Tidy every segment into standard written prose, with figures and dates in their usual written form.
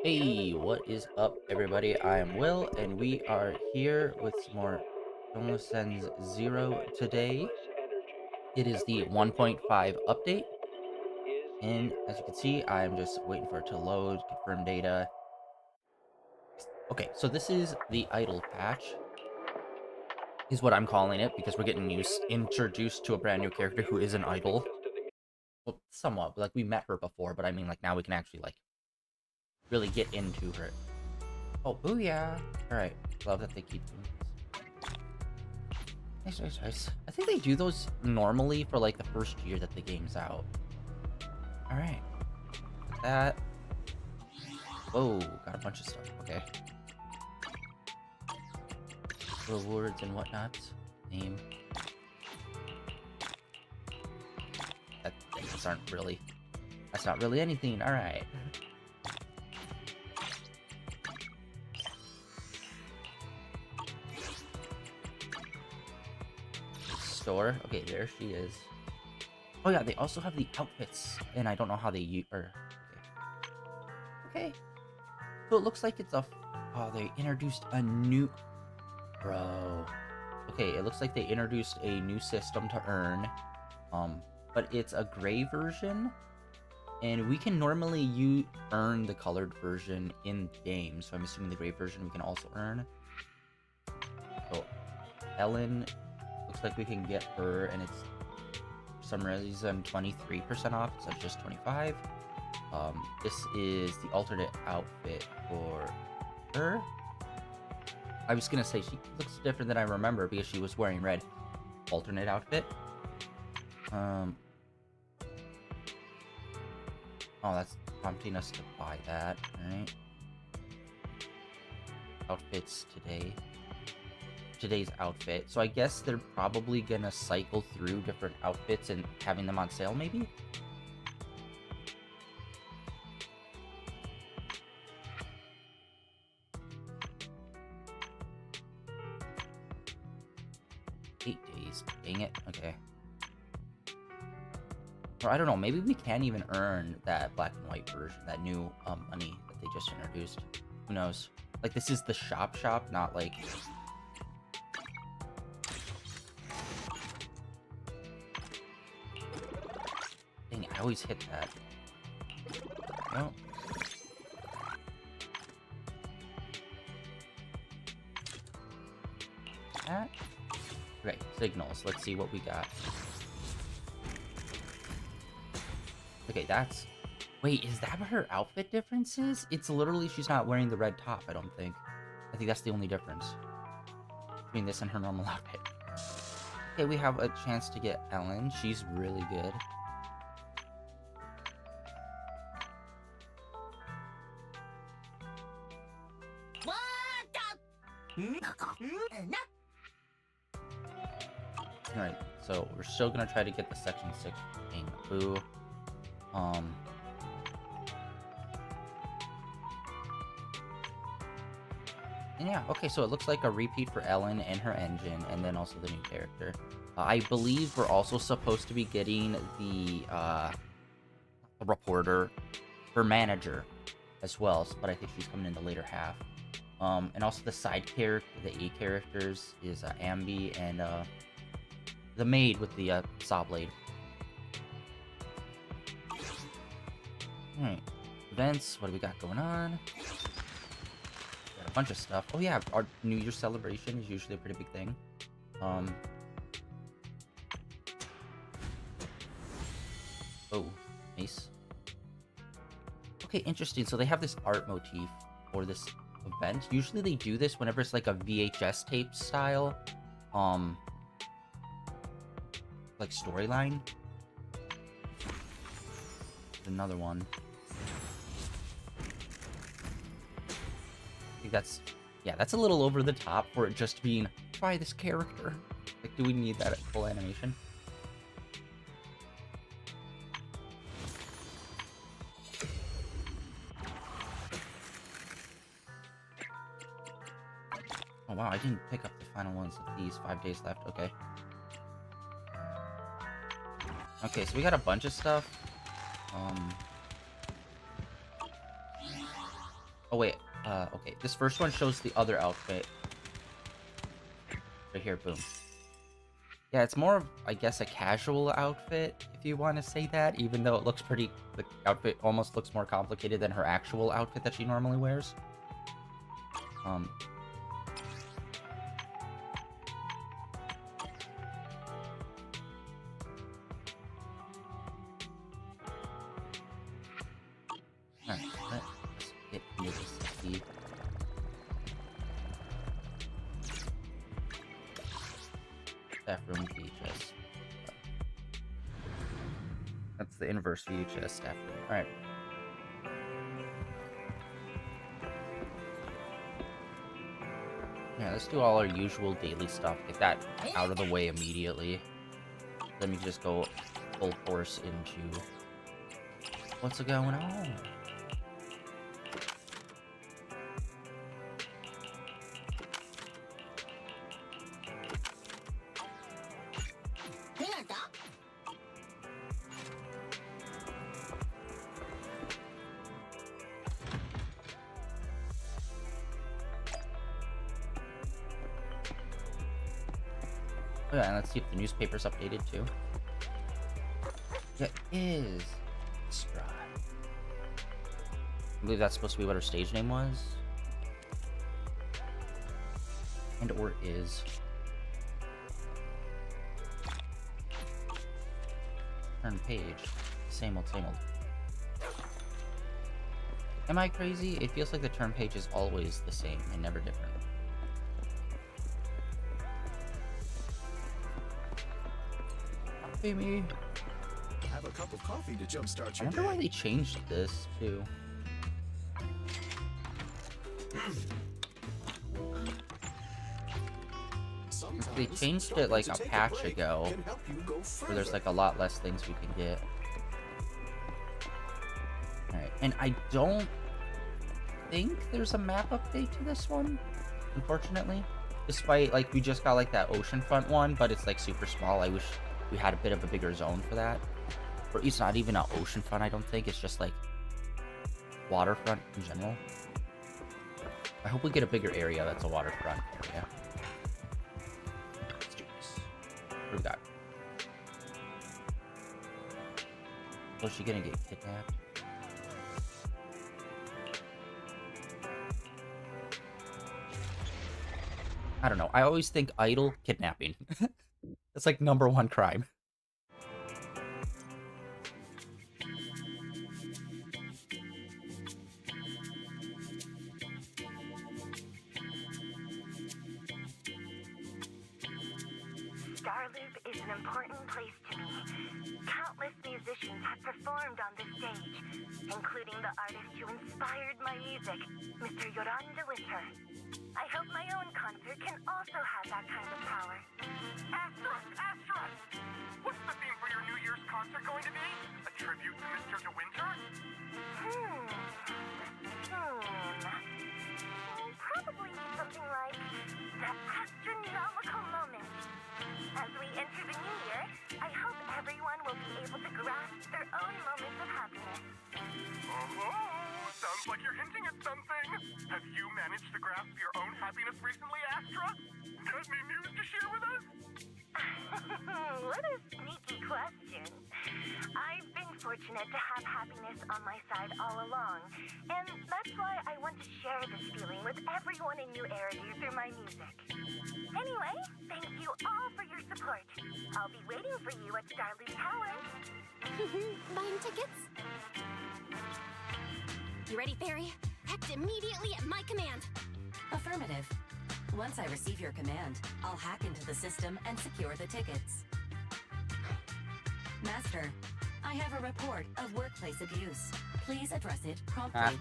Hey, what is up, everybody? I am Will, and we are here with some more Zenless Zone Zero today. It is the 1.5 update, and as you can see, I am just waiting for it to load, confirm data. Okay, so this is the idle patch, is what I'm calling it, because we're getting introduced to a brand new character who is an idol. Well, somewhat, like we met her before, but I mean, like now we can actually like really get into her. Oh, booyah! All right, love that they keep doing this. Nice, nice, nice. I think they do those normally for like the first year that the game's out. All right, got that. Whoa, got a bunch of stuff. Okay, rewards and whatnot. Name. Things aren't really. That's not really anything. All right. Store. Okay, there she is. Oh yeah, they also have the outfits, and I don't know how they use. Or okay. Okay. So it looks like it's a. Oh, they introduced a new. Bro. Okay, it looks like they introduced a new system to earn. But it's a gray version, and we can normally earn the colored version in game. So I'm assuming the gray version we can also earn. So Ellen, looks like we can get her, and it's for some reason 23% off instead of just 25. This is the alternate outfit for her. I was gonna say she looks different than I remember because she was wearing red. Alternate outfit. Oh, that's prompting us to buy that, right? Outfits today. Today's outfit. So I guess they're probably gonna cycle through different outfits and having them on sale, maybe? $8 days. Dang it. Okay. Or I don't know, maybe we can't even earn that black and white version, that new money that they just introduced. Who knows? Like, this is the shop, not like... Dang, I always hit that. No. That? Okay, signals. Let's see what we got. Okay, that's... Wait, is that what her outfit difference is? It's literally she's not wearing the red top, I don't think. I think that's the only difference between this and her normal outfit. Okay, we have a chance to get Ellen. She's really good. Alright, so we're still gonna try to get the Section 6 thing. Boo. And yeah, okay, so it looks like a repeat for Ellen and her engine, and then also the new character. I believe we're also supposed to be getting the reporter, her manager, as well, but I think she's coming in the later half. And also the side character, the A characters, is Ambi and the maid with the saw blade. Alright, events, what do we got going on? Got a bunch of stuff. Oh yeah, our New Year's celebration is usually a pretty big thing. Oh, nice. Okay, interesting. So they have this art motif for this event. Usually they do this whenever it's like a VHS tape style, like storyline. Another one. I think that's, yeah, that's a little over the top for it just being, try this character. Like, do we need that full animation? Oh wow, I didn't pick up the final ones of these. 5 days left, okay. Okay, so we got a bunch of stuff. Oh wait, okay. This first one shows the other outfit. Right here, boom. Yeah, it's more of, I guess, a casual outfit, if you want to say that, even though it looks pretty... The outfit almost looks more complicated than her actual outfit that she normally wears. Alright, let's get into this speed. Staff room VHS. That's the inverse VHS staff room. Alright. Yeah, let's do all our usual daily stuff. Get that out of the way immediately. Let me just go full force into what's going on. Oh yeah, and let's see if the newspaper's updated too. Yeah, it is. Extra. I believe that's supposed to be what her stage name was. And or is. Turn page. Same old, same old. Am I crazy? It feels like the turn page is always the same and never different. Me. Have a cup of coffee to jumpstart I your wonder day. why they changed this too. They changed it like a patch ago, where there's like a lot less things we can get. Alright, and I don't think there's a map update to this one, unfortunately. Despite, like, we just got like that oceanfront one, but it's like super small. I wish we had a bit of a bigger zone for that. Or it's not even an oceanfront, I don't think. It's just like waterfront in general. I hope we get a bigger area that's a waterfront area. Let's do this. What do we got? Was she gonna get kidnapped? I don't know. I always think idle kidnapping. That's like #1 crime. Starloop is an important place to me. Countless musicians have performed on this stage, including the artist who inspired my music, Mr. Yoranda Winter. I hope my own concert can also have that kind of power. Astra! Astra! What's the theme for your New Year's concert going to be? A tribute to Mr. De Winter? Probably something like the astronomical moment. As we enter the new year, I hope everyone will be able to grasp their own moments of happiness. Oh, sounds like you're hinting at something. Have you managed to grasp your own happiness recently, Astra? Got any news to share with us? What a sneaky question. I've been fortunate to have happiness on my side all along, and that's why I want to share this feeling with everyone in New Eridu through my music. Anyway, thank you all for your support. I'll be waiting for you at Starloop Tower. Buying tickets? You ready, Fairy? Act immediately at my command. Affirmative. Once I receive your command, I'll hack into the system and secure the tickets. Master, I have a report of workplace abuse. Please address it promptly.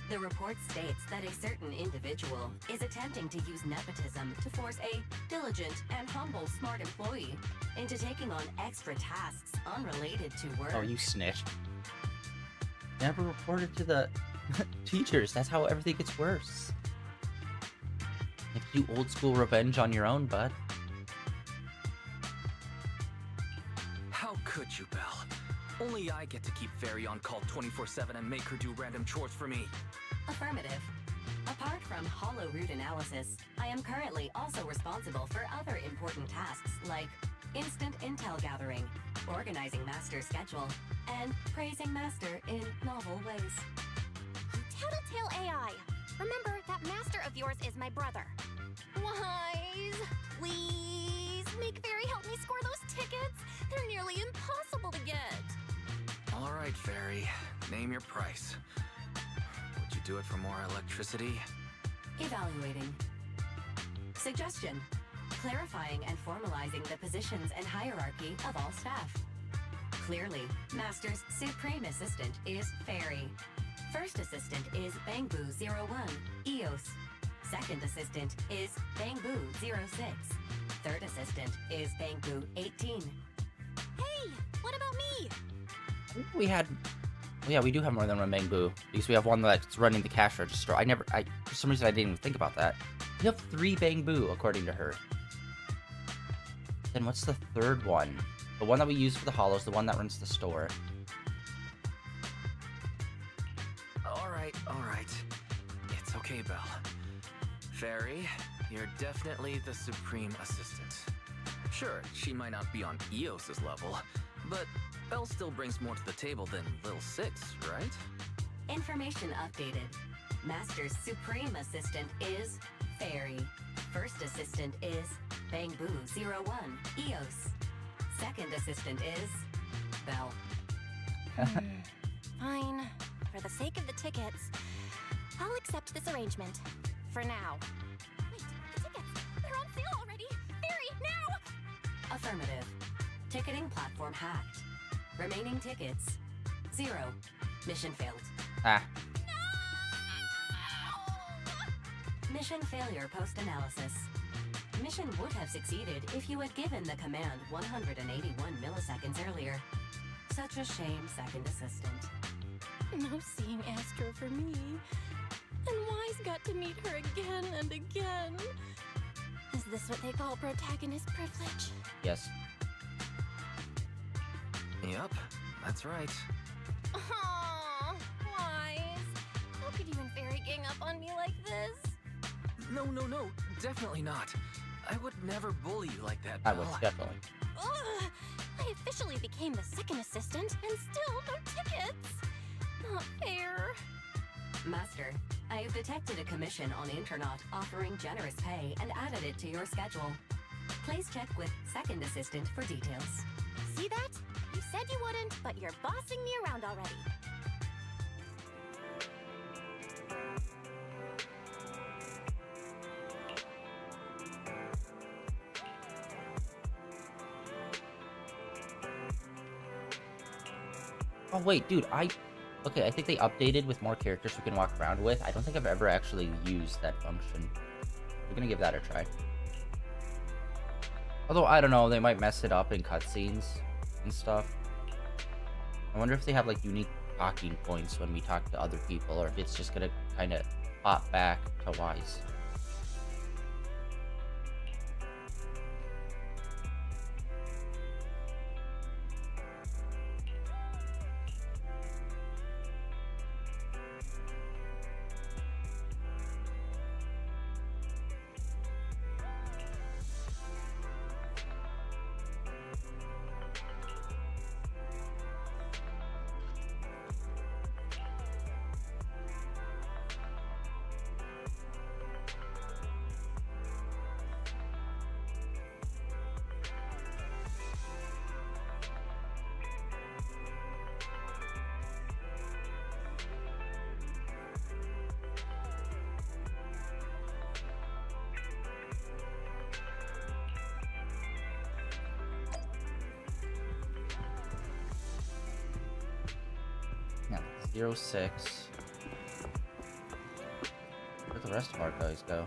The report states that a certain individual is attempting to use nepotism to force a diligent and humble smart employee into taking on extra tasks unrelated to work. Oh, you snitch. Never reported to the teachers. That's how everything gets worse. You have to do old school revenge on your own, bud. How could you, Belle? Only I get to keep Fairy on call 24/7 and make her do random chores for me. Affirmative. Apart from hollow root analysis, I am currently also responsible for other important tasks like instant intel gathering, organizing Master's schedule, and praising Master in novel ways. Tattletale AI. Remember, that master of yours is my brother. Wise, please, make Fairy help me score those tickets. They're nearly impossible to get. All right, Fairy. Name your price. Would you do it for more electricity? Evaluating. Suggestion. Clarifying and formalizing the positions and hierarchy of all staff. Clearly, Master's supreme assistant is Fairy. First assistant is Bangboo01, EOS. Second assistant is Bangboo06. Third assistant is Bangboo18. Hey, what about me? I think we had... Well, yeah, we do have more than one Bangboo, because we have one that's running the cash register. For some reason, I didn't even think about that. We have 3 Bangboo, according to her. Then what's the third one? The one that we use for the hollows, the one that runs the store. All right. It's okay, Belle. Fairy, you're definitely the supreme assistant. Sure, she might not be on EOS's level, but Belle still brings more to the table than Lil Six, right? Information updated. Master's supreme assistant is Fairy. First assistant is Bangboo01, EOS. Second assistant is Belle. Fine. For the sake of the tickets, I'll accept this arrangement. For now. Wait, the tickets! They're on sale already! Fairy, now! Affirmative. Ticketing platform hacked. Remaining tickets 0. Mission failed. Ah. No! Mission failure post-analysis. Mission would have succeeded if you had given the command 181 milliseconds earlier. Such a shame, second assistant. No seeing Astro for me. And Wise got to meet her again and again. Is this what they call protagonist privilege? Yes. Yep, that's right. Aww, Wise. How could you and Fairy gang up on me like this? No, definitely not. I would never bully you like that, I Belle. was, definitely. Ugh, I officially became the second assistant and still no tickets. Not fair. Master, I have detected a commission on Internaut offering generous pay and added it to your schedule. Please check with second assistant for details. See that? You said you wouldn't, but you're bossing me around already. Oh, wait, dude, Okay, I think they updated with more characters we can walk around with. I don't think I've ever actually used that function. We're gonna give that a try. Although, I don't know, they might mess it up in cutscenes and stuff. I wonder if they have, like, unique talking points when we talk to other people, or if it's just gonna kind of pop back to Wise. Yeah, 06. Where'd the rest of our guys go?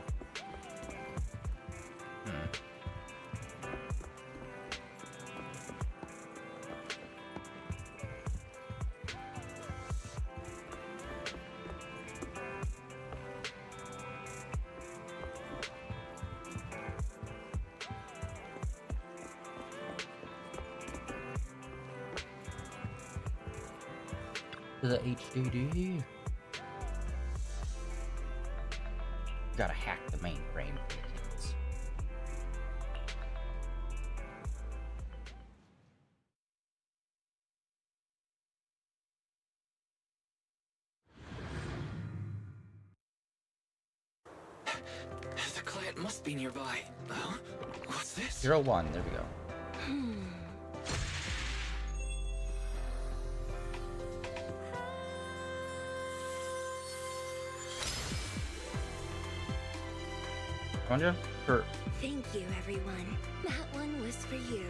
To the HDD. Gotta hack the mainframe for the kids. The client must be nearby. What's this? 01, there we go. Anja? For Thank you, everyone. That one was for you.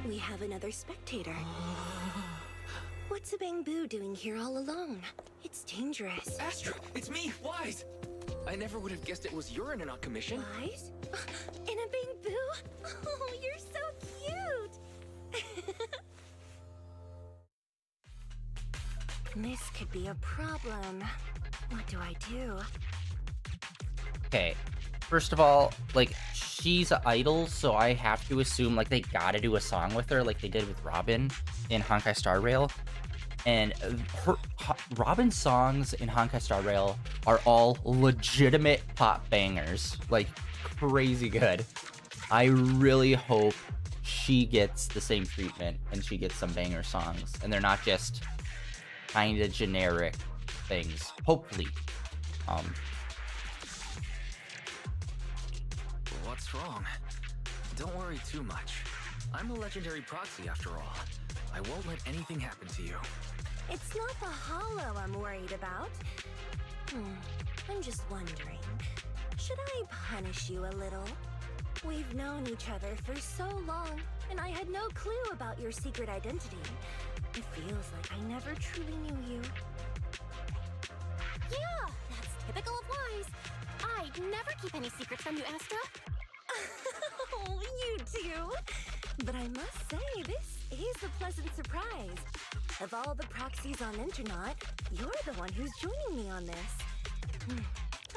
We have another spectator. What's a Bang-Boo doing here all alone? It's dangerous. Astra, it's me, Wise. I never would have guessed it was urine and not commission. Wise? In a Bang-Boo? Oh, you're so cute! This could be a problem. What do I do? okay, first of all, like, she's an idol, so I have to assume, like, they gotta do a song with her, like they did with Robin in Honkai Star Rail. And Robin's songs in Honkai Star Rail are all legitimate pop bangers, like, crazy good. I really hope she gets the same treatment and she gets some banger songs, and they're not just kind of generic things. Hopefully. What's wrong? Don't worry too much. I'm a legendary proxy after all. I won't let anything happen to you. It's not the hollow I'm worried about. I'm just wondering, should I punish you a little? We've known each other for so long, and I had no clue about your secret identity. It feels like I never truly knew you. Yeah, that's typical of Wise. I'd never keep any secrets from you, Astra. Oh, you too. But I must say, this is a pleasant surprise. Of all the proxies on Internet, you're the one who's joining me on this.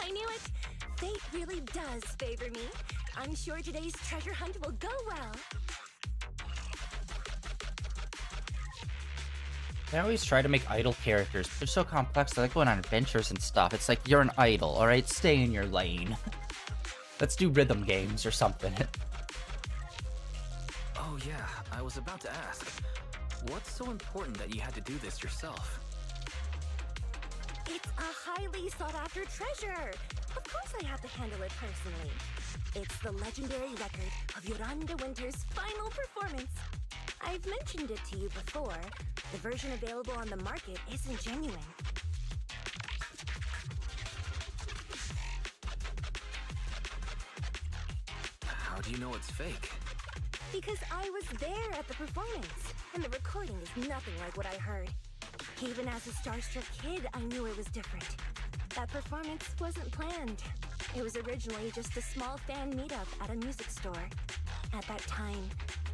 I knew it. Fate really does favor me. I'm sure today's treasure hunt will go well. They always try to make idol characters. They're so complex. They like going on adventures and stuff. It's like, you're an idol, alright? Stay in your lane. Let's do rhythm games or something. Oh yeah, I was about to ask. What's so important that you had to do this yourself? It's a highly sought-after treasure. Of course I have to handle it personally. It's the legendary record of Yolanda Winter's final performance. I've mentioned it to you before. The version available on the market isn't genuine. How do you know it's fake? Because I was there at the performance, and the recording is nothing like what I heard. Even as a starstruck kid, I knew it was different. That performance wasn't planned. It was originally just a small fan meetup at a music store. At that time,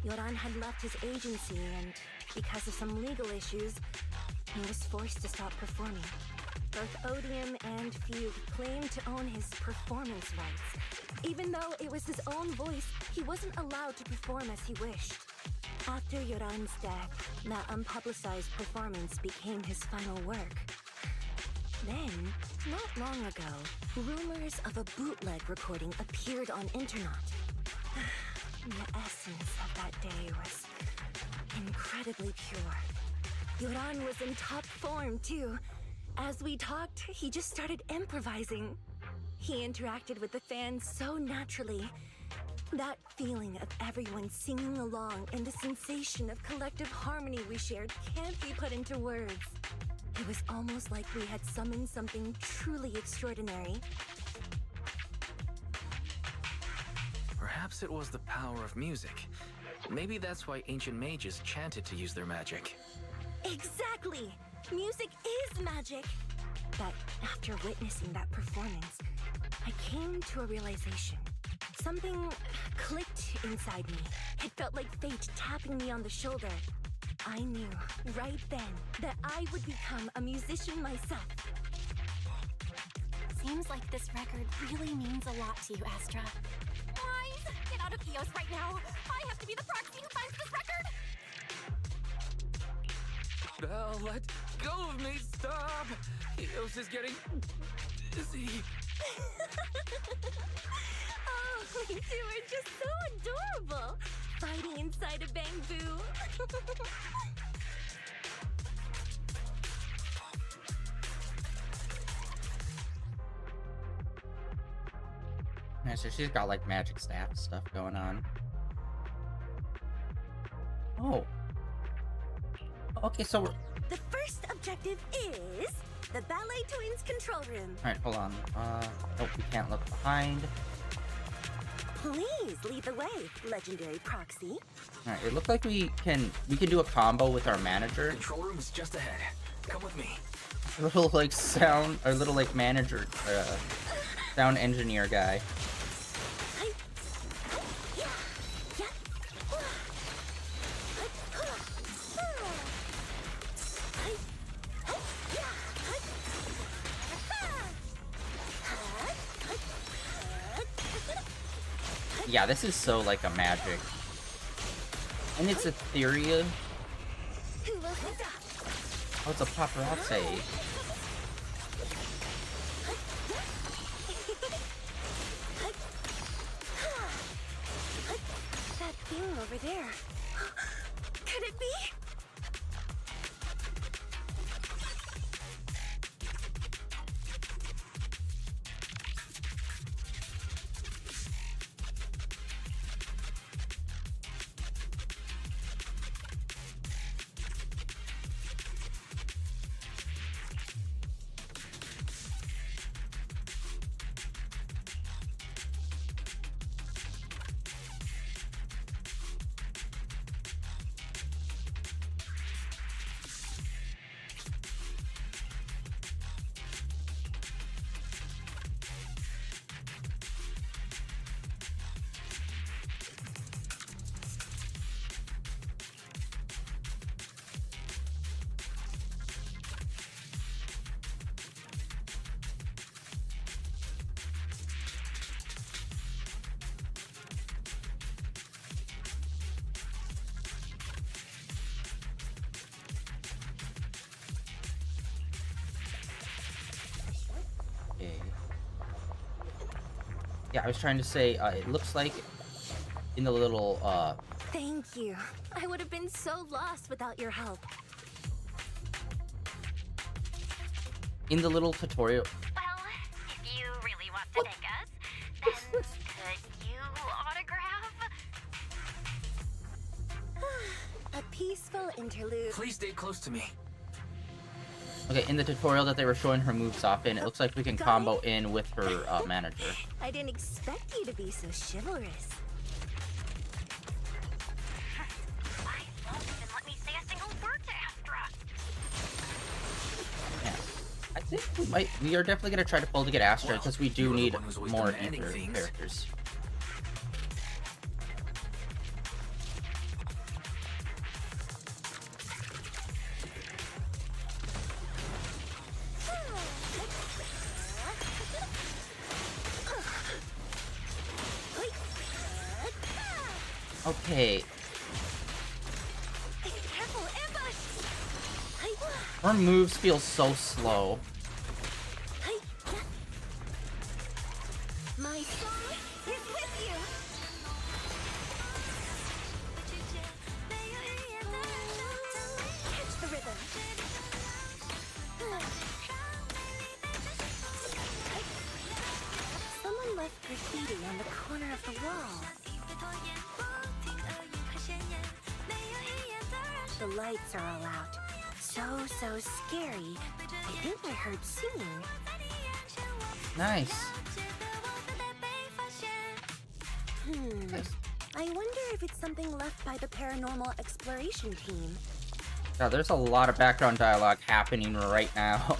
Yoran had left his agency, and because of some legal issues, he was forced to stop performing. Both Odium and Fugue claimed to own his performance rights. Even though it was his own voice, he wasn't allowed to perform as he wished. After Yoran's death, that unpublicized performance became his final work. Then, not long ago, rumors of a bootleg recording appeared on internet. The essence of that day was incredibly pure. Yoran was in top form, too. As we talked, he just started improvising. He interacted with the fans so naturally. That feeling of everyone singing along and the sensation of collective harmony we shared can't be put into words. It was almost like we had summoned something truly extraordinary. Perhaps it was the power of music. Maybe that's why ancient mages chanted to use their magic. Exactly! Music is magic! But after witnessing that performance, I came to a realization. Something clicked inside me. It felt like fate tapping me on the shoulder. I knew right then that I would become a musician myself. Seems like this record really means a lot to you, Astra. Wise, get out of Eos right now. I have to be the proxy who finds this record. Belle, go of me. Stop. Eos is getting dizzy. Oh, you two are just so adorable. Fighting inside a bamboo. Yeah, so she's got like magic staff stuff going on. Oh. Okay, so we're... The first objective is the Ballet Twins control room. Alright, hold on. Nope, we can't look behind. Please lead the way, legendary proxy. Alright, it looks like we can do a combo with our manager. Control room is just ahead. Come with me. A little like manager, sound engineer guy. Yeah, this is so like a magic. And it's ethereal. Oh, it's a paparazzi. That thing over there. Could it be? Yeah, I was trying to say, it looks like in the little, Thank you. I would have been so lost without your help. in the little tutorial. Well, if you really want to thank us, then could you autograph? A peaceful interlude. Please stay close to me. Okay, in the tutorial that they were showing her moves off in, it looks like we can combo in with her manager. I didn't expect you to be so chivalrous. Why won't even let me say a single word to Astra? Yeah. I think we are definitely going to try to pull to get Astra, because we do you're the need one who's always more demanding ether things. characters. Okay, Careful, ambush! her moves feel so slow. My song is with you! Catch the rhythm. Someone left graffiti on the corner of the wall. The lights are all out. So scary. I think I heard singing. Nice. I wonder if it's something left by the paranormal exploration team. God, there's a lot of background dialogue happening right now.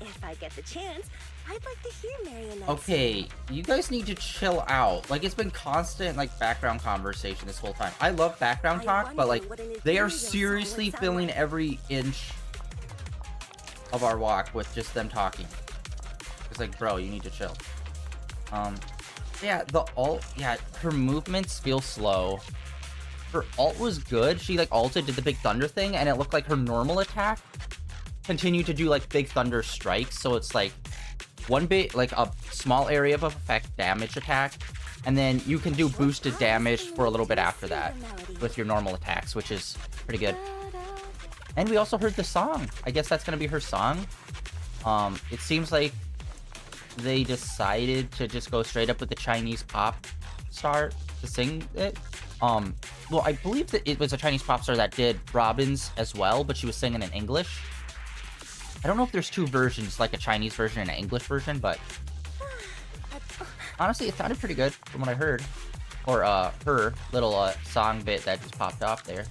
If I get the chance, I'd like to hear Marionette. Okay, you guys need to chill out. Like, it's been constant, like, background conversation this whole time. I love background I talk, but, like, wonder what an they are ethereal song seriously would sound filling like. every inch of our walk with just them talking. It's like, bro, you need to chill. Yeah, her movements feel slow. her ult was good. She like ulted, did the big thunder thing, and it looked like her normal attack continued to do like big thunder strikes. So it's like one bit, like a small area of effect damage attack, and then you can do boosted damage for a little bit after that with your normal attacks, which is pretty good. And we also heard the song. I guess that's gonna be her song. It seems like they decided to just go straight up with the Chinese pop star to sing it. Well, I believe that it was a Chinese pop star that did Robin's as well, but she was singing in English. I don't know if there's two versions, like a Chinese version and an English version, but honestly, it sounded pretty good from what I heard. Or, her little, song bit that just popped off there.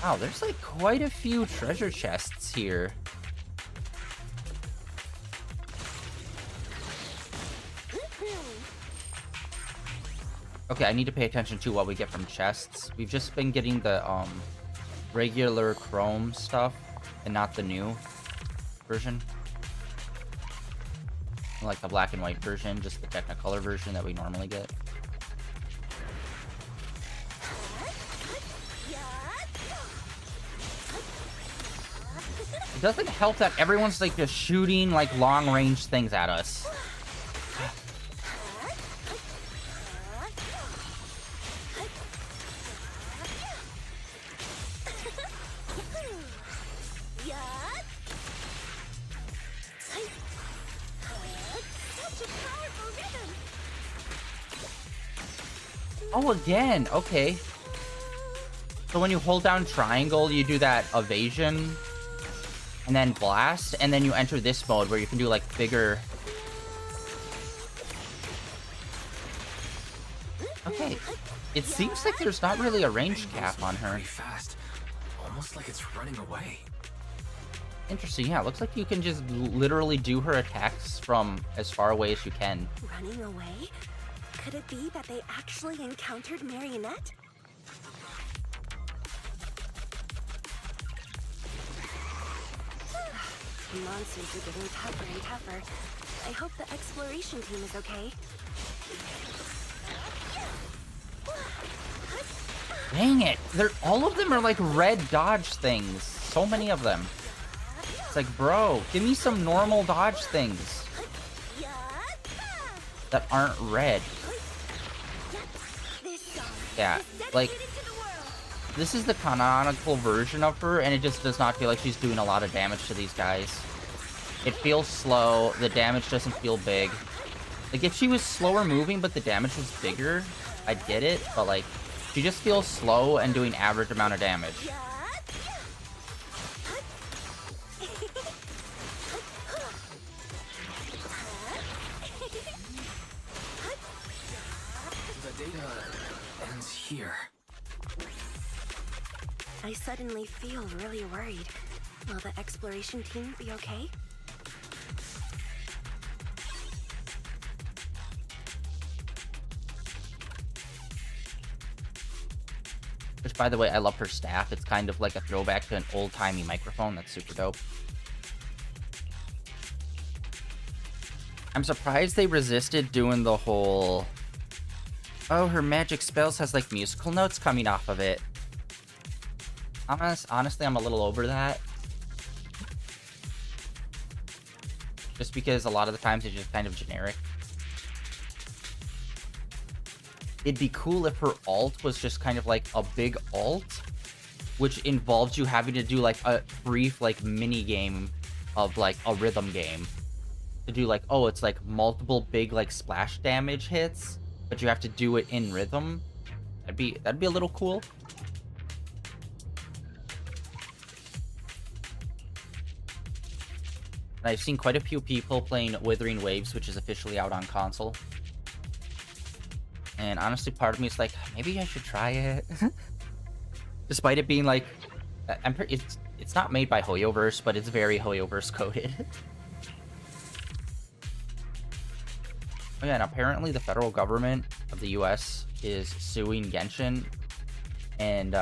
Wow, there's like quite a few treasure chests here. Okay, I need to pay attention to what we get from chests. We've just been getting the regular chrome stuff and not the new version. Like the black and white version, just the Technicolor version that we normally get. It doesn't help that everyone's like just shooting like long range things at us. Oh, again. Okay. So when you hold down triangle, you do that evasion and then blast, and then you enter this mode where you can do like bigger. Okay. It seems like there's not really a range cap on her. Pretty fast. Almost like it's running away. Interesting. Yeah, it looks like you can just literally do her attacks from as far away as you can. Running away? Could it be that they actually encountered Marionette? The monsters are getting tougher and tougher. I hope the exploration team is okay. Dang it! All of them are like red dodge things. So many of them. It's like, bro, give me some normal dodge things that aren't red. Yeah, like, this is the canonical version of her, and it just does not feel like she's doing a lot of damage to these guys. It feels slow, the damage doesn't feel big. Like, if she was slower moving, but the damage was bigger, I'd get it, but like, she just feels slow and doing average amount of damage. The data ends here. I suddenly feel really worried. Will the exploration team be okay? Which, by the way, I love her staff. It's kind of like a throwback to an old-timey microphone. That's super dope. I'm surprised they resisted doing the whole... Oh, her magic spells has, like, musical notes coming off of it. Honestly, I'm a little over that. Just because a lot of the times it's just kind of generic. It'd be cool if her ult was just kind of like a big ult, which involves you having to do like a brief like mini game of like a rhythm game to do like, oh, it's like multiple big like splash damage hits, but you have to do it in rhythm. That'd be a little cool. And I've seen quite a few people playing Withering Waves, which is officially out on console. And honestly, part of me is like, maybe I should try it. Despite it being like, it's not made by HoYoverse, but it's very HoYoverse coded. Oh yeah, and apparently the federal government of the US is suing Genshin and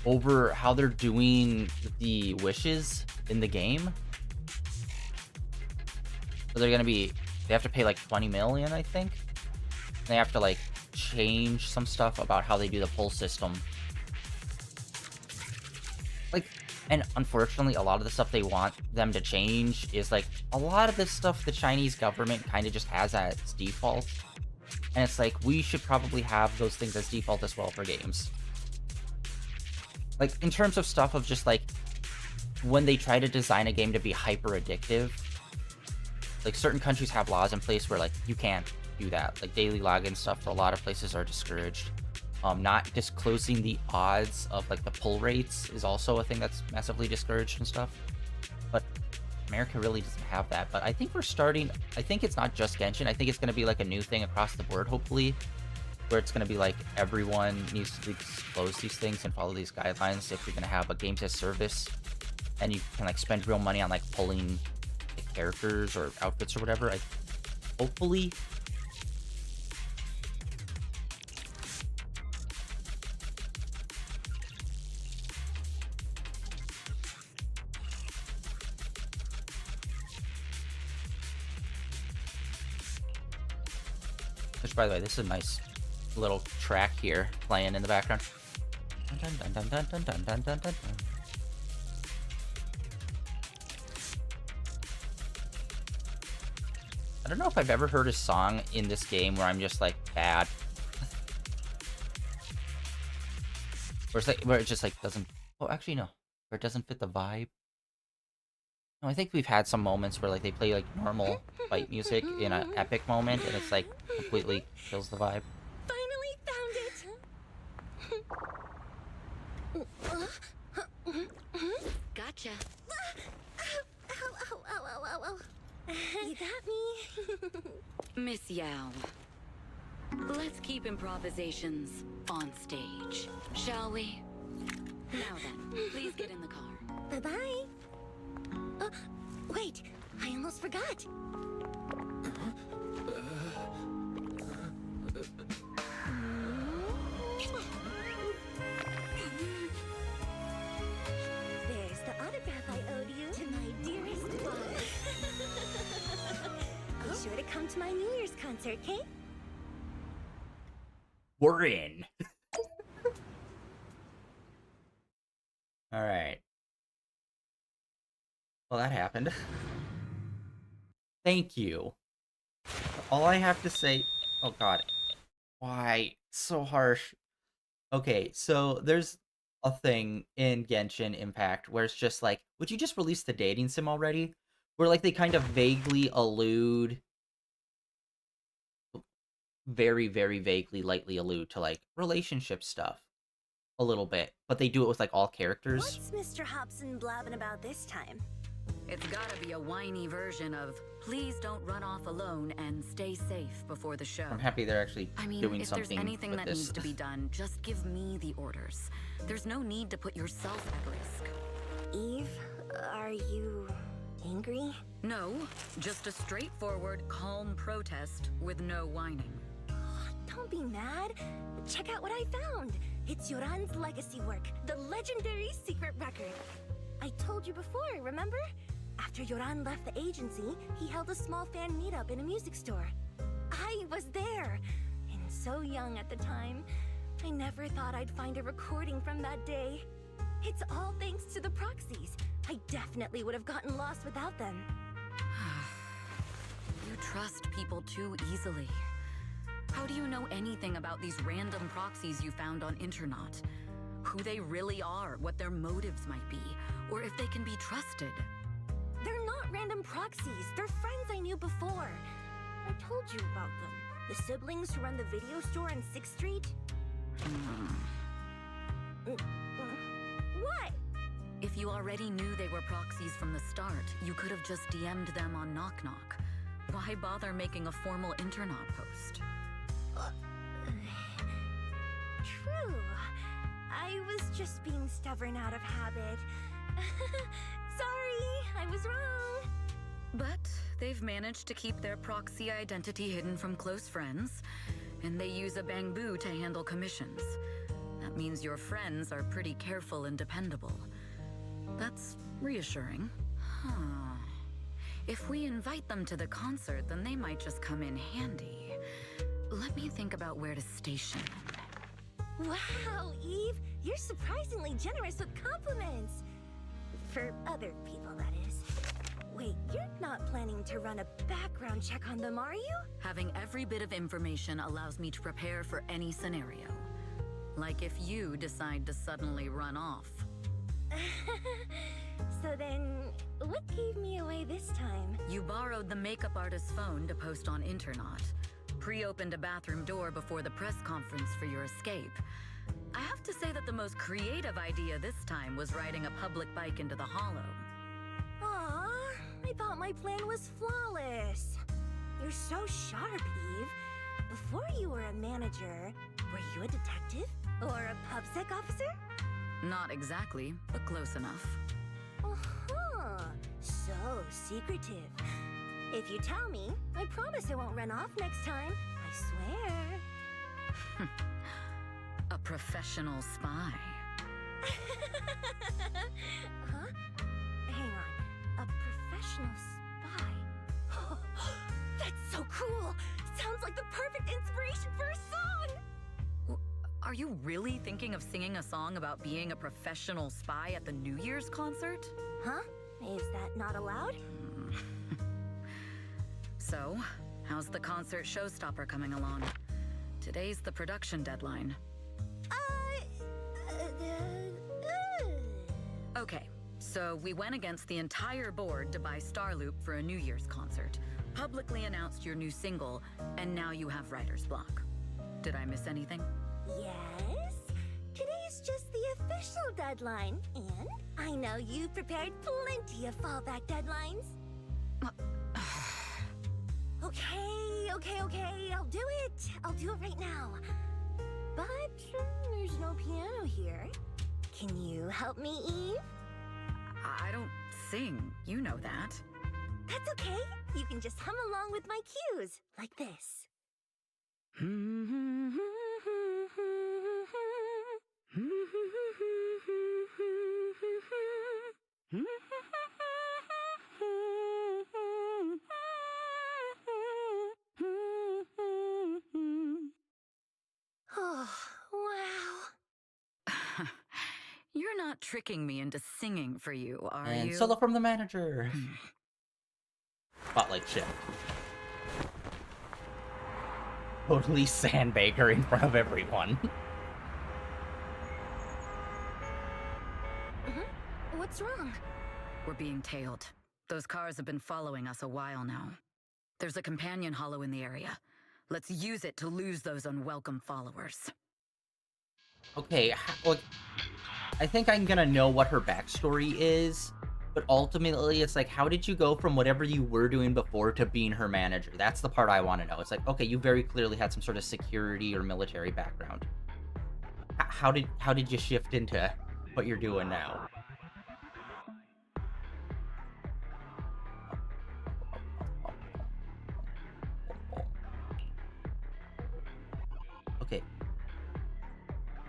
over how they're doing the wishes in the game. So they have to pay like 20 million, I think. They have to like change some stuff about how they do the pull system. Like, and unfortunately, a lot of the stuff they want them to change is like a lot of this stuff the Chinese government kind of just has as default. And it's like, we should probably have those things as default as well for games. Like, in terms of stuff of just like, when they try to design a game to be hyper addictive, like certain countries have laws in place where like, you can't do that. Like daily login stuff for a lot of places are discouraged. Not disclosing the odds of like the pull rates is also a thing that's massively discouraged and stuff. But America really doesn't have that. But I think we're starting, I think it's not just Genshin. I think it's going to be like a new thing across the board, hopefully, where it's going to be like everyone needs to disclose these things and follow these guidelines if you're going to have a games as service and you can like spend real money on like pulling like, characters or outfits or whatever. Hopefully. Which, by the way, this is a nice little track here playing in the background. Dun, dun, dun, dun, dun, dun, dun, dun, dun. I don't know if I've ever heard a song in this game where I'm just like bad. Where it just like doesn't. Oh, actually no. Where it doesn't fit the vibe. No, I think we've had some moments where like they play like normal fight music in an epic moment, and it's like completely kills the vibe. Finally found it! Gotcha. Ow. You got me? Miss Yao. Let's keep improvisations on stage, shall we? Now then, please get in the car. Bye-bye. Wait, I almost forgot. There's the autograph I owed you to my dearest father. Be sure to come to my New Year's concert, Kate. We're in. All right. Well, that happened. Thank you. All I have to say... Oh, God. Why? So harsh. Okay, so there's a thing in Genshin Impact where it's just like, would you just release the dating sim already? Where, like, they kind of vaguely allude... Very, very vaguely, lightly allude to, like, relationship stuff. A little bit. But they do it with, like, all characters. What's Mr. Hobson blabbing about this time? It's gotta be a whiny version of, please don't run off alone and stay safe before the show. I'm happy they're actually doing if something there's anything with that this. needs to be done, just give me the orders. There's no need to put yourself at risk. Eve, are you angry? No, just a straightforward, calm protest with no whining. Don't be mad. Check out what I found. It's Yoran's legacy work, the legendary secret record. I told you before, remember? After Yoran left the agency, he held a small fan meetup in a music store. I was there, and so young at the time. I never thought I'd find a recording from that day. It's all thanks to the proxies. I definitely would have gotten lost without them. You trust people too easily. How do you know anything about these random proxies you found on Internet? Who they really are, what their motives might be, or if they can be trusted? They're not random proxies. They're friends I knew before. I told you about them. The siblings who run the video store on 6th Street. What? If you already knew they were proxies from the start, you could have just DM'd them on Knock Knock. Why bother making a formal Internet post? True. I was just being stubborn out of habit. Sorry, I was wrong. But they've managed to keep their proxy identity hidden from close friends, and they use a bamboo to handle commissions. That means your friends are pretty careful and dependable. That's reassuring. Huh. If we invite them to the concert, then they might just come in handy. Let me think about where to station them. Wow, Eve, you're surprisingly generous with compliments. For other people, that is. Wait, you're not planning to run a background check on them, are you? Having every bit of information allows me to prepare for any scenario. Like if you decide to suddenly run off. So then, what gave me away this time? You borrowed the makeup artist's phone to post on Internaut. Pre-opened a bathroom door before the press conference for your escape. I have to say that the most creative idea this time was riding a public bike into the hollow. Aw, I thought my plan was flawless. You're so sharp, Eve. Before you were a manager, were you a detective? Or a PubSec officer? Not exactly, but close enough. Uh-huh. So secretive. If you tell me, I promise I won't run off next time. I swear. A professional spy. Huh? Hang on. A professional spy? That's so cool! Sounds like the perfect inspiration for a song! Are you really thinking of singing a song about being a professional spy at the New Year's concert? Huh? Is that not allowed? So, how's the concert showstopper coming along? Today's the production deadline. Okay, so we went against the entire board to buy Starloop for a New Year's concert, publicly announced your new single, and now you have writer's block. Did I miss anything? Yes. Today's just the official deadline, and I know you've prepared plenty of fallback deadlines. Okay, I'll do it. I'll do it right now. But there's no piano here. Can you help me, Eve? I don't sing, you know that. That's okay. You can just hum along with my cues, like this. Oh, wow. You're not tricking me into singing for you, are you? And solo from the manager. Spotlight shift. Totally sandbagger in front of everyone. What's wrong? We're being tailed. Those cars have been following us a while now. There's a companion hollow in the area. Let's use it to lose those unwelcome followers. Okay, look, I think I'm gonna know what her backstory is, but ultimately it's like, how did you go from whatever you were doing before to being her manager? That's the part I want to know. It's like, okay, you very clearly had some sort of security or military background. How did you shift into what you're doing now?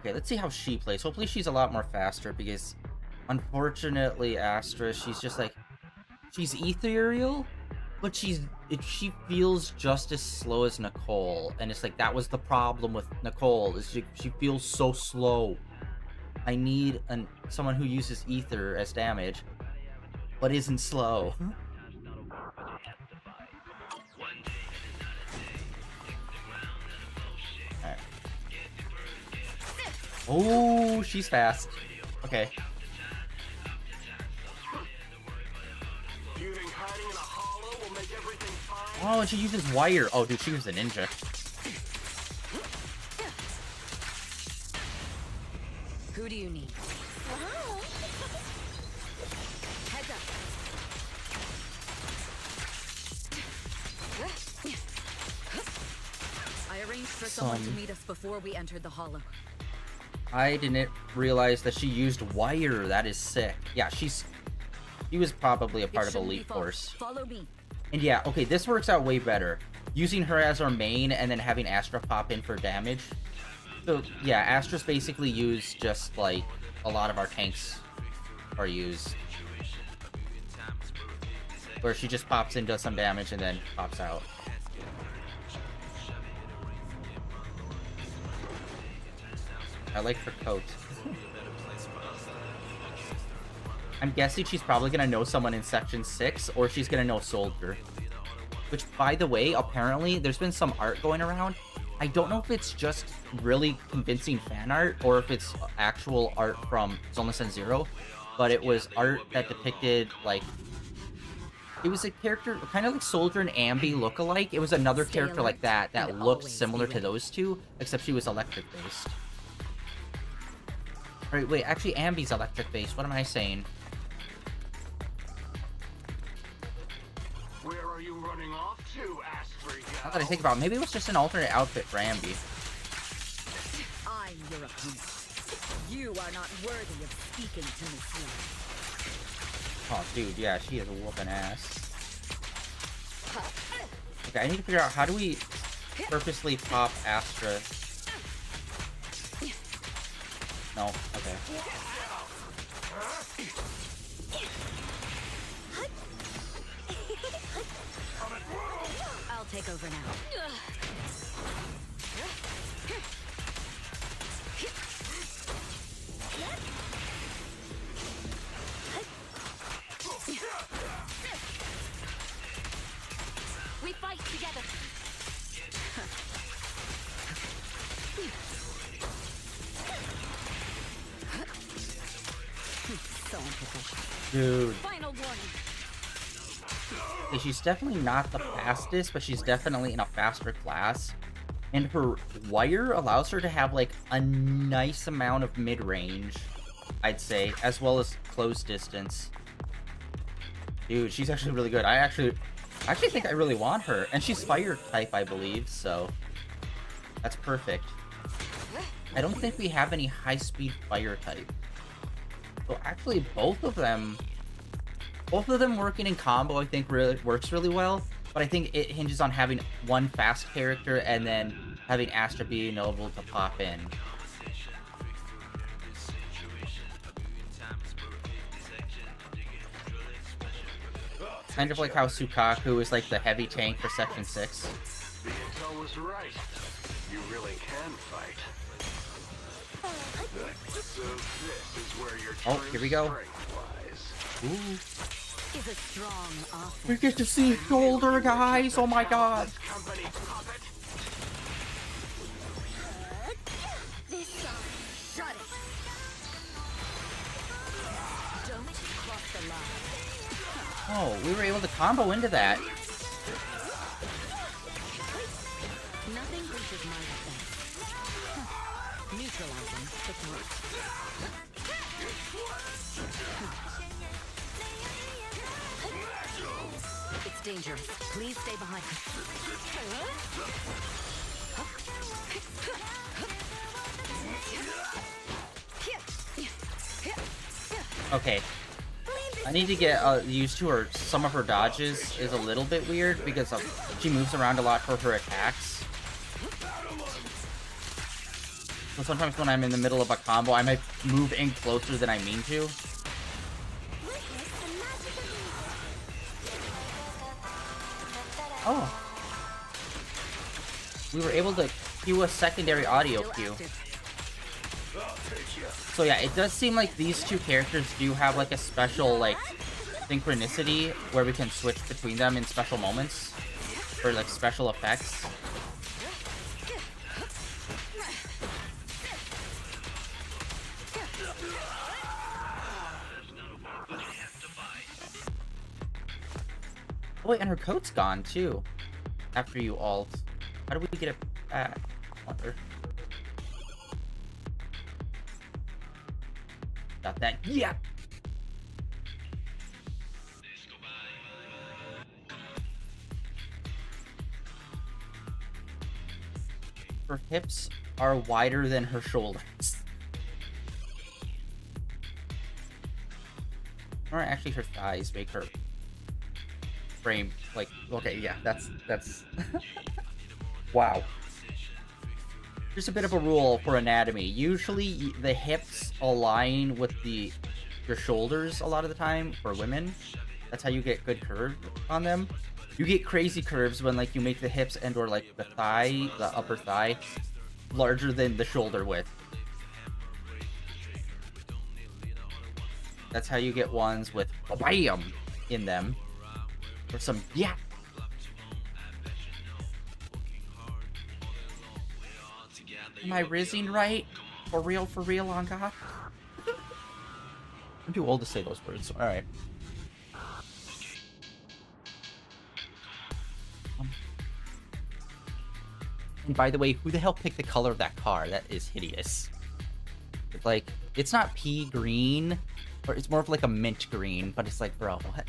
Okay, let's see how she plays. Hopefully she's a lot more faster, because unfortunately Astra, she's just like, she's ethereal, but she feels just as slow as Nicole. And it's like, that was the problem with Nicole, is she feels so slow. I need someone who uses ether as damage, but isn't slow. Oh, she's fast. Okay. You think hiding in a hollow will make everything fine? Oh, and she uses wire. Oh, dude, she was a ninja. Who do you need? Wow. Heads up. I arranged arranged for someone to meet us before we entered the hollow. I didn't realize that she used wire. That is sick. Yeah, she was probably a part of Elite Force. Follow me. And yeah, okay, this works out way better. Using her as our main and then having Astra pop in for damage. So yeah, Astra's basically used just like a lot of our tanks are used. Where she just pops in, does some damage, and then pops out. I like her coat. I'm guessing she's probably gonna know someone in Section 6, or she's gonna know Soldier. Which, by the way, apparently, there's been some art going around. I don't know if it's just really convincing fan art, or if it's actual art from Zenless Zone Zero, but it was art that depicted, like... It was a character, kind of like Soldier and Ambi look-alike. It was another character like that looked similar to those two, except she was electric-based. Alright, wait, actually Ambi's electric-based. What am I saying? Where are you running off to, Astra? Now that I think about it, maybe it was just an alternate outfit for Ambi. I'm your opponent. You are not worthy of speaking to Monsieur. Oh, dude, yeah, she is whooping ass. Okay, I need to figure out how do we purposely pop Astra. No, okay. I'll take over now. We fight together. So unprofessional. Dude. Final warning. Okay, she's definitely not the fastest, but she's definitely in a faster class. And her wire allows her to have, like, a nice amount of mid-range, I'd say, as well as close distance. Dude, she's actually really good. I actually think I really want her. And she's fire type, I believe, so that's perfect. I don't think we have any high-speed fire type. So actually, both of them working in combo, I think, really works really well. But I think it hinges on having one fast character and then having Astra being able to pop in. Kind of like how Sukaku is like the heavy tank for Section 6. The intel was right. You really can fight. So this is where your Oh, here we go. strength lies. Ooh. Is a strong offense. We get to see Shoulder, guys! Oh my god! Company puppet. This song. Shut it. Don't cross the line. Oh, we were able to combo into that. Nothing reaches my defense. Neutralizing the threat. It's dangerous. Please stay behind me. Okay. I need to get used to her. Some of her dodges is a little bit weird because she moves around a lot for her attacks. So sometimes when I'm in the middle of a combo, I might move in closer than I mean to. Oh. We were able to cue a secondary audio cue. So yeah, it does seem like these two characters do have like a special like synchronicity where we can switch between them in special moments for like special effects. Oh wait, and her coat's gone too. After you ult. How do we get it back? I wonder. Got that. Yeah! her hips are wider than her shoulders. Or actually her thighs make her frame, like, okay, yeah, that's, wow. Here's a bit of a rule for anatomy. Usually the hips align with your shoulders a lot of the time for women. That's how you get good curve on them. You get crazy curves when, like, you make the hips and or, like, the upper thigh, larger than the shoulder width. That's how you get ones with BAM in them. Or some yeah. Am I rizzing right? For real, on God? I'm too old to say those words, so alright. And by the way, who the hell picked the color of that car? That is hideous. It's like, it's not pea green, or it's more of like a mint green, but it's like, bro, what?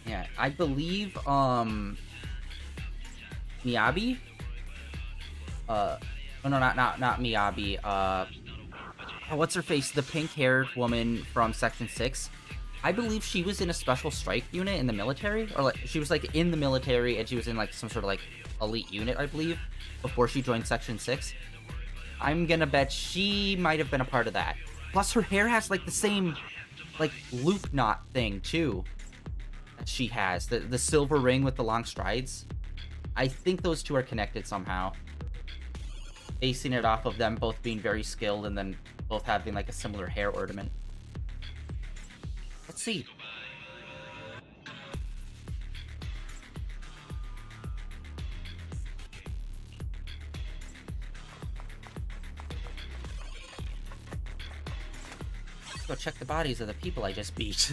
Yeah, I believe, Miyabi? Oh no, not Miyabi, what's her face? The pink-haired woman from Section 6. I believe she was in a special strike unit in the military, or like, she was like in the military and she was in like some sort of like elite unit, I believe, before she joined Section 6. I'm gonna bet she might have been a part of that. Plus her hair has like the same, like, loop knot thing too. She has the silver ring with the long strides. I think those two are connected somehow, basing it off of them both being very skilled and then both having like a similar hair ornament. Let's see. Let's go check the bodies of the people I just beat.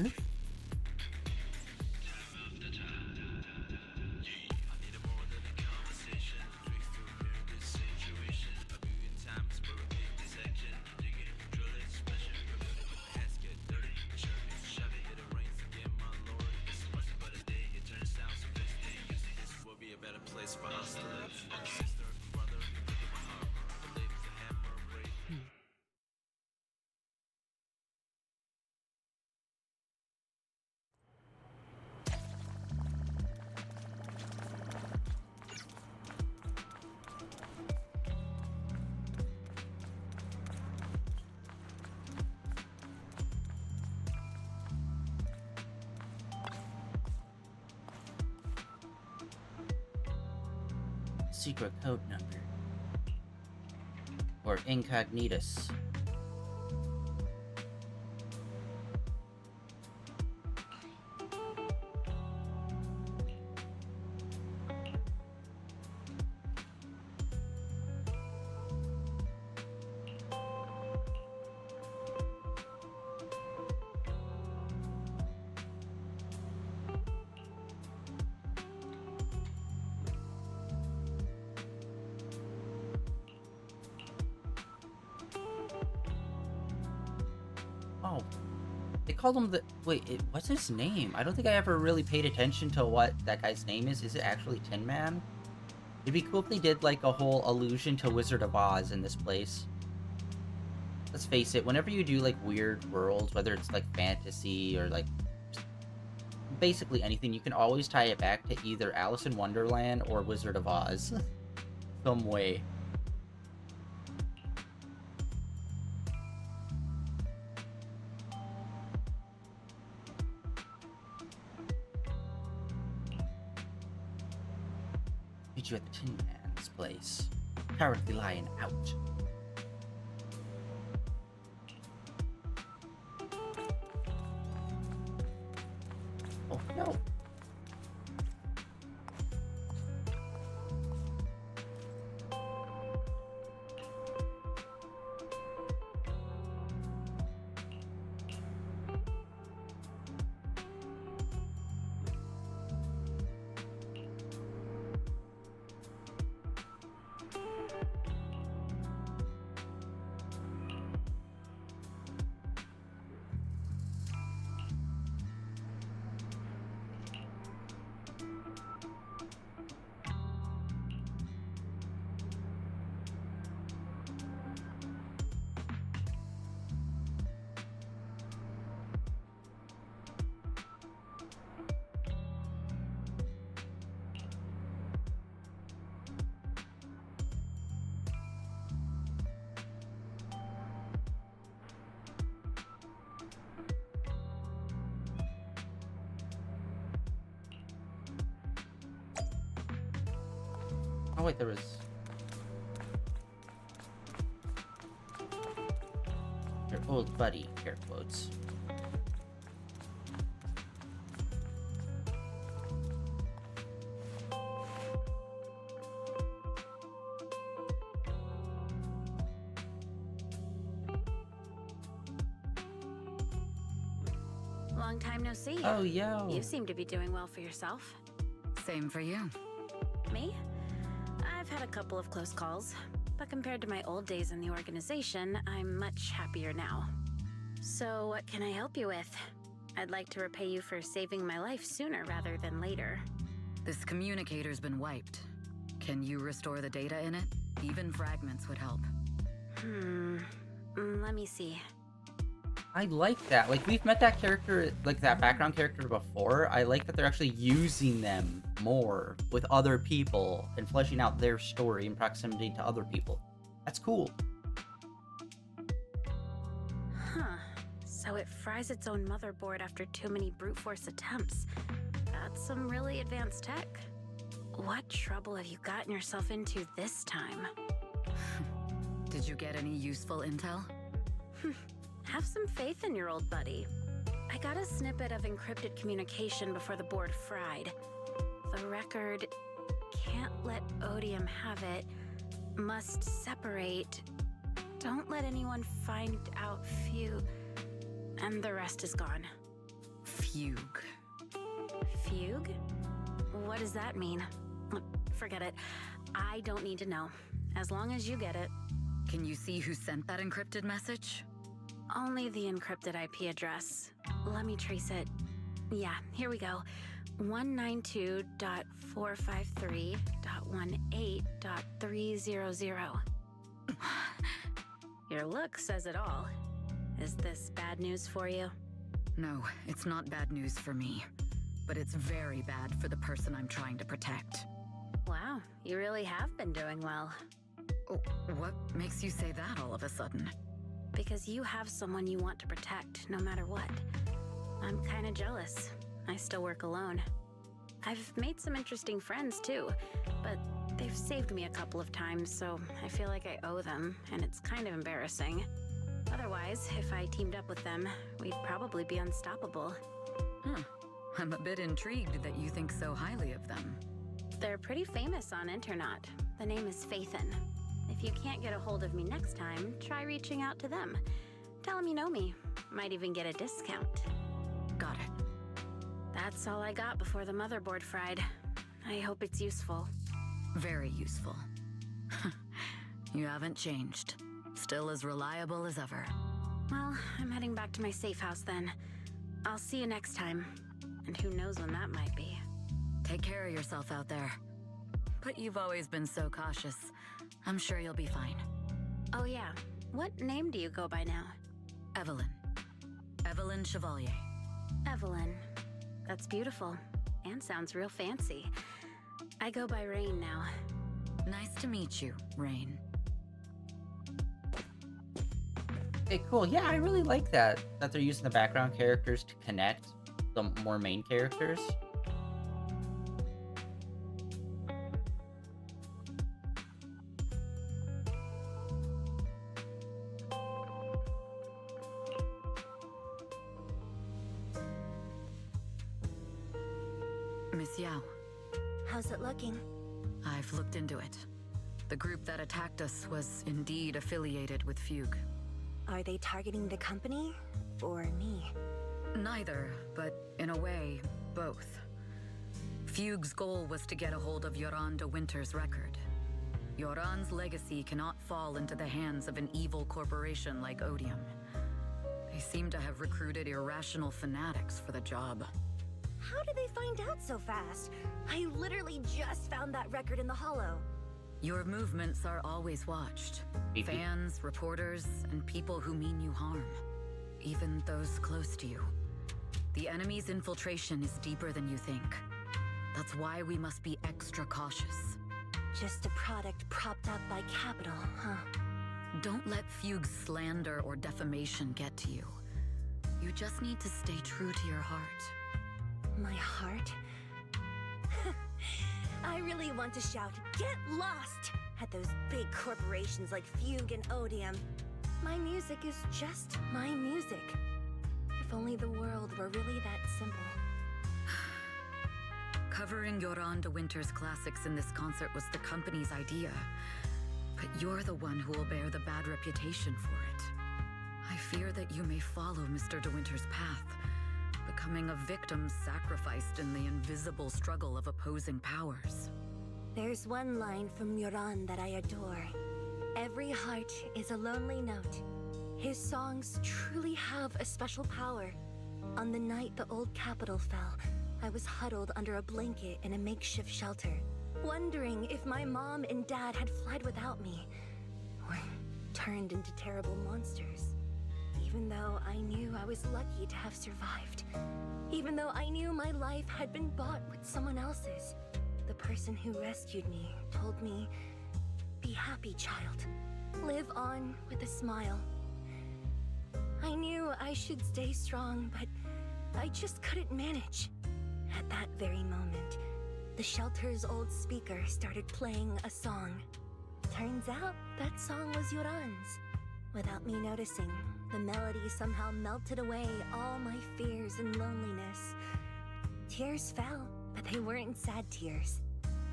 Secret code number. Or incognitus. Oh, they called him the... Wait, what's his name? I don't think I ever really paid attention to what that guy's name is. Is it actually Tin Man? It'd be cool if they did, like, a whole allusion to Wizard of Oz in this place. Let's face it, whenever you do, like, weird worlds, whether it's, like, fantasy or, like, basically anything, you can always tie it back to either Alice in Wonderland or Wizard of Oz. Some way. Meet you at the Tin Man's place. Currently lying out. Oh no. Oh wait, there was... Your old buddy, air quotes. Long time no see. Oh, yo. You seem to be doing well for yourself. Same for you. Me? I've had a couple of close calls, but compared to my old days in the organization, I'm much happier now. So what can I help you with? I'd like to repay you for saving my life sooner rather than later. This communicator's been wiped. Can you restore the data in it? Even fragments would help. Let me see. I like that. Like, we've met that character, like that background character before. I like that they're actually using them more with other people and fleshing out their story in proximity to other people. That's cool. Huh. So it fries its own motherboard after too many brute force attempts. That's some really advanced tech. What trouble have you gotten yourself into this time? Did you get any useful intel? Have some faith in your old buddy. I got a snippet of encrypted communication before the board fried. The record can't let Odium have it. Must separate. Don't let anyone find out Fugue. And the rest is gone. Fugue. Fugue? What does that mean? Forget it. I don't need to know. As long as you get it. Can you see who sent that encrypted message? Only the encrypted IP address. Let me trace it. Yeah, here we go. 192.453.18.300. Your look says it all. Is this bad news for you? No, it's not bad news for me. But it's very bad for the person I'm trying to protect. Wow, you really have been doing well. Oh, what makes you say that all of a sudden? Because you have someone you want to protect, no matter what. I'm kinda jealous. I still work alone. I've made some interesting friends too, but they've saved me a couple of times, so I feel like I owe them, and it's kind of embarrassing. Otherwise, if I teamed up with them, we'd probably be unstoppable. I'm a bit intrigued that you think so highly of them. They're pretty famous on Internet. The name is Phaethon. If you can't get a hold of me next time, try reaching out to them. Tell them you know me. Might even get a discount. Got it. That's all I got before the motherboard fried. I hope it's useful. Very useful. You haven't changed. Still as reliable as ever. Well, I'm heading back to my safe house then. I'll see you next time. And who knows when that might be. Take care of yourself out there. But you've always been so cautious. I'm sure you'll be fine. Oh yeah, what name do you go by now? Evelyn. Evelyn Chevalier. Evelyn. That's beautiful. And sounds real fancy. I go by Rain now. Nice to meet you, Rain. Okay, cool. Yeah, I really like that they're using the background characters to connect the more main characters. Miss Yao, How's it looking? I've looked into it. The group that attacked us was indeed affiliated with Fugue. Are they targeting the company or me? Neither, but in a way, both. Fugue's goal was to get a hold of Yoran de Winter's record. Yoran's legacy cannot fall into the hands of an evil corporation like Odium. They seem to have recruited irrational fanatics for the job. How did they find out so fast? I literally just found that record in the hollow. Your movements are always watched. Beep, beep. Fans, reporters, and people who mean you harm. Even those close to you. The enemy's infiltration is deeper than you think. That's why we must be extra cautious. Just a product propped up by capital, huh? Don't let Fugue's slander or defamation get to you. You just need to stay true to your heart. My heart? I really want to shout, "Get lost!" at those big corporations like Fugue and Odium. My music is just my music. If only the world were really that simple. Covering Yoran de Winter's classics in this concert was the company's idea. But you're the one who will bear the bad reputation for it. I fear that you may follow Mr. de Winter's path, becoming a victim sacrificed in the invisible struggle of opposing powers. There's one line from Yoran that I adore. Every heart is a lonely note. His songs truly have a special power. On the night the old capital fell, I was huddled under a blanket in a makeshift shelter, wondering if my mom and dad had fled without me, or turned into terrible monsters. Even though I knew I was lucky to have survived. Even though I knew my life had been bought with someone else's. The person who rescued me told me, "Be happy, child. Live on with a smile." I knew I should stay strong, but I just couldn't manage. At that very moment, the shelter's old speaker started playing a song. Turns out that song was Yoran's. Without me noticing, the melody somehow melted away all my fears and loneliness. Tears fell, but they weren't sad tears.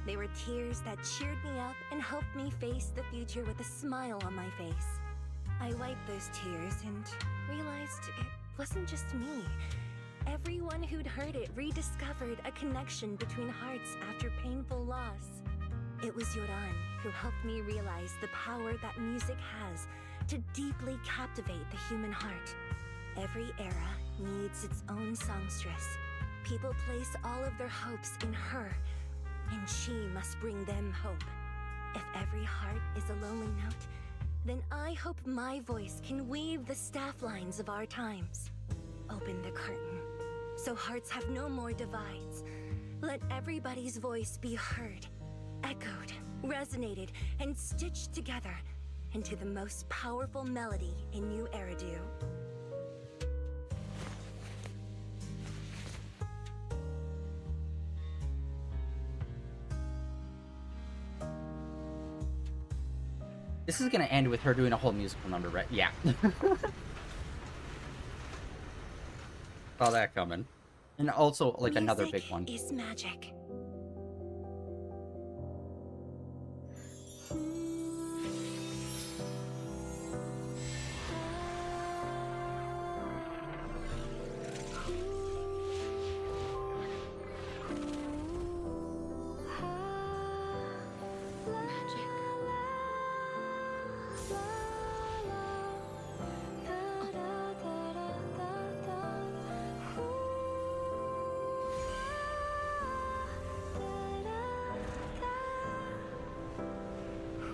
They were tears that cheered me up and helped me face the future with a smile on my face. I wiped those tears and realized it wasn't just me. Everyone who'd heard it rediscovered a connection between hearts after painful loss. It was Yoran who helped me realize the power that music has to deeply captivate the human heart. Every era needs its own songstress. People place all of their hopes in her, and she must bring them hope. If every heart is a lonely note, then I hope my voice can weave the staff lines of our times. Open the curtain, so hearts have no more divides. Let everybody's voice be heard, echoed, resonated, and stitched together into the most powerful melody in New Eridu. This is gonna end with her doing a whole musical number, right? Yeah. Saw that coming. And also, like, another big one. Music is magic.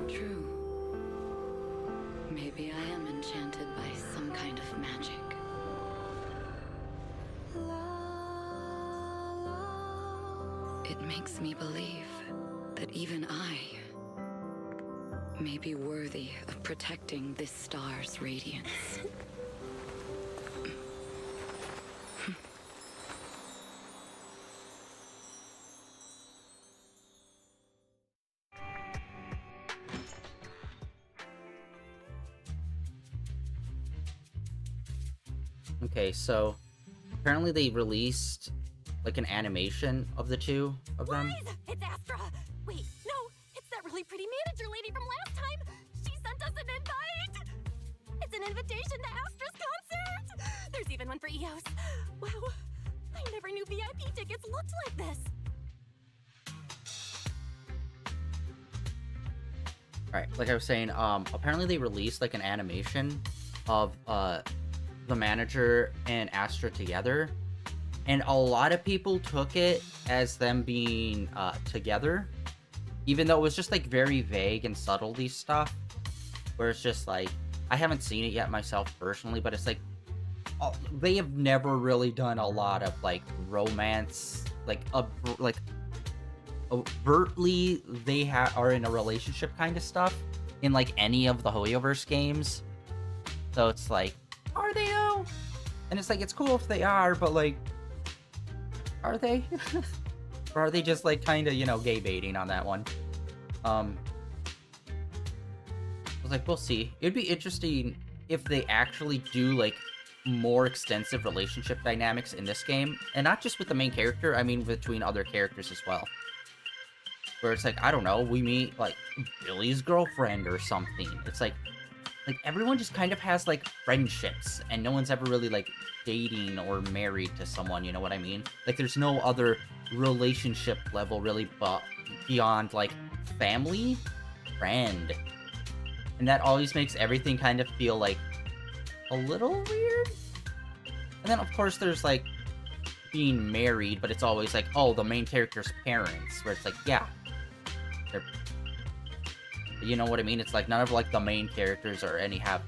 True. Maybe I am enchanted by some kind of magic. It makes me believe that even I may be worthy of protecting this star's radiance. Okay, so apparently they released like an animation of the two of them. Lies! It's Astra! Wait, no, it's that really pretty manager lady from last time! She sent us an invite! It's an invitation to Astra's concert! There's even one for EOS. Wow, I never knew VIP tickets looked like this! Alright, like I was saying, apparently they released like an animation of the manager and Astra together, and a lot of people took it as them being together, even though it was just like very vague and subtlety stuff, where it's just like, I haven't seen it yet myself personally, but it's like, they have never really done a lot of like romance, like overtly they are in a relationship kind of stuff in like any of the Hoyoverse games. So it's like, are they though? And it's like, it's cool if they are, but like, are they? Or are they just, like, kind of, you know, gay baiting on that one? I was like, we'll see. It'd be interesting if they actually do, like, more extensive relationship dynamics in this game. And not just with the main character, I mean between other characters as well. Where it's like, I don't know, we meet, like, Billy's girlfriend or something. It's like everyone just kind of has, like, friendships. And no one's ever really, like, dating or married to someone, you know what I mean? Like, there's no other relationship level really beyond, like, family, friend. And that always makes everything kind of feel, like, a little weird. And then, of course, there's, like, being married, but it's always like, oh, the main character's parents. Where it's like, yeah. You know what I mean? It's like none of, like, the main characters or have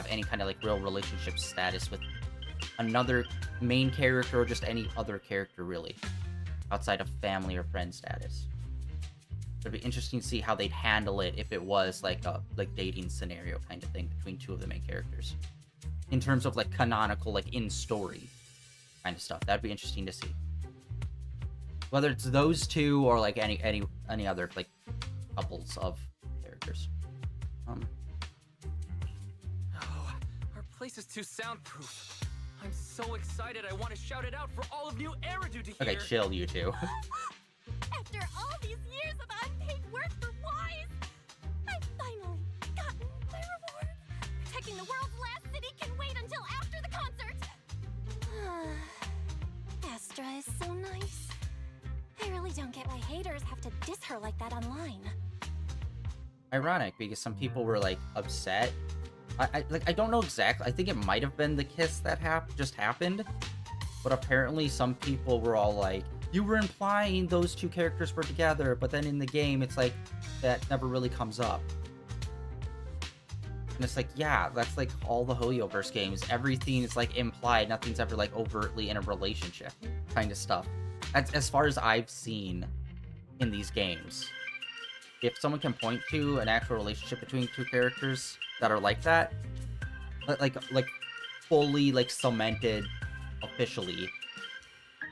any kind of, like, real relationship status with another main character or just any other character, really. Outside of family or friend status. It'd be interesting to see how they'd handle it if it was, like, a dating scenario kind of thing between two of the main characters. In terms of, like, canonical, like, in-story kind of stuff. That'd be interesting to see. Whether it's those two or, like, any other, like, couples of characters. Oh, our place is too soundproof. I'm so excited I want to shout it out for all of New Eridu to hear. Okay, chill, you two. After all these years of unpaid work for Wise, I've finally gotten my reward. Protecting the world's last city can wait until after the concert. Astra is so nice. I really don't get why haters have to diss her like that online. Ironic, because some people were, like, upset. I don't know exactly. I think it might have been the kiss that just happened. But apparently some people were all like, you were implying those two characters were together, but then in the game, it's like, that never really comes up. And it's like, yeah, that's like all the Hoyoverse games. Everything is, like, implied. Nothing's ever, like, overtly in a relationship kind of stuff. That's as far as I've seen in these games. If someone can point to an actual relationship between two characters that are like that, like fully, like, cemented officially,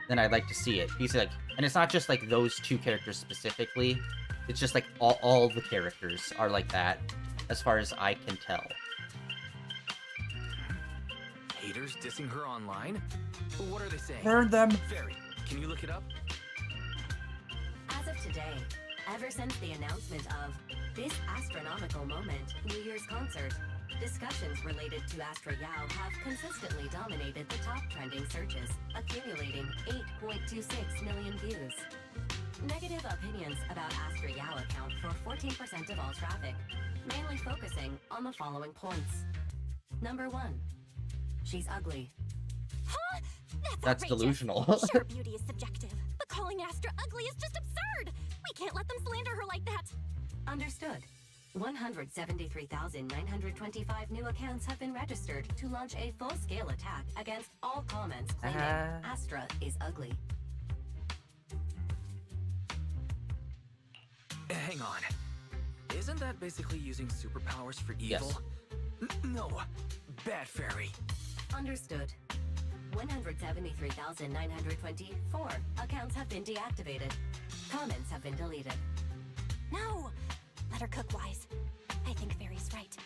then I'd like to see it. Because, like, and it's not just, like, those two characters specifically. It's just, like, all the characters are like that, as far as I can tell. Haters dissing her online? What are they saying? Burn them! Fairy, can you look it up? As of today, ever since the announcement of this astronomical moment, New Year's concert, discussions related to Astra Yao have consistently dominated the top trending searches, accumulating 8.26 million views. Negative opinions about Astra Yao account for 14% of all traffic, mainly focusing on the following points. Number 1. She's ugly. Huh? That's outrageous. delusional. Sure, beauty is subjective, but calling Astra ugly is just absurd. We can't let them slander her like that. Understood. 173,925 new accounts have been registered to launch a full-scale attack against all comments claiming Astra is ugly. Hang on. Isn't that basically using superpowers for evil? Yes. No. Bad fairy. Understood. 173,924 accounts have been deactivated. Comments have been deleted. No! Let her cook, Wise. I think Fairy's right.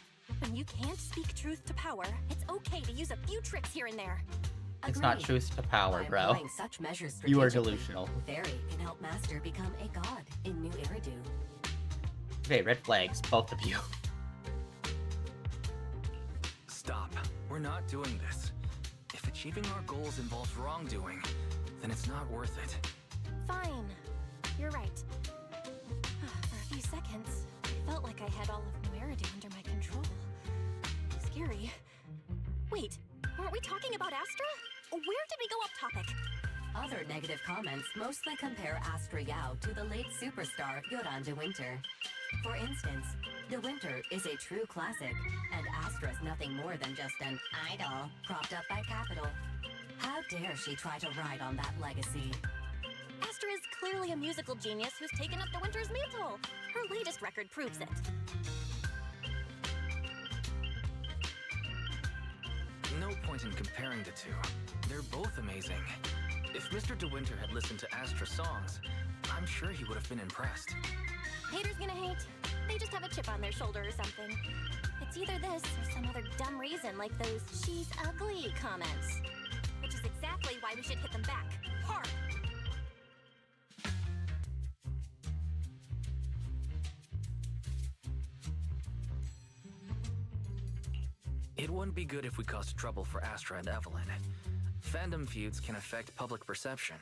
When you can't speak truth to power, it's okay to use a few tricks here and there. It's not Agreed. truth to power, By bro. employing such measures You are strategically, delusional. Fairy can help Master become a god in New Eridu. Okay, red flags, both of you. Stop. We're not doing this. If achieving our goals involves wrongdoing, then it's not worth it. Fine. You're right. For a few seconds, I felt like I had all of New Eridu under my control. Scary. Wait, weren't we talking about Astra? Where did we go off topic? Other negative comments mostly compare Astra Yao to the late superstar Yoran de Winter. For instance, De Winter is a true classic, and Astra's nothing more than just an idol propped up by Capital. How dare she try to ride on that legacy? Astra is clearly a musical genius who's taken up De Winter's mantle. Her latest record proves it. No point in comparing the two. They're both amazing. If Mr. De Winter had listened to Astra songs, I'm sure he would have been impressed. Haters gonna hate. They just have a chip on their shoulder or something. It's either this or some other dumb reason like those "she's ugly" comments. Which is exactly why we should hit them back. Hard! It wouldn't be good if we caused trouble for Astra and Evelyn. Fandom feuds can affect public perception.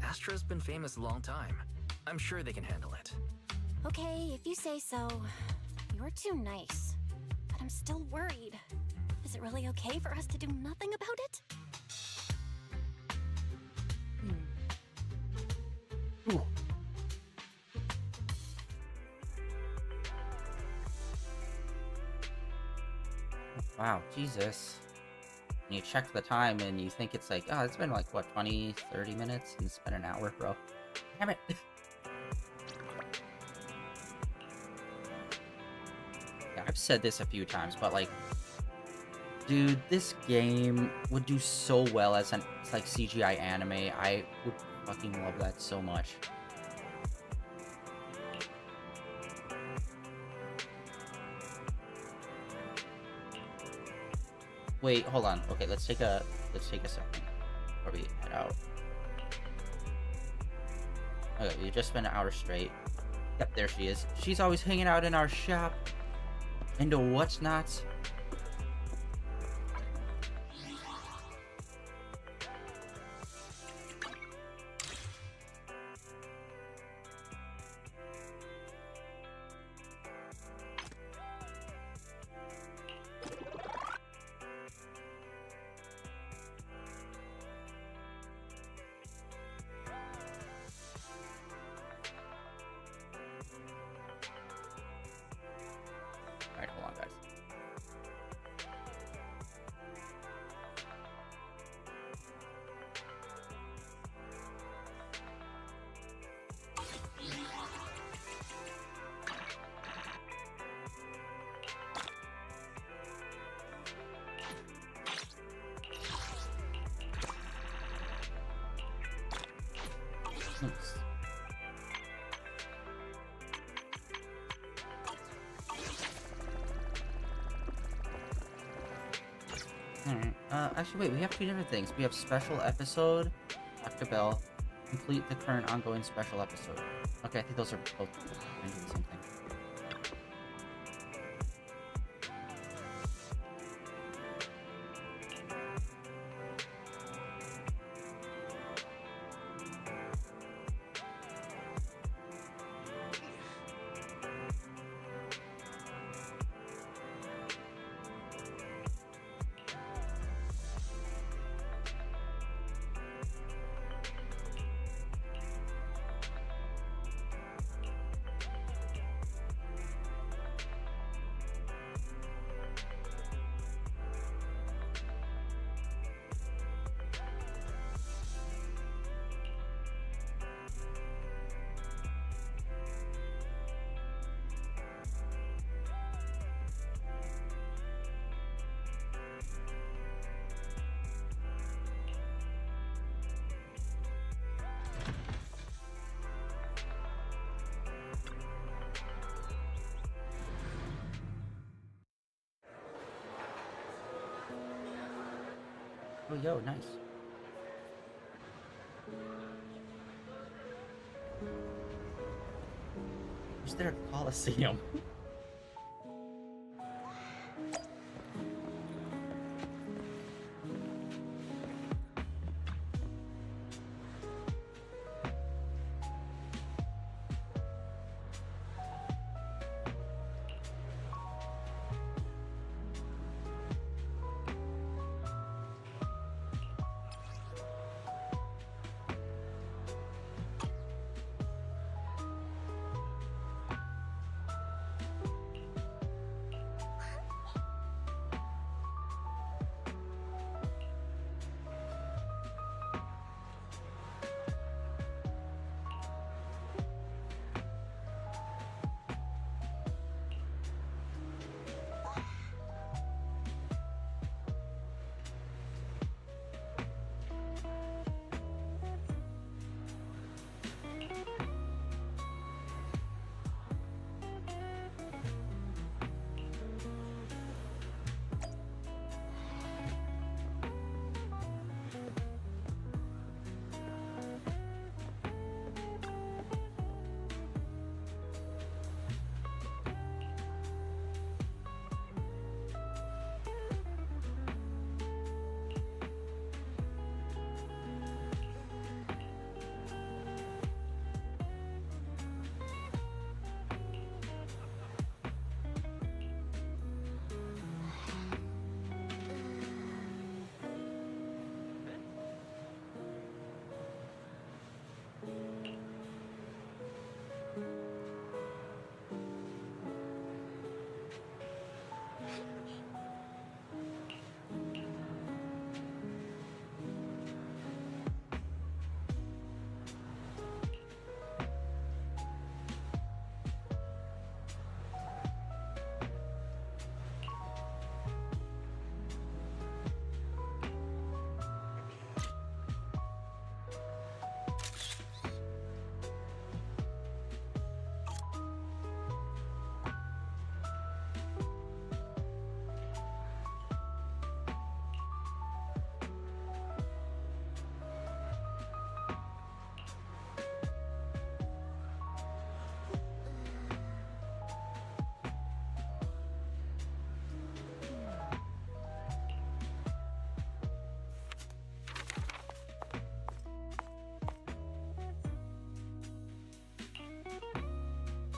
Astra's been famous a long time. I'm sure they can handle it. Okay, if you say so. You're too nice. But I'm still worried. Is it really okay for us to do nothing about it? Ooh. Wow, Jesus. And you check the time and you think it's like, oh, it's been like, what, 20, 30 minutes? And it's been an hour, bro. Damn it. Yeah, I've said this a few times, but like, dude, this game would do so well as an like CGI anime. I would fucking love that so much. Wait, hold on. Okay, let's take a second before we head out. Okay, we've just been an hour straight. Yep, there she is. She's always hanging out in our shop. Into what's not. Alright, hold on, guys. Oops. Alright, actually wait, we have two different things. We have special episode, Dr. Bell, complete the current ongoing special episode. Okay, I think those are both kind of the same thing. Oh, yo, nice. Is there a Coliseum?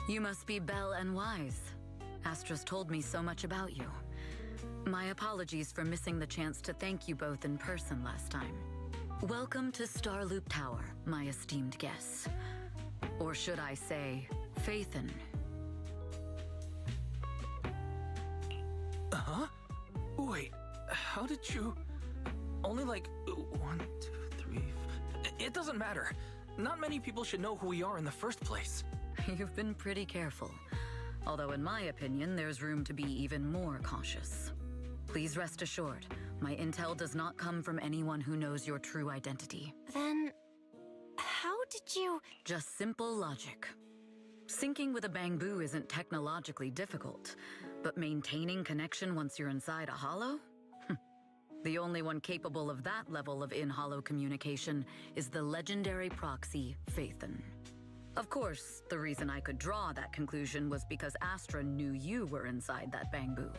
You must be Belle and Wise. Astra's told me so much about you. My apologies for missing the chance to thank you both in person last time. Welcome to Starloop Tower, my esteemed guests. Or should I say, Faithin. Huh? Wait, how did you... Only like 1, 2, 3... It doesn't matter. Not many people should know who we are in the first place. You've been pretty careful. Although in my opinion, there's room to be even more cautious. Please rest assured, my intel does not come from anyone who knows your true identity. Then, how did you... Just simple logic. Syncing with a bamboo isn't technologically difficult, but maintaining connection once you're inside a hollow? The only one capable of that level of in-hollow communication is the legendary proxy, Faithin. Of course, the reason I could draw that conclusion was because Astra knew you were inside that bamboo.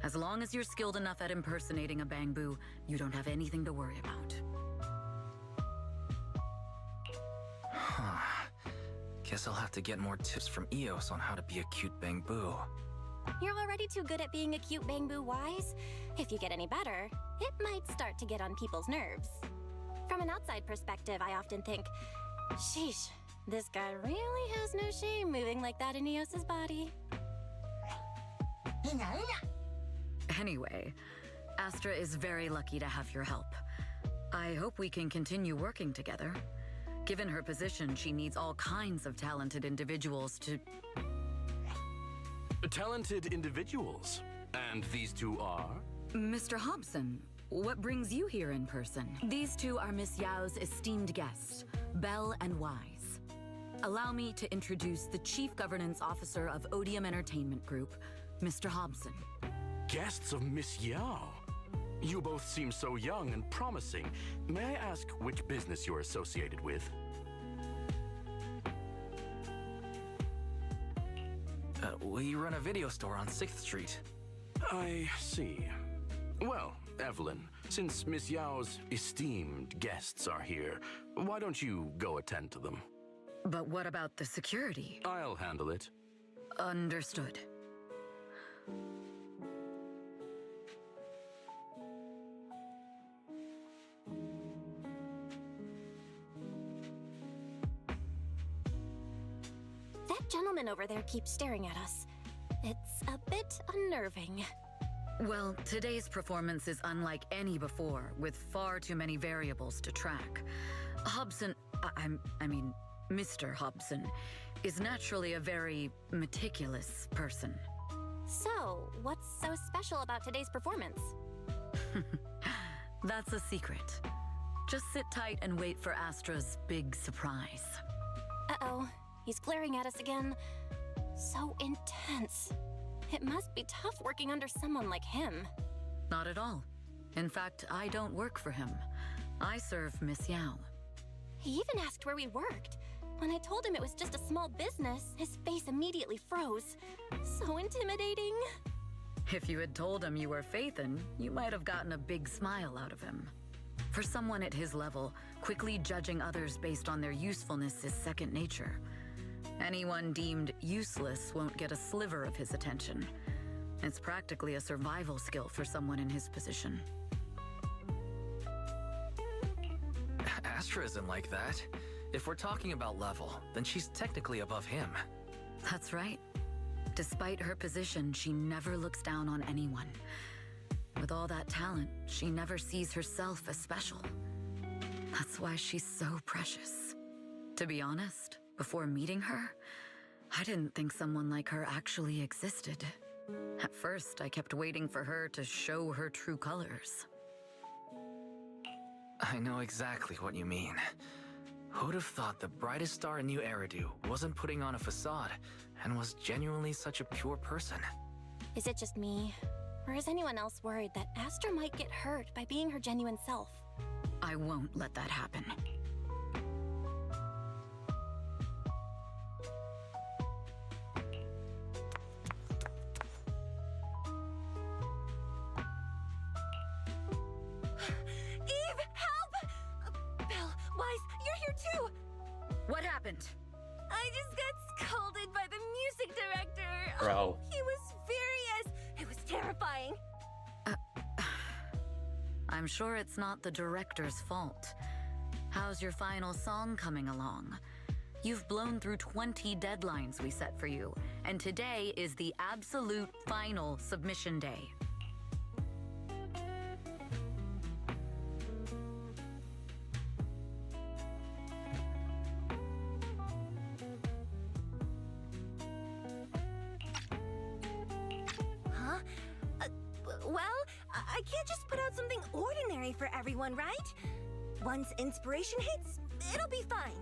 As long as you're skilled enough at impersonating a bamboo, you don't have anything to worry about. Guess I'll have to get more tips from Eos on how to be a cute bamboo. You're already too good at being a cute bamboo, Wise. If you get any better, it might start to get on people's nerves. From an outside perspective, I often think, sheesh, this guy really has no shame moving like that in Eos's body. Anyway, Astra is very lucky to have your help. I hope we can continue working together. Given her position, she needs all kinds of talented individuals to... Talented individuals. And these two are? Mr. Hobson, what brings you here in person? These two are Miss Yao's esteemed guests, Belle and Wise. Allow me to introduce the Chief Governance Officer of Odium Entertainment Group, Mr. Hobson. Guests of Miss Yao. You both seem so young and promising. May I ask which business you're associated with? We run a video store on 6th Street. I see. Well, Evelyn, since Miss Yao's esteemed guests are here, why don't you go attend to them? But what about the security? I'll handle it. Understood. That gentleman over there keeps staring at us. It's a bit unnerving. Well, today's performance is unlike any before, with far too many variables to track. Hobson, I mean, Mr. Hobson, is naturally a very meticulous person. So, what's so special about today's performance? That's a secret. Just sit tight and wait for Astra's big surprise. Uh-oh, he's glaring at us again. So intense. It must be tough working under someone like him. Not at all. In fact, I don't work for him. I serve Miss Yao. He even asked where we worked. When I told him it was just a small business, his face immediately froze. So intimidating. If you had told him you were Faithin, you might have gotten a big smile out of him. For someone at his level, quickly judging others based on their usefulness is second nature. Anyone deemed useless won't get a sliver of his attention. It's practically a survival skill for someone in his position. Astra isn't like that. If we're talking about level, then she's technically above him. That's right. Despite her position, she never looks down on anyone. With all that talent, she never sees herself as special. That's why she's so precious. To be honest, before meeting her, I didn't think someone like her actually existed. At first, I kept waiting for her to show her true colors. I know exactly what you mean. Who'd have thought the brightest star in New Eridu wasn't putting on a facade and was genuinely such a pure person? Is it just me? Or is anyone else worried that Astra might get hurt by being her genuine self? I won't let that happen. Eve, help! Belle, Wise, you're here too! What happened? I just got scolded by the intro. He was furious. It was terrifying. I'm sure it's not the director's fault. How's your final song coming along? You've blown through 20 deadlines we set for you, and today is the absolute final submission day. Huh? Well, I can't just put out something ordinary for everyone, right? Once inspiration hits, it'll be fine.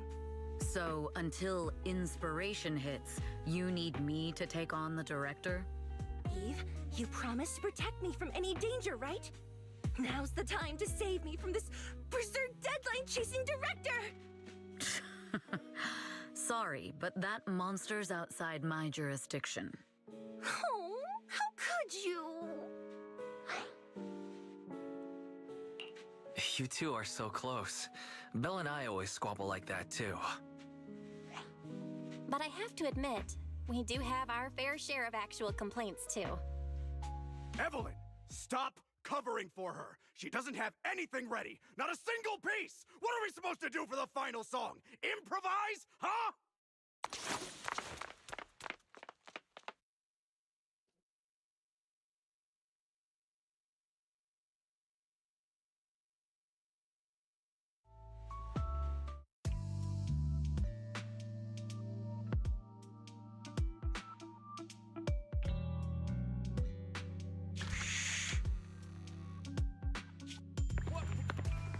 So, until inspiration hits, you need me to take on the director? Eve, you promised to protect me from any danger, right? Now's the time to save me from this berserk deadline-chasing director! Sorry, but that monster's outside my jurisdiction. Oh, how could you? You two are so close. Belle and I always squabble like that too. But I have to admit, we do have our fair share of actual complaints, too. Evelyn, stop covering for her. She doesn't have anything ready. Not a single piece. What are we supposed to do for the final song? Improvise? Huh?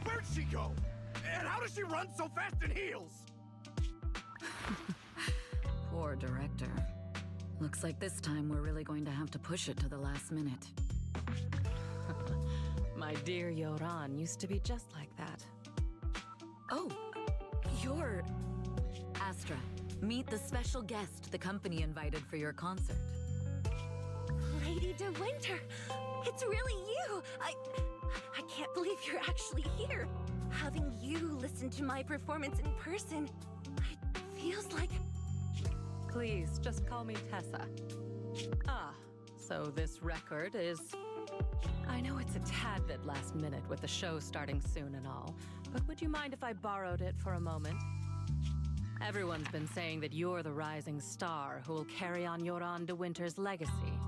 Where'd she go? And how does she run so fast in heels? Poor director. Looks like this time we're really going to have to push it to the last minute. My dear Yoran used to be just like that. Oh, you're... Astra, meet the special guest the company invited for your concert. Lady De Winter, it's really you. I can't believe you're actually here. Having you listen to my performance in person, it feels like... Please, just call me Tessa. Ah, so this record is... I know it's a tad bit last minute with the show starting soon and all, but would you mind if I borrowed it for a moment? Everyone's been saying that you're the rising star who will carry on Yoran De Winter's legacy.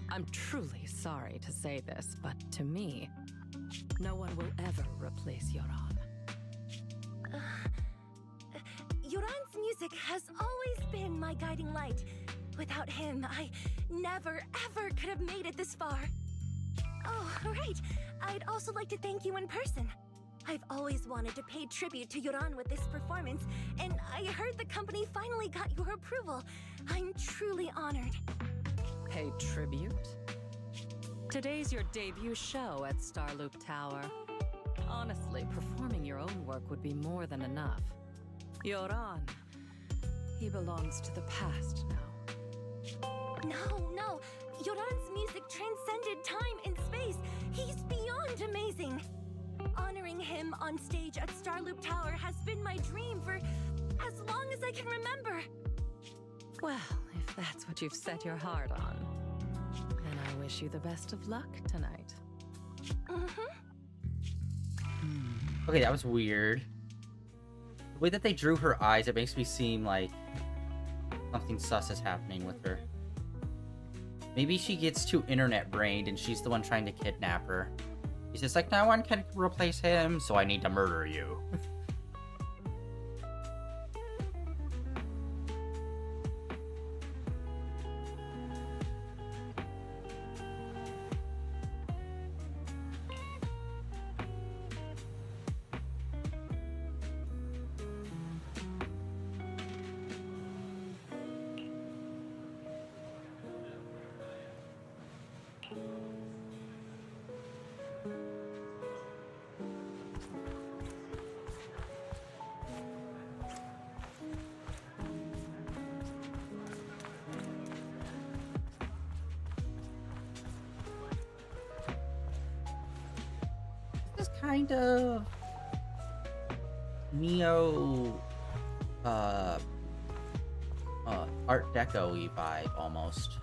I'm truly sorry to say this, but to me, no one will ever replace Yoran. Yoran's music has always been my guiding light. Without him, I never, ever could have made it this far. Oh, right. I'd also like to thank you in person. I've always wanted to pay tribute to Yoran with this performance, and I heard the company finally got your approval. I'm truly honored. Pay tribute? Today's your debut show at Starloop Tower. Honestly, performing your own work would be more than enough. Yoran, he belongs to the past now. No. Yoran's music transcended time and space. He's beyond amazing. Honoring him on stage at Starloop Tower has been my dream for as long as I can remember. Well, if that's what you've set your heart on, then I wish you the best of luck tonight. Okay, that was weird. The way that they drew her eyes, it makes me seem like something sus is happening with her. Maybe she gets too internet-brained and she's the one trying to kidnap her. He's just like, no one can replace him, so I need to murder you. This kind of Neo Art Deco-y vibe almost.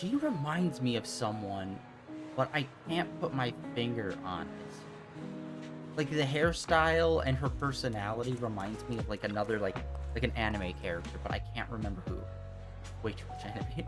She reminds me of someone, but I can't put my finger on it. Like, the hairstyle and her personality reminds me of, like, another, like an anime character, but I can't remember who. Way too much anime.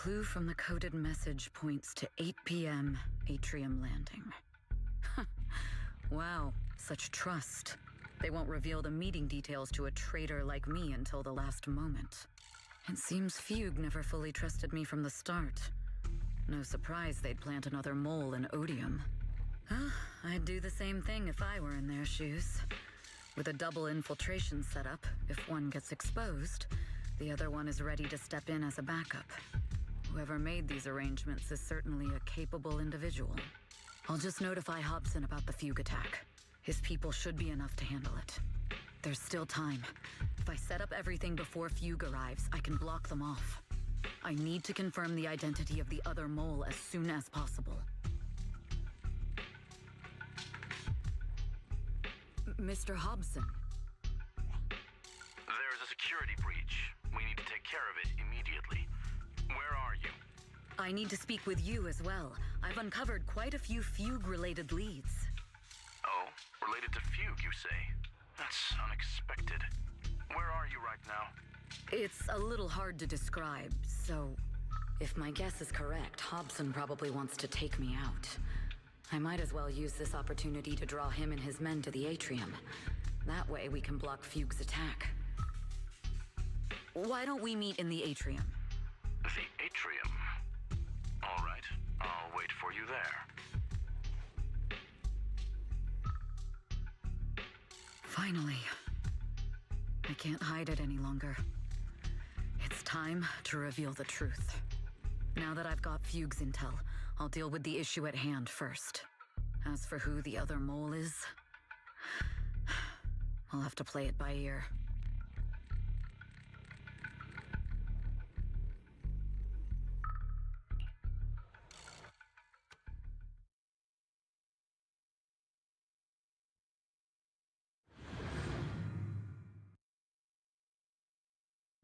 clue from the coded message points to 8 p.m. Atrium Landing. Wow, such trust. They won't reveal the meeting details to a traitor like me until the last moment. It seems Fugue never fully trusted me from the start. No surprise they'd plant another mole in Odium. I'd do the same thing if I were in their shoes. With a double infiltration setup, if one gets exposed, the other one is ready to step in as a backup. Whoever made these arrangements is certainly a capable individual. I'll just notify Hobson about the Fugue attack. His people should be enough to handle it. There's still time. If I set up everything before Fugue arrives, I can block them off. I need to confirm the identity of the other mole as soon as possible. Mr. Hobson. There's a security breach. We need to take care of it immediately. Where are you? I need to speak with you as well. I've uncovered quite a few Fugue-related leads. Oh, related to Fugue, you say? That's unexpected. Where are you right now? It's a little hard to describe, so if my guess is correct, Hobson probably wants to take me out. I might as well use this opportunity to draw him and his men to the atrium. That way we can block Fugue's attack. Why don't we meet in the atrium? The atrium? All right, I'll wait for you there. Finally. I can't hide it any longer. It's time to reveal the truth. Now that I've got Fugue's intel, I'll deal with the issue at hand first. As for who the other mole is, I'll have to play it by ear.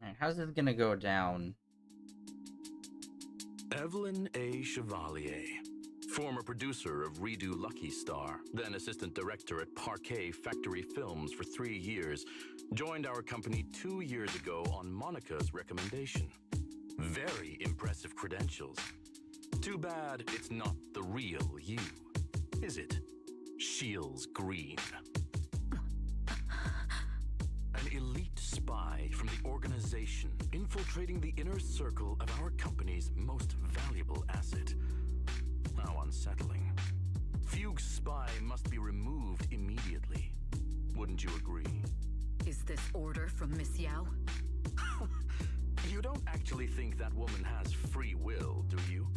Alright, how's this gonna go down? Evelyn A. Chevalier, former producer of Redo Lucky Star, then assistant director at Parquet Factory Films for 3 years, joined our company 2 years ago on Monica's recommendation. Very impressive credentials. Too bad it's not the real you, is it? Shields Green. An elite spy from the organization infiltrating the inner circle of our company's most valuable asset. How unsettling. Fugue's spy must be removed immediately. Wouldn't you agree? Is this order from Miss Yao? You don't actually think that woman has free will, do you?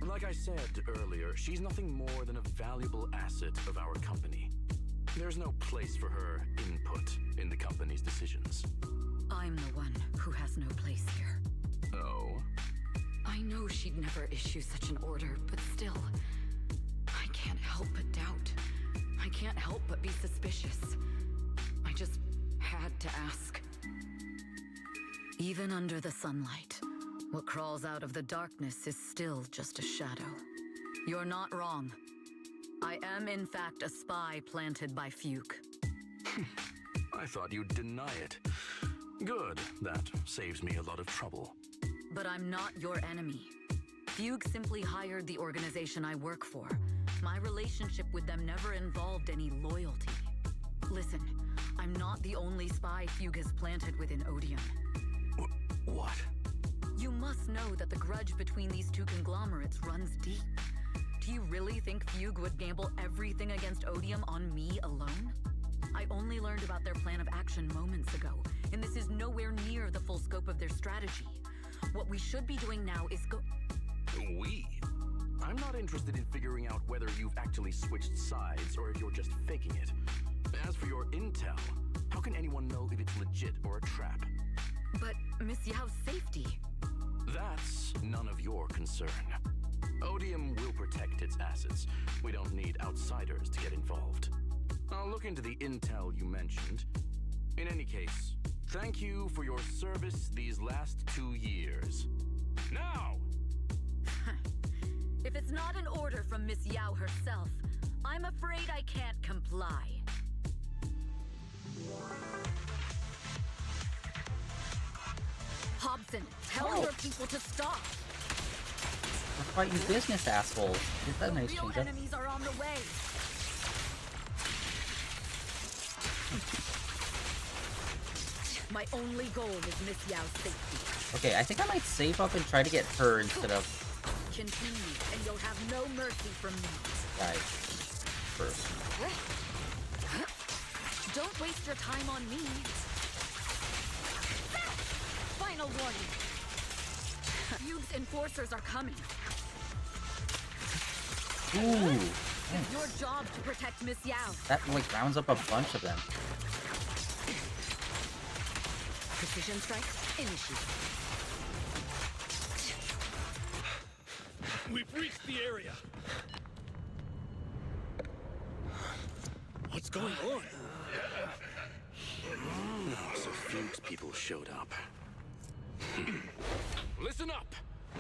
Like I said earlier, she's nothing more than a valuable asset of our company. There's no place for her input in the company's decisions. I'm the one who has no place here. Oh? I know she'd never issue such an order, but still, I can't help but doubt. I can't help but be suspicious. I just had to ask. Even under the sunlight, what crawls out of the darkness is still just a shadow. You're not wrong. I am, in fact, a spy planted by Fugue. I thought you'd deny it. Good. That saves me a lot of trouble. But I'm not your enemy. Fugue simply hired the organization I work for. My relationship with them never involved any loyalty. Listen, I'm not the only spy Fugue has planted within Odium. What? You must know that the grudge between these two conglomerates runs deep. Do you really think Fugue would gamble everything against Odium on me alone? I only learned about their plan of action moments ago, and this is nowhere near the full scope of their strategy. What we should be doing now is We? I'm not interested in figuring out whether you've actually switched sides or if you're just faking it. As for your intel, how can anyone know if it's legit or a trap? But Miss Yao's safety... That's none of your concern. Odium will protect its assets. We don't need outsiders to get involved. I'll look into the intel you mentioned. In any case, thank you for your service these last 2 years. Now! If it's not an order from Miss Yao herself, I'm afraid I can't comply. Hobson, tell your people to stop. We're fighting business assholes. Is that a nice change up? Enemies are on the way. My only goal is Miss Yao's safety. Okay, I think I might save up and try to get her instead of Continue, and you'll have no mercy from me. guys first. Don't waste your time on me. Final warning. Fugue's enforcers are coming. Ooh, It's your job to protect Miss Yao. that like rounds up a bunch of them. Precision strike, initiate. We've reached the area. What's going on? So Fugue's people showed up. Listen up!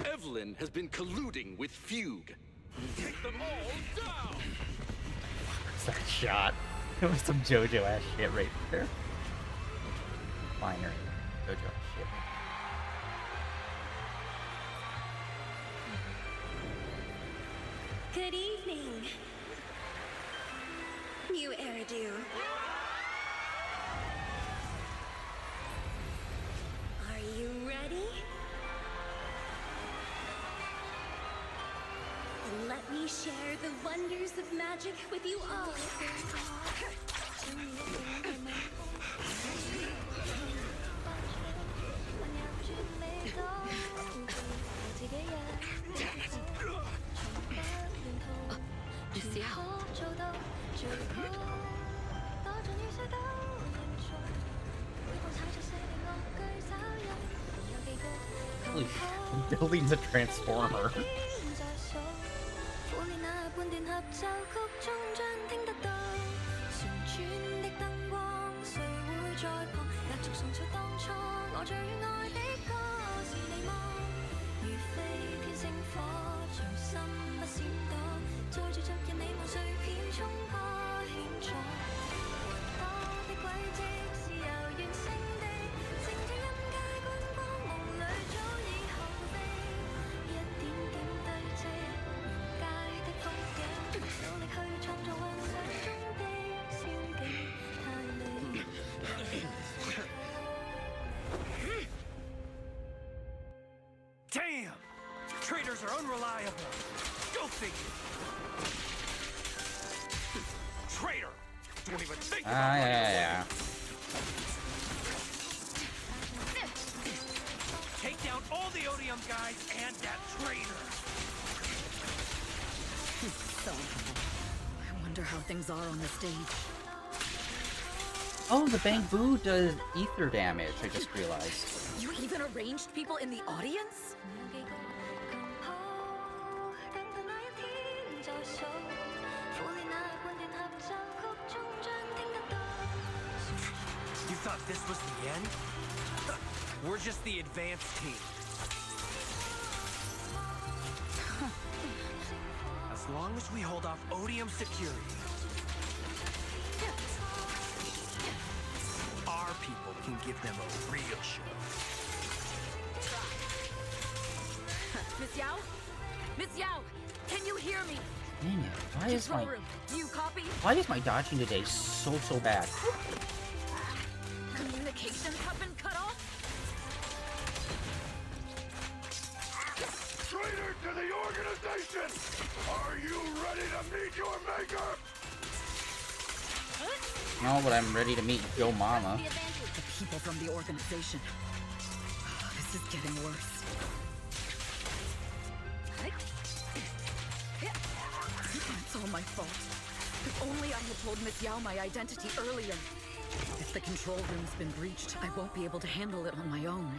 Evelyn has been colluding with Fugue. Take them all down! What's that shot? It was some JoJo ass shit right there. Finer JoJo ass shit. Good evening. New Eridu. Are you ready? Let me share the wonders of magic with you all. Miss Yao. Holy shit, I'm building the transformer. Damn! Traders are unreliable. Go figure. Traitor! Don't even think about Yeah. Take down all the Odium guys and that traitor. So, I wonder how things are on the stage. Oh, the bamboo does ether damage, I just realized. You even arranged people in the audience? You thought this was the end? We're just the advanced team. As long as we hold off Odium security, our people can give them a real show. Miss Yao? Miss Yao, can you hear me? Dang it, Control room, do you copy? why is my dodging today so bad? Communications have been cut off? Traitor to the organization! Are you ready to meet your maker? No, but I'm ready to meet Joe Mama. The people from the organization. This is getting worse. It's all my fault. If only I had told Miss Yao my identity earlier. If the control room's been breached, I won't be able to handle it on my own.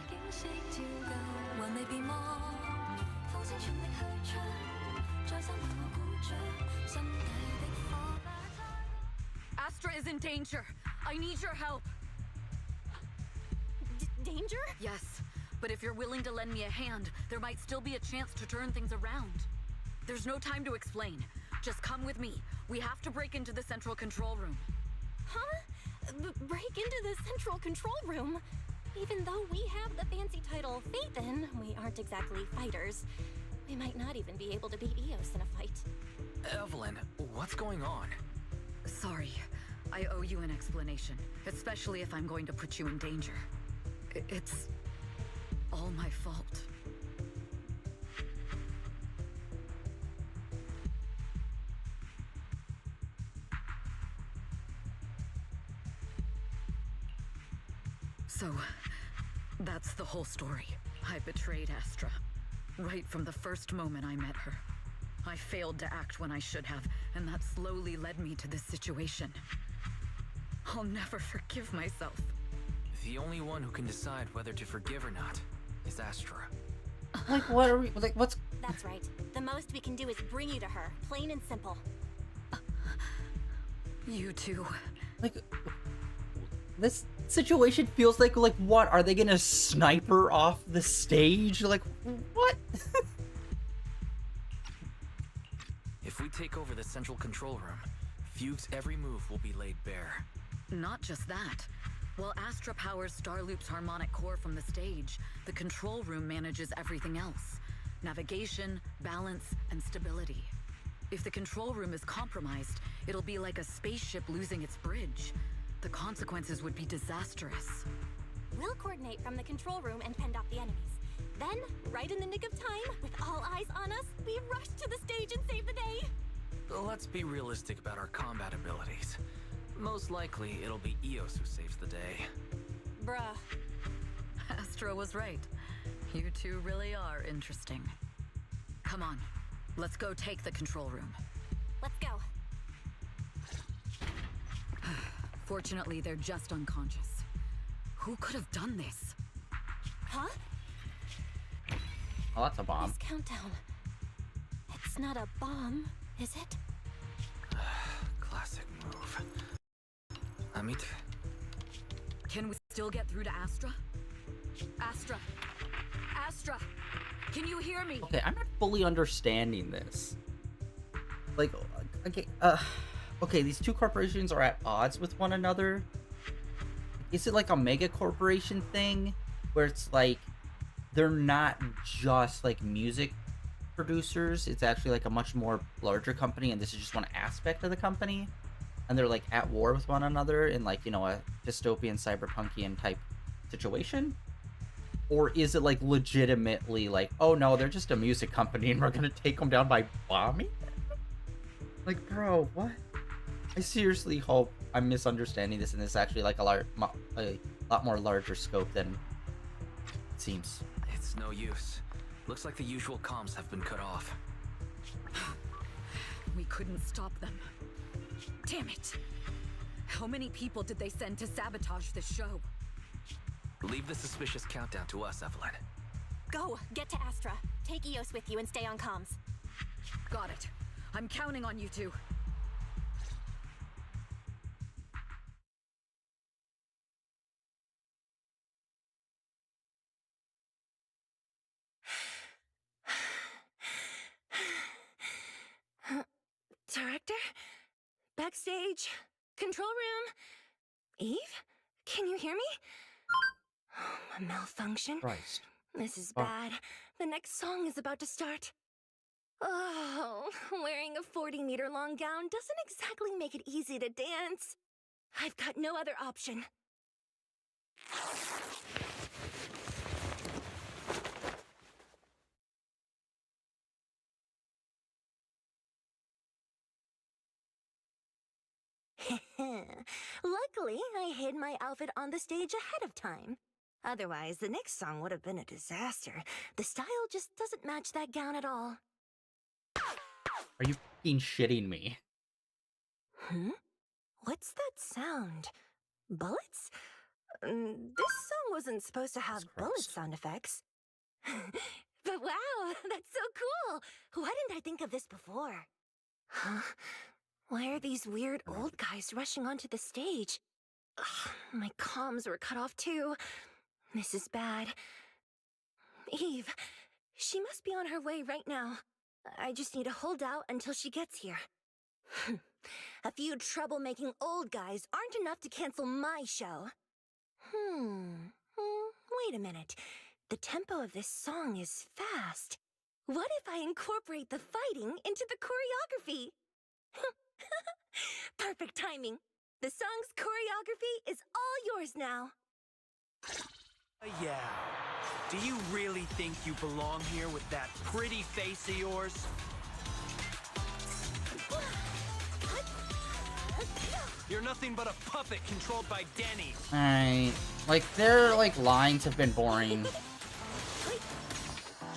Astra is in danger. I need your help. Danger? Yes, but if you're willing to lend me a hand, there might still be a chance to turn things around. There's no time to explain. Just come with me. We have to break into the central control room. Huh? Break into the central control room? Even though we have the fancy title Phaethon, we aren't exactly fighters. We might not even be able to beat Eos in a fight. Evelyn, what's going on? Sorry. I owe you an explanation, especially if I'm going to put you in danger. It's all my fault. So, that's the whole story. I betrayed Astra. Right from the first moment I met her. I failed to act when I should have, and that slowly led me to this situation. I'll never forgive myself. The only one who can decide whether to forgive or not is Astra. Like, what are we, like, what's... That's right. The most we can do is bring you to her, plain and simple. You two. Like, this situation feels like, what? Are they gonna sniper off the stage? Like, what? If we take over the central control room, Fugue's every move will be laid bare. Not just that. While Astra powers Starloop's harmonic core from the stage, the control room manages everything else. Navigation, balance, and stability. If the control room is compromised, it'll be like a spaceship losing its bridge. The consequences would be disastrous. We'll coordinate from the control room and fend off the enemies. Then, right in the nick of time, with all eyes on us, we rush to the stage and save the day. Let's be realistic about our combat abilities. Most likely, it'll be Eos who saves the day. Bruh. Astra was right. You two really are interesting. Come on, let's go take the control room. Let's go. Fortunately, they're just unconscious. Who could have done this? Huh? Oh, that's a bomb. This countdown. It's not a bomb, is it? Classic move. Amit? Can we still get through to Astra? Astra! Astra! Can you hear me? Okay, I'm not fully understanding this. Like, okay, okay, these two corporations are at odds with one another. Is it like a mega corporation thing where it's like they're not just like music producers, it's actually like a much more larger company, and this is just one aspect of the company, and they're like at war with one another in like, you know, a dystopian cyberpunkian type situation? Or is it like legitimately like, oh no, they're just a music company and we're gonna take them down by bombing them? Like, bro, what? I seriously hope I'm misunderstanding this and this is actually like a lot more larger scope than it seems. It's no use. Looks like the usual comms have been cut off. We couldn't stop them. Damn it! How many people did they send to sabotage this show? Leave the suspicious countdown to us, Evelyn. Go, get to Astra. Take Eos with you and stay on comms. Got it. I'm counting on you two. Director? Backstage? Control room? Eve? Can you hear me? A malfunction? Christ. This is Oh. bad. The next song is about to start. Oh, wearing a 40-meter long gown doesn't exactly make it easy to dance. I've got no other option. Luckily, I hid my outfit on the stage ahead of time. Otherwise, the next song would have been a disaster. The style just doesn't match that gown at all. Are you fucking shitting me? What's that sound? Bullets? This song wasn't supposed to have Jesus bullet Christ. sound effects. But wow, that's so cool! Why didn't I think of this before? Huh? Why are these weird old guys rushing onto the stage? Ugh, my comms were cut off too. This is bad. Eve, she must be on her way right now. I just need to hold out until she gets here. A few troublemaking old guys aren't enough to cancel my show. Wait a minute. The tempo of this song is fast. What if I incorporate the fighting into the choreography? Perfect timing. The song's choreography is all yours now. Yeah. Do you really think you belong here with that pretty face of yours? You're nothing but a puppet controlled by Denny. Alright. Like, their, like, lines have been boring.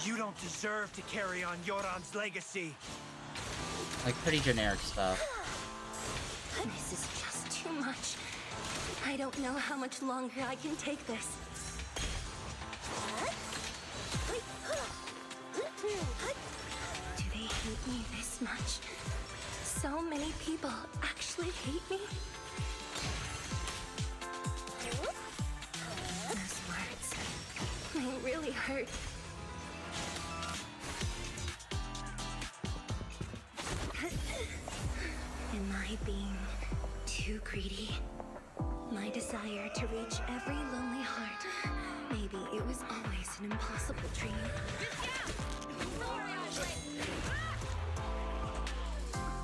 You don't deserve to carry on Yoran's legacy. Like, pretty generic stuff. This is just too much. I don't know how much longer I can take this. Do they hate me this much? So many people actually hate me? Those words, they really hurt. Am I being too greedy? My desire to reach every lonely heart. Maybe it was always an impossible dream.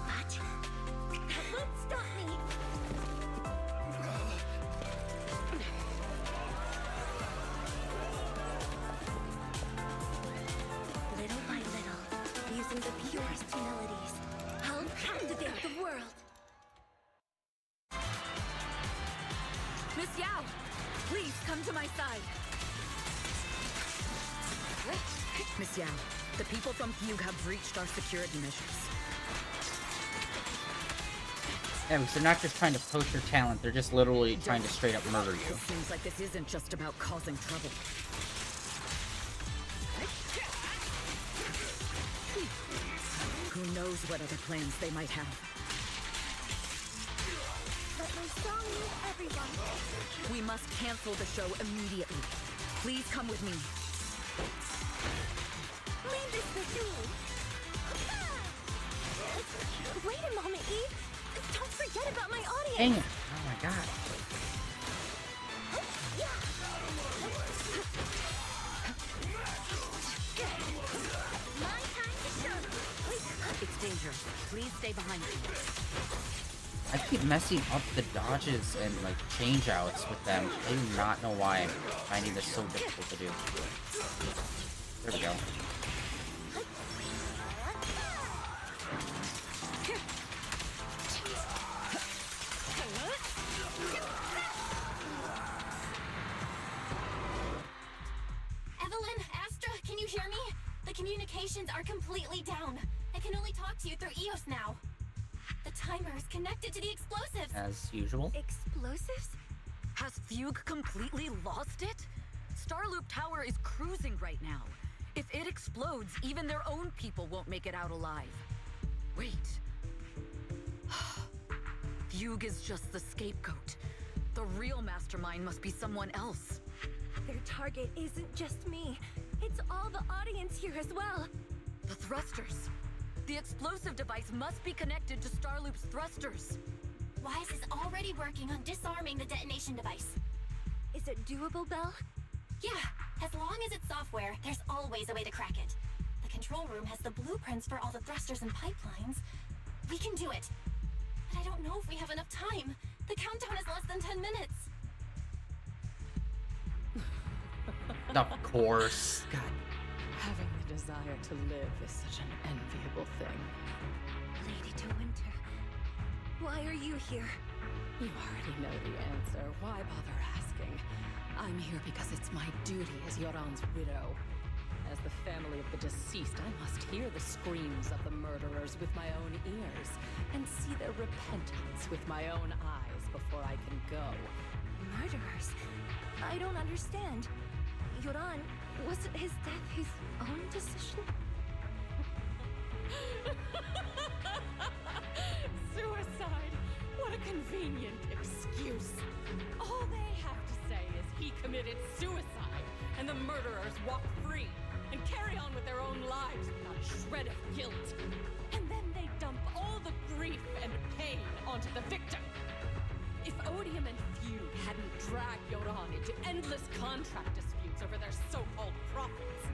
What? That won't stop me! Little by little, using the purest melodies, I'll captivate the world. Miss Yao, please come to my side. Miss Yao, the people from Fugue have breached our security measures. Yeah, because they're not just trying to poach your talent, they're just literally trying to straight up murder you. It seems like this isn't just about causing trouble. Who knows what other plans they might have. Let my song move everyone. We must cancel the show immediately. Please come with me. Leave this with me. Wait a moment, Eve. Don't forget about my audience. Dang it. Oh my god. My time to show. It's dangerous. Please stay behind me. I keep messing up the dodges and, like, change outs with them. I do not know why I'm finding this so difficult to do. There we go. Evelyn, Astra, can you hear me? The communications are completely down. I can only talk to you through EOS now. The timer is connected to the explosives. As usual. Explosives? Has Fugue completely lost it? Starloop Tower is cruising right now. If it explodes, even their own people won't make it out alive. Wait. Fugue is just the scapegoat. The real mastermind must be someone else. Their target isn't just me. It's all the audience here as well. The thrusters. The explosive device must be connected to Starloop's thrusters. Wise is already working on disarming the detonation device. Is it doable, Belle? Yeah, as long as it's software, there's always a way to crack it. The control room has the blueprints for all the thrusters and pipelines. We can do it. But I don't know if we have enough time. The countdown is less than 10 minutes. Of course. God. Having the desire to live is such an enviable thing. Lady De Winter, why are you here? You already know the answer. Why bother asking? I'm here because it's my duty as Yoran's widow. As the family of the deceased, I must hear the screams of the murderers with my own ears and see their repentance with my own eyes before I can go. Murderers? I don't understand. Yoran, wasn't his death his own decision? Suicide! What a convenient excuse. All they have to say is he committed suicide, and the murderers walk free and carry on with their own lives without a shred of guilt. And then they dump all the grief and pain onto the victim. If Odium and Fugue hadn't dragged Yoran into endless contract disputes over their so-called profits,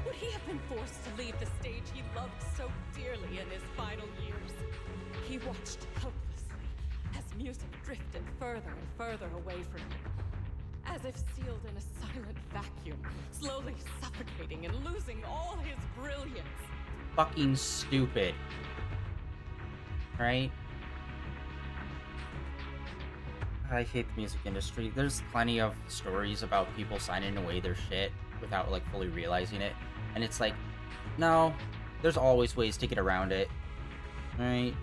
would he have been forced to leave the stage he loved so dearly in his final years. He watched helplessly as music drifted further and further away from him, as if sealed in a silent vacuum, slowly suffocating and losing all his brilliance. Fucking stupid. Right? I hate the music industry. There's plenty of stories about people signing away their shit without, like, fully realizing it. And it's like, no, there's always ways to get around it. Right?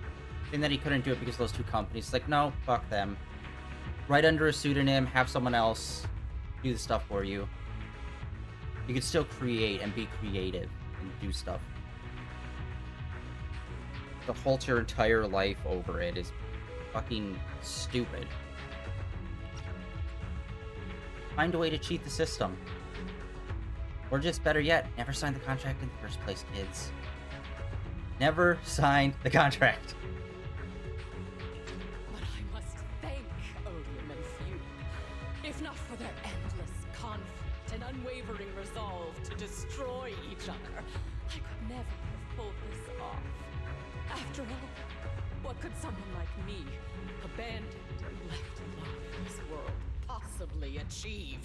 And that he couldn't do it because of those two companies. Like, no, fuck them. Write under a pseudonym, have someone else do the stuff for you. You can still create and be creative and do stuff. To halt your entire life over it is fucking stupid. Find a way to cheat the system. Or just better yet, never sign the contract in the first place, kids. Never signed the contract. But I must thank Odium and Fugue. If not for their endless conflict and unwavering resolve to destroy each other, I could never have pulled this off. After all, what could someone like me, abandoned and left alone in this world, possibly achieve?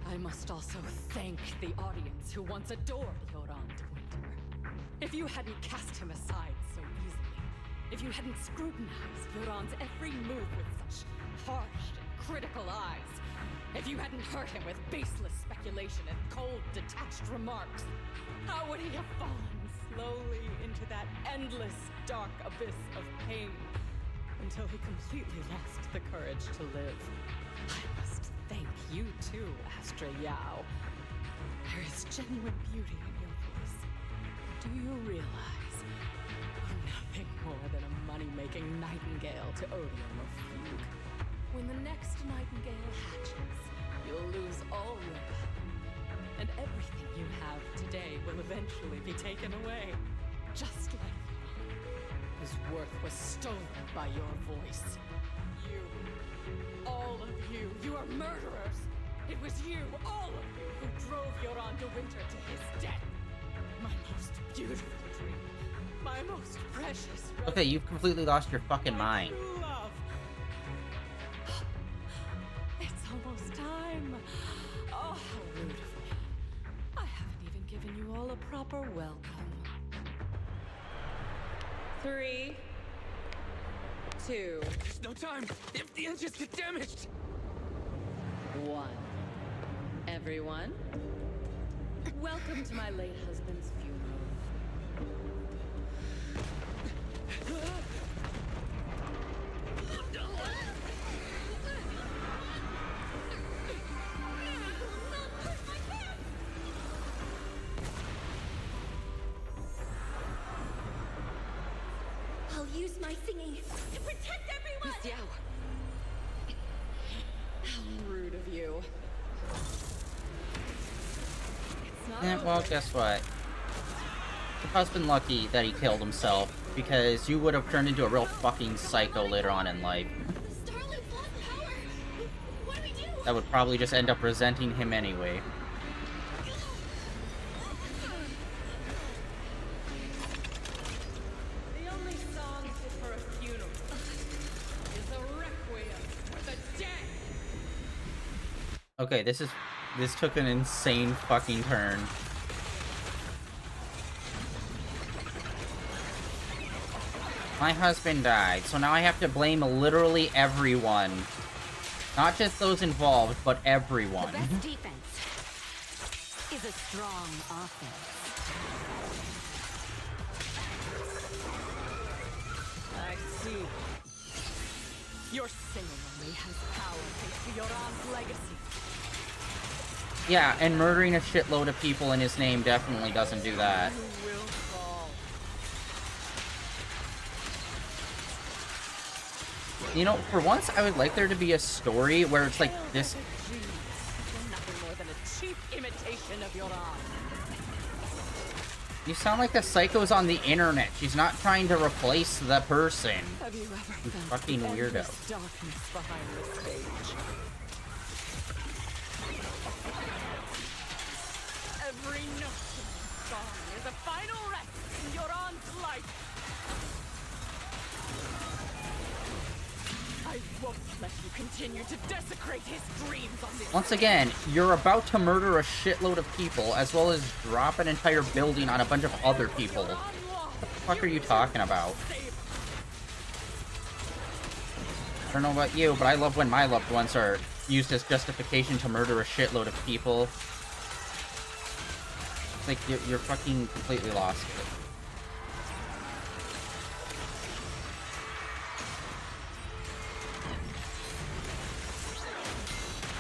I must also thank the audience who once adored Yoran de Winter. If you hadn't cast him aside so easily, if you hadn't scrutinized Yoran's every move with such harsh and critical eyes, if you hadn't hurt him with baseless speculation and cold, detached remarks, how would he have fallen slowly into that endless, dark abyss of pain until he completely lost the courage to live? I must thank you too, Astra Yao. There is genuine beauty in your voice. But do you realize you're nothing more than a money-making nightingale to Odium or Fugue? When the next nightingale hatches, you'll lose all your value, and everything you have today will eventually be taken away, just like Yoran. His worth was stolen by your voice. You, all of you, you are murderers! It was you, all of you, who drove Yoran de Winter to his death! My most beautiful dream, my most precious... Okay, you've completely lost your fucking mind. Love. It's almost time. Oh, how rude of me. I haven't even given you all a proper welcome. 3, 2, There's no time! If the engines get damaged! 1. Everyone, welcome to my late husband's funeral. I'll use my thingy to protect everyone! Miss Yao. How rude of you. It's not Yeah, well, over. guess what? Your husband lucky that he killed himself, because you would have turned into a real fucking psycho later on in life. Starlink's lost power! What do we do? That would probably just end up resenting him anyway. The only song fit for a funeral is a requiem for the dead. Okay, this took an insane fucking turn. My husband died, so now I have to blame literally everyone. Not just those involved, but everyone. The best defense is a strong offense. I see. Your singing only has power thanks to Yoran's legacy. Yeah, and murdering a shitload of people in his name definitely doesn't do that. You will fall. You know, for once, I would like there to be a story where it's like this. You're nothing more than a cheap imitation of Yoran. You sound like the psychos on the internet. She's not trying to replace the person. Have you ever You felt fucking the weirdo. endless darkness behind the stage? Every note song is a final rest in Yoran's life. I won't let you continue to desecrate his dreams on this. Once again, you're about to murder a shitload of people, as well as drop an entire building on a bunch of other people. What the fuck are you talking about? I don't know about you, but I love when my loved ones are used as justification to murder a shitload of people. It's like, you're fucking completely lost.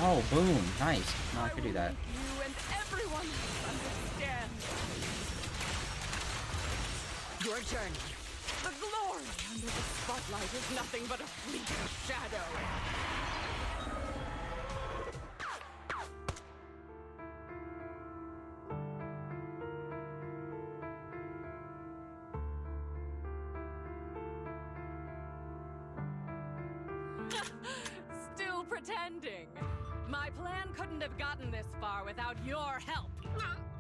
Oh, boom. Nice. No, I could do that. You and everyone understand. Your journey. The glory under the spotlight is nothing but a fleeting shadow. Still pretending. My plan couldn't have gotten this far without your help.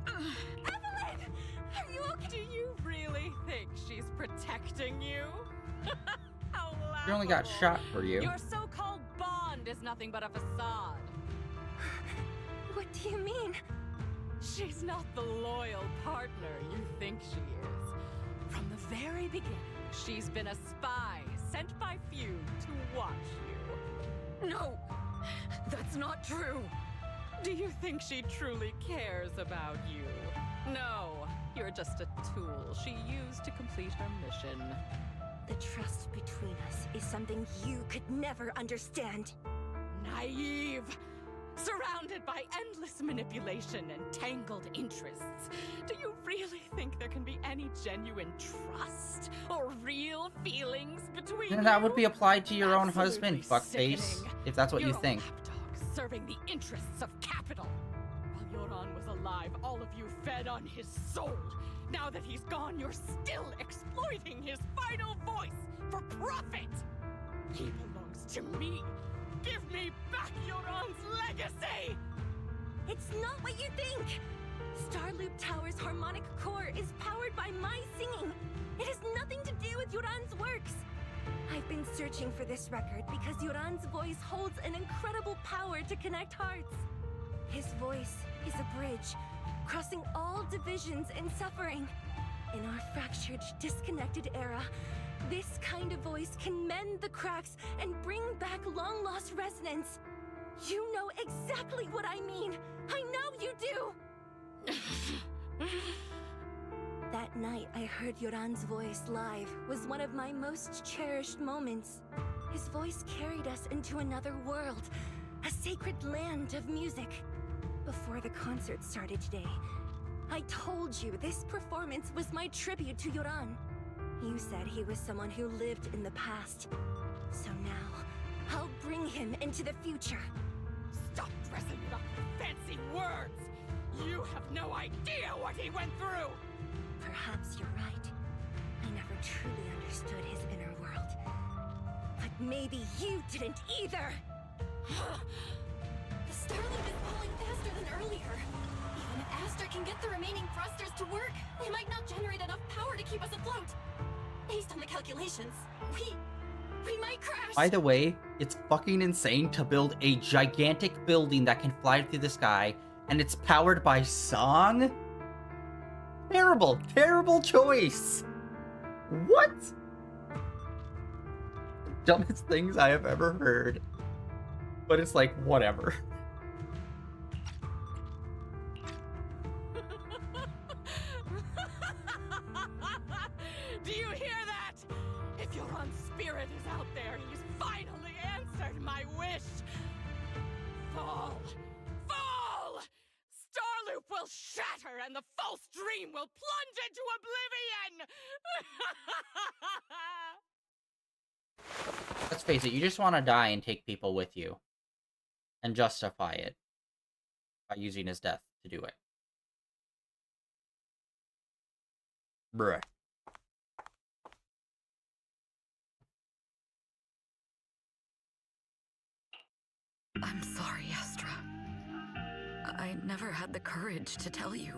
Evelyn! Are you okay? Do you really think she's protecting you? How laughable. She only got shot for you. Your so-called bond is nothing but a facade. What do you mean? She's not the loyal partner you think she is. From the very beginning, she's been a spy sent by few to watch you. No, that's not true. Do you think she truly cares about you? No, you're just a tool she used to complete her mission. The trust between us is something you could never understand. Naive! Surrounded by endless manipulation and tangled interests. Do you really think there can be any genuine trust or real feelings between And that you? would be applied to your own Absolutely husband, fuckface. sickening. If that's what You're you think. a lapdog serving the interests of capital. While Yoran was alive, all of you fed on his soul. Now that he's gone, you're still exploiting his final voice for profit. He belongs to me. Give me back Yoran's legacy! It's not what you think! Starloop Tower's harmonic core is powered by my singing. It has nothing to do with Yoran's works. I've been searching for this record because Yoran's voice holds an incredible power to connect hearts. His voice is a bridge, crossing all divisions and suffering. In our fractured, disconnected era, this kind of voice can mend the cracks and bring back long-lost resonance. You know exactly what I mean. I know you do! That night I heard Yoran's voice live was one of my most cherished moments. His voice carried us into another world, a sacred land of music. Before the concert started today, I told you this performance was my tribute to Yoran. You said he was someone who lived in the past. So now, I'll bring him into the future. Stop dressing it up with fancy words! You have no idea what he went through! Perhaps you're right. I never truly understood his inner world. But maybe you didn't either! The Starloop is pulling faster than earlier. Even if Aster can get the remaining thrusters to work, they might not generate enough power to keep us afloat. Based on the calculations, we might crash. By the way, it's fucking insane to build a gigantic building that can fly through the sky, and it's powered by song? Terrible, terrible choice! What? Dumbest things I have ever heard. But it's like, whatever. Do you hear that? If Yoran's spirit is out there, he's finally answered my wish. Fall! Fall! Starloop will shatter and the false dream will plunge into oblivion! Let's face it, you just want to die and take people with you. And justify it. By using his death to do it. Bruh. I'm sorry, Astra. I never had the courage to tell you.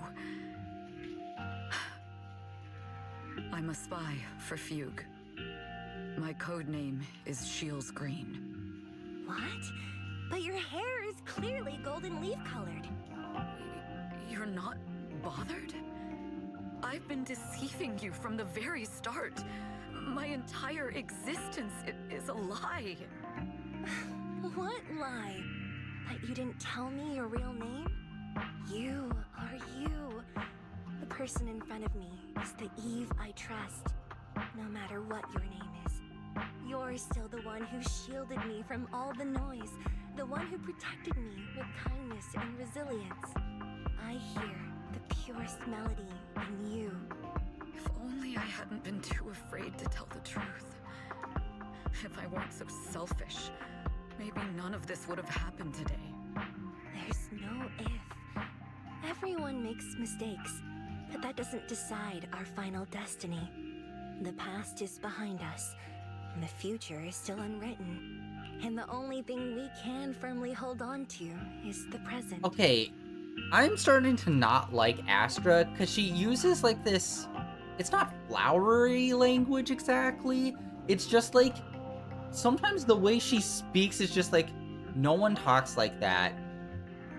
I'm a spy for Fugue. My code name is Shields Green. What? But your hair is clearly golden leaf colored. You're not bothered? I've been deceiving you from the very start. My entire existence is a lie. What lie? That you didn't tell me your real name? You are you. The person in front of me is the Eve I trust, no matter what your name is. You're still the one who shielded me from all the noise, the one who protected me with kindness and resilience. I hear the purest melody in you. If only I hadn't been too afraid to tell the truth. If I weren't so selfish, maybe none of this would have happened today. There's no if. Everyone makes mistakes, but that doesn't decide our final destiny. The past is behind us, and the future is still unwritten. And the only thing we can firmly hold on to is the present. Okay, I'm starting to not like Astra because she uses like this, it's not flowery language exactly. It's just like, sometimes the way she speaks is just like, no one talks like that.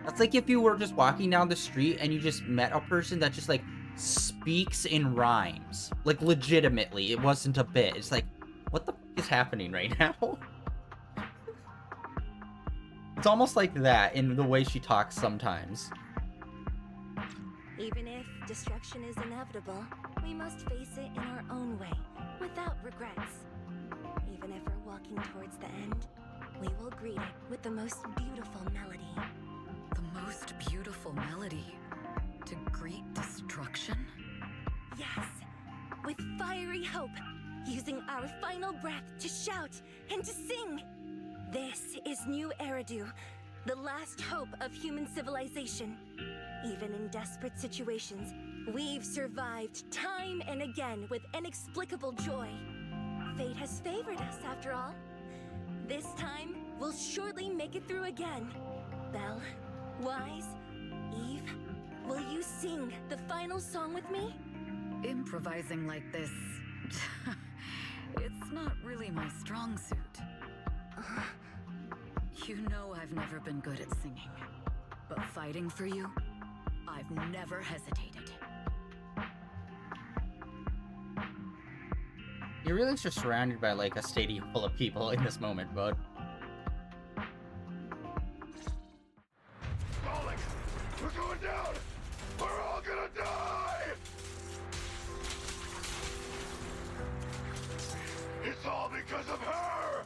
That's like if you were just walking down the street and you just met a person that just like speaks in rhymes. Like legitimately, it wasn't a bit. It's like, what the f is happening right now? It's almost like that in the way she talks sometimes. Even if destruction is inevitable, we must face it in our own way, without regrets. Even if we're walking towards the end, we will greet it with the most beautiful melody. The most beautiful melody? To greet destruction? Yes, with fiery hope, using our final breath to shout and to sing. This is New Eridu, the last hope of human civilization. Even in desperate situations, we've survived time and again with inexplicable joy. Fate has favored us, after all. This time, we'll surely make it through again. Belle, Wise, Eve, will you sing the final song with me? Improvising like this... it's not really my strong suit. You know I've never been good at singing. But fighting for you, I've never hesitated. You realize you're surrounded by like a stadium full of people in this moment, bud. Falling! We're going down! We're all gonna die! It's all because of her!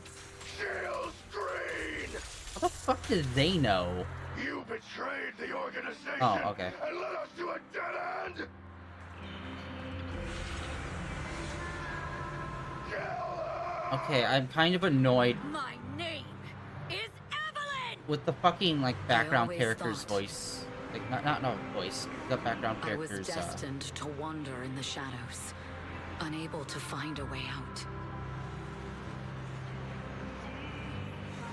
Shields Green! How the fuck did they know? You betrayed the organization! Oh, okay. And led us to a dead end! Kill her! Okay, I'm kind of annoyed My name is Evelyn! with the fucking like background always character's thought- voice. Like not voice. The background I was character's destined to wander in the shadows, unable to find a way out.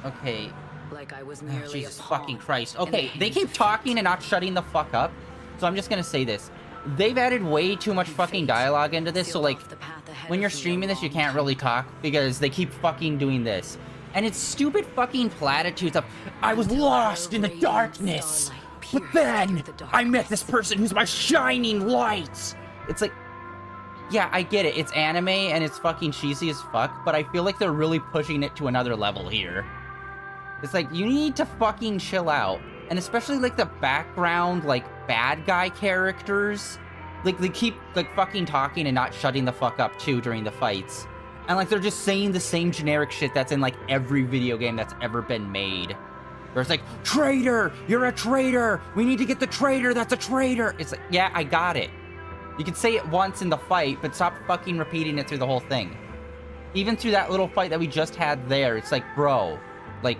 Okay. Like I was Oh, merely Jesus a fucking pawn Christ. in the Okay, they hands keep of talking fate. and not shutting the fuck up. So I'm just gonna say this. They've added way too much fucking dialogue into this, so Sealed like, off the path ahead when of you're me a streaming this, you long can't time really ago. talk because they keep fucking doing this. And it's stupid fucking platitudes of, I was Until lost in the radiant darkness, starlight but pierced then through the I met this darkness. person who's my shining light. It's like, yeah, I get it. It's anime and it's fucking cheesy as fuck, but I feel like they're really pushing it to another level here. It's like, you need to fucking chill out. And especially, like, the background, like, bad guy characters. Like, they keep, like, fucking talking and not shutting the fuck up, too, during the fights. And, like, they're just saying the same generic shit that's in, like, every video game that's ever been made. Where it's like, traitor! You're a traitor! We need to get the traitor that's a traitor! It's like, yeah, I got it. You can say it once in the fight, but stop fucking repeating it through the whole thing. Even through that little fight that we just had there, it's like, bro, like,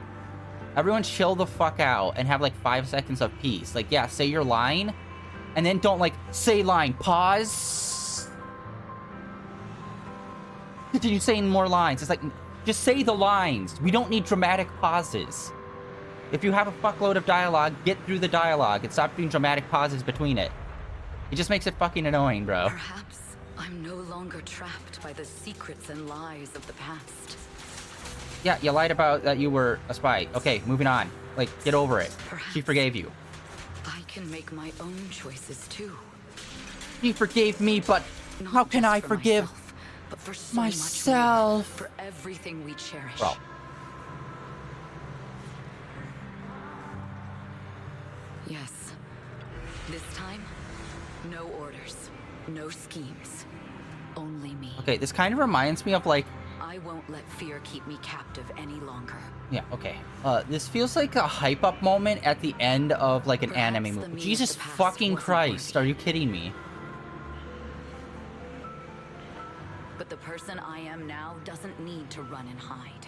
everyone chill the fuck out and have like 5 seconds of peace. Like, yeah, say your line, and then don't like, say line, pause. Continue saying more lines. It's like, just say the lines. We don't need dramatic pauses. If you have a fuckload of dialogue, get through the dialogue and stop doing dramatic pauses between it. It just makes it fucking annoying, bro. Perhaps I'm no longer trapped by the secrets and lies of the past. Yeah, you lied about that you were a spy. Okay, moving on. Like, get over it. Perhaps She forgave you. I can make my own choices too. She forgave me, but Not how can just I for forgive myself, but for so much myself? more, for everything we cherish. Bro. Yes. This time, no orders, no schemes, only me. Okay, this kind of reminds me of like... I won't let fear keep me captive any longer. Yeah, okay. This feels like a hype-up moment at the end of like an Perhaps anime the movie. me Jesus of the past fucking wasn't Christ, worthy. are you kidding me? But the person I am now doesn't need to run and hide.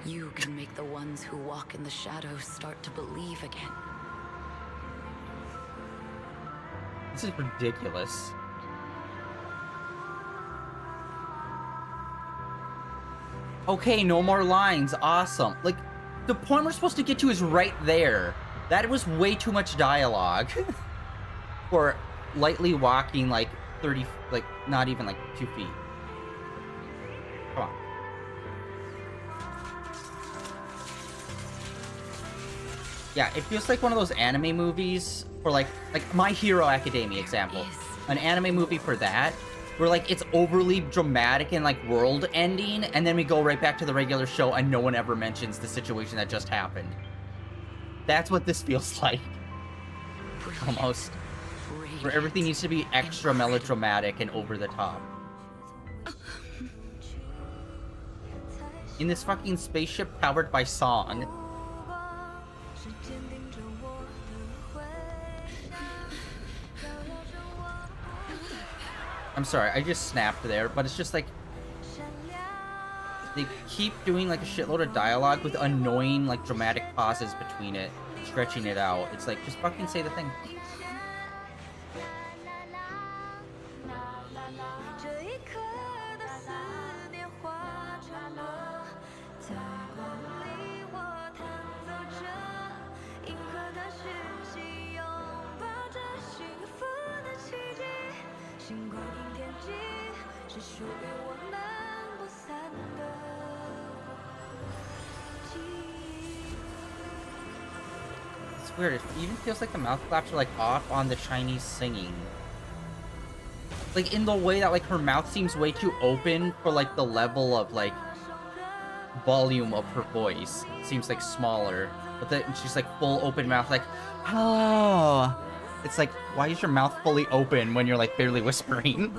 You can make the ones who walk in the shadows start to believe again. This is ridiculous. Okay, no more lines. Awesome. Like, the point we're supposed to get to is right there. That was way too much dialogue. For lightly walking like 30, like not even like 2 feet. Come on. Yeah, it feels like one of those anime movies for like My Hero Academia example. An anime movie for that, where like it's overly dramatic and like world ending, and then we go right back to the regular show and no one ever mentions the situation that just happened. That's what this feels like. Almost. Where everything needs to be extra melodramatic and over the top. In this fucking spaceship powered by song. I'm sorry, I just snapped there, but it's just like... They keep doing like a shitload of dialogue with annoying like dramatic pauses between it, stretching it out. It's like, just fucking say the thing. It's weird, it even feels like the mouth flaps are like off on the Chinese singing. Like in the way that like her mouth seems way too open for like the level of like volume of her voice. It seems like smaller. But then she's like full open mouth like, hello. It's like, why is your mouth fully open when you're like barely whispering?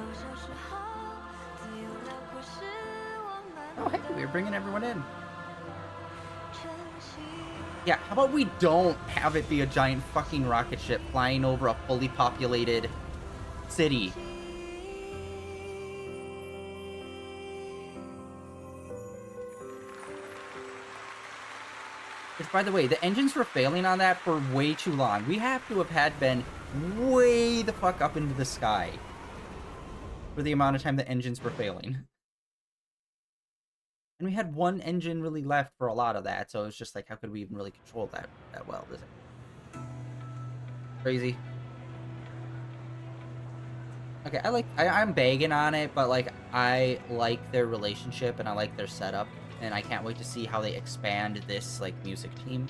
Oh hey, we're bringing everyone in. Yeah, how about we don't have it be a giant fucking rocket ship flying over a fully populated city? Which, by the way, the engines were failing on that for way too long. We have to have had been way the fuck up into the sky for the amount of time the engines were failing. And we had one engine really left for a lot of that, so it's just like, how could we even really control that well? Is it crazy? Okay, I'm bagging on it, but like, I like their relationship and I like their setup, and I can't wait to see how they expand this like music team.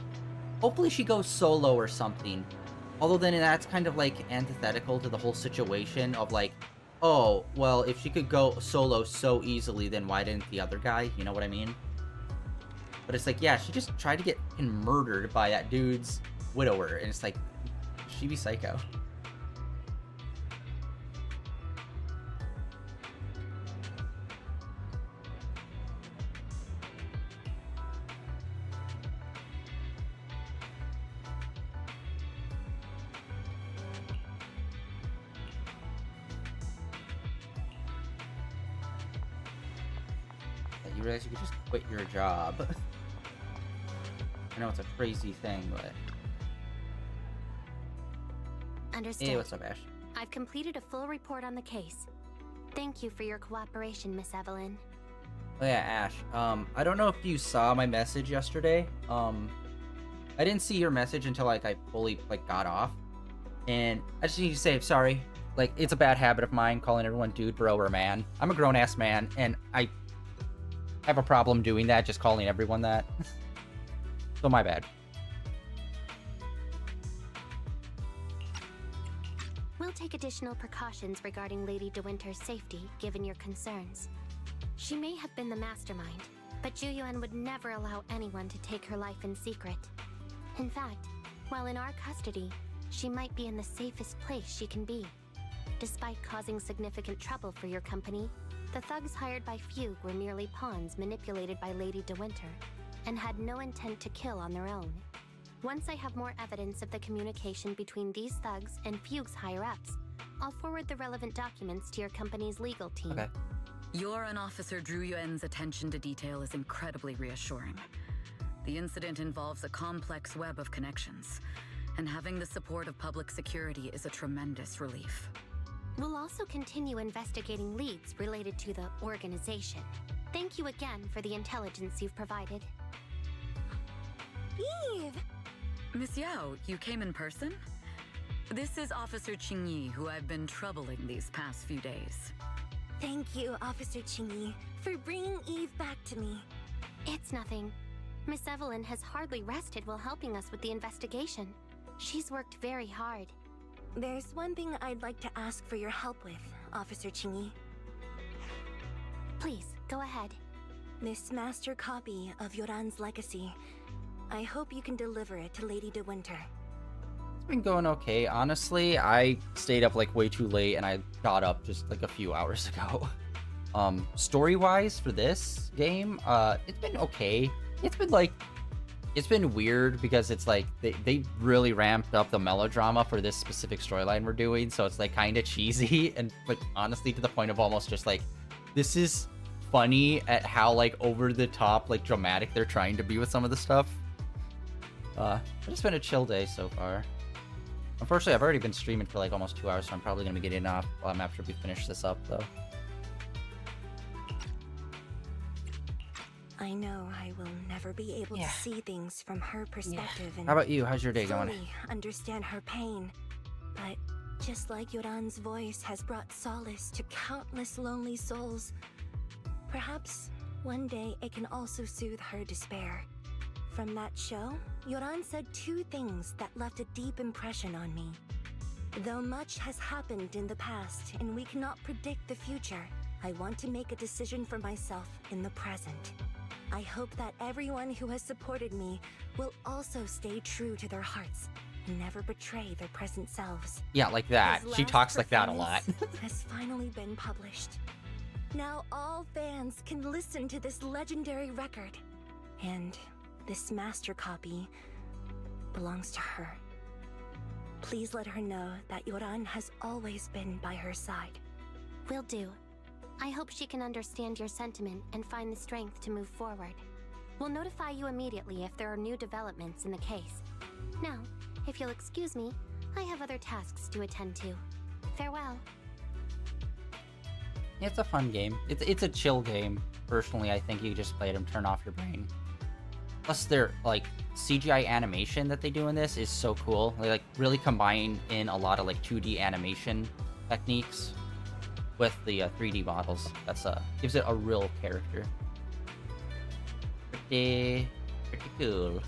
Hopefully she goes solo or something. Although then that's kind of like antithetical to the whole situation of like, oh, well, if she could go solo so easily, then why didn't the other guy? You know what I mean? But it's like, yeah, she just tried to get murdered by that dude's widower, and it's like, she be psycho. You realize you could just quit your job. I know it's a crazy thing, but... Understood. Hey, what's up, Ash? I've completed a full report on the case. Thank you for your cooperation, Miss Evelyn. Oh yeah, Ash. I don't know if you saw my message yesterday. I didn't see your message until like I fully like got off. And I just need to say, sorry. Like, it's a bad habit of mine calling everyone dude, bro, or man. I'm a grown-ass man, and I have a problem doing that, just calling everyone that. So my bad. We'll take additional precautions regarding Lady De Winter's safety, given your concerns. She may have been the mastermind, but Juyuan would never allow anyone to take her life in secret. In fact, while in our custody, she might be in the safest place she can be. Despite causing significant trouble for your company, the thugs hired by Fugue were merely pawns manipulated by Lady De Winter, and had no intent to kill on their own. Once I have more evidence of the communication between these thugs and Fugue's higher-ups, I'll forward the relevant documents to your company's legal team. Okay. Your and Officer Zhu Yuan's attention to detail is incredibly reassuring. The incident involves a complex web of connections, and having the support of public security is a tremendous relief. We'll also continue investigating leads related to the organization. Thank you again for the intelligence you've provided. Eve! Miss Yao, you came in person? This is Officer Qingyi, who I've been troubling these past few days. Thank you, Officer Qingyi, for bringing Eve back to me. It's nothing. Miss Evelyn has hardly rested while helping us with the investigation. She's worked very hard. There's one thing I'd like to ask for your help with, Officer Qingyi. Please, go ahead. This master copy of Yoran's legacy. I hope you can deliver it to Lady De Winter. It's been going okay. Honestly, I stayed up like way too late and I got up just like a few hours ago. Story-wise for this game, it's been okay. It's been weird because it's like they really ramped up the melodrama for this specific storyline we're doing, so it's like kind of cheesy and like honestly to the point of almost just like this is funny at how like over the top like dramatic they're trying to be with some of the stuff. But it's been a chill day so far. Unfortunately, I've already been streaming for like almost 2 hours, so I'm probably gonna be getting off after we finish this up though. I know I will never be able to see things from her perspective and How about you? How's your day going? fully understand her pain. But just like Yoran's voice has brought solace to countless lonely souls, perhaps one day it can also soothe her despair. From that show, Yoran said two things that left a deep impression on me. Though much has happened in the past and we cannot predict the future, I want to make a decision for myself in the present. I hope that everyone who has supported me will also stay true to their hearts and never betray their present selves. Yeah, like that. His She last talks like that a lot. performance has finally been published. Now all fans can listen to this legendary record. And this master copy belongs to her. Please let her know that Yoran has always been by her side. Will do. I hope she can understand your sentiment and find the strength to move forward. We'll notify you immediately if there are new developments in the case. Now, if you'll excuse me, I have other tasks to attend to. Farewell. It's a fun game. It's a chill game. Personally, I think you just play it and turn off your brain. Plus, their like CGI animation that they do in this is so cool. They like really combine in a lot of like 2D animation techniques with the 3D models. That's gives it a real character. Pretty cool.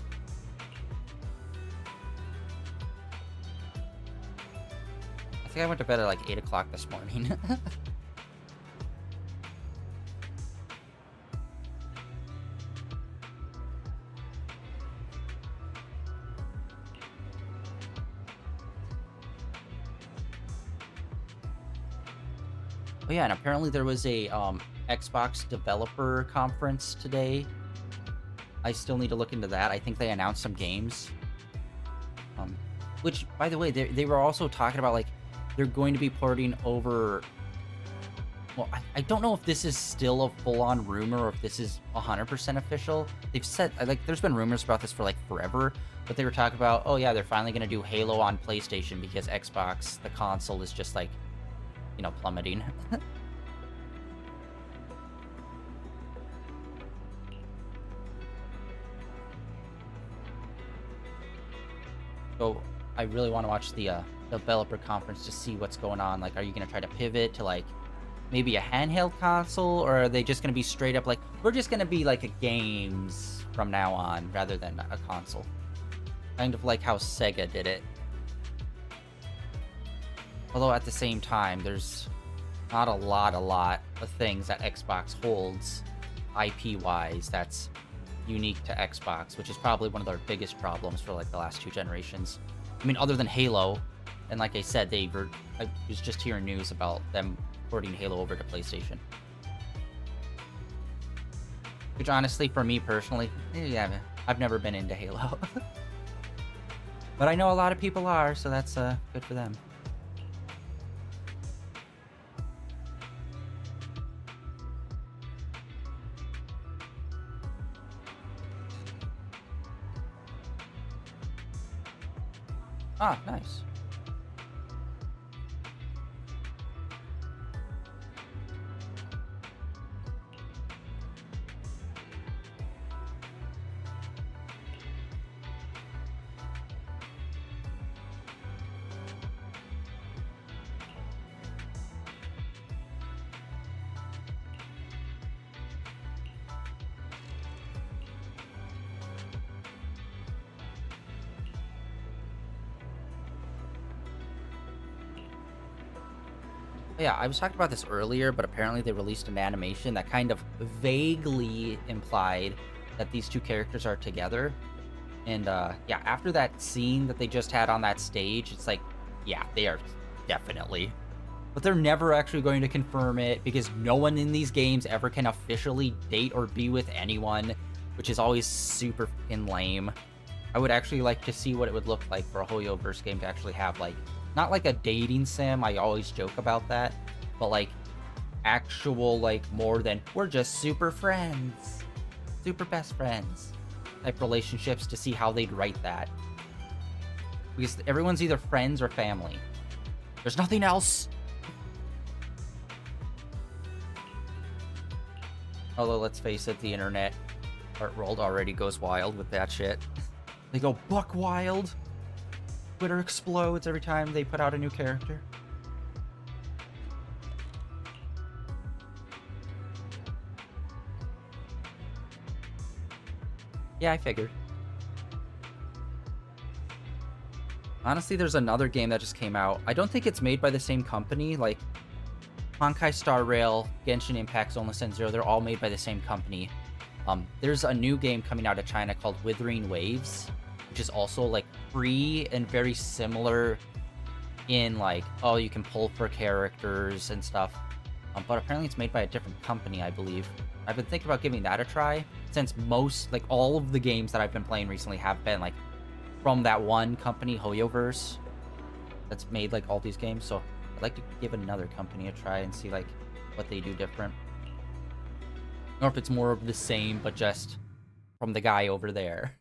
I think I went to bed at like 8 o'clock this morning. Oh yeah, and apparently there was a Xbox developer conference today. I still need to look into that. I think they announced some games. Which, by the way, they were also talking about, like, they're going to be porting over... Well, I don't know if this is still a full-on rumor or if this is 100% official. They've said, like, there's been rumors about this for, like, forever. But they were talking about, oh yeah, they're finally going to do Halo on PlayStation because Xbox, the console, is just, like, you know, plummeting. So I really want to watch the developer conference to see what's going on. Like, are you gonna try to pivot to like maybe a handheld console, or are they just gonna be straight up like we're just gonna be like a games from now on rather than a console? Kind of like how Sega did it. Although at the same time, there's not a lot of things that Xbox holds IP-wise that's unique to Xbox, which is probably one of their biggest problems for like the last 2 generations. I mean, other than Halo, and like I said, I was just hearing news about them porting Halo over to PlayStation. Which honestly, for me personally, yeah, I've never been into Halo. But I know a lot of people are, so that's good for them. Ah, nice. Yeah, I was talking about this earlier, but apparently they released an animation that kind of vaguely implied that these 2 characters are together. And yeah, after that scene that they just had on that stage, it's like, yeah, they are definitely. But they're never actually going to confirm it because no one in these games ever can officially date or be with anyone, which is always super fucking lame. I would actually like to see what it would look like for a Hoyoverse game to actually have like, not like a dating sim, I always joke about that, but like actual like more than we're just super friends, super best friends type relationships, to see how they'd write that. Because everyone's either friends or family. There's nothing else. Although let's face it, the internet art world already goes wild with that shit. They go buck wild. Twitter explodes every time they put out a new character. Yeah, I figured. Honestly, there's another game that just came out. I don't think it's made by the same company. Like, Honkai Star Rail, Genshin Impact, Zenless Zone Zero, they're all made by the same company. There's a new game coming out of China called Withering Waves, which is also like free and very similar in like, oh, you can pull for characters and stuff. But apparently it's made by a different company, I believe. I've been thinking about giving that a try, since most, like all of the games that I've been playing recently have been like from that one company, Hoyoverse, that's made like all these games. So I'd like to give another company a try and see like what they do different. Or if it's more of the same, but just from the guy over there.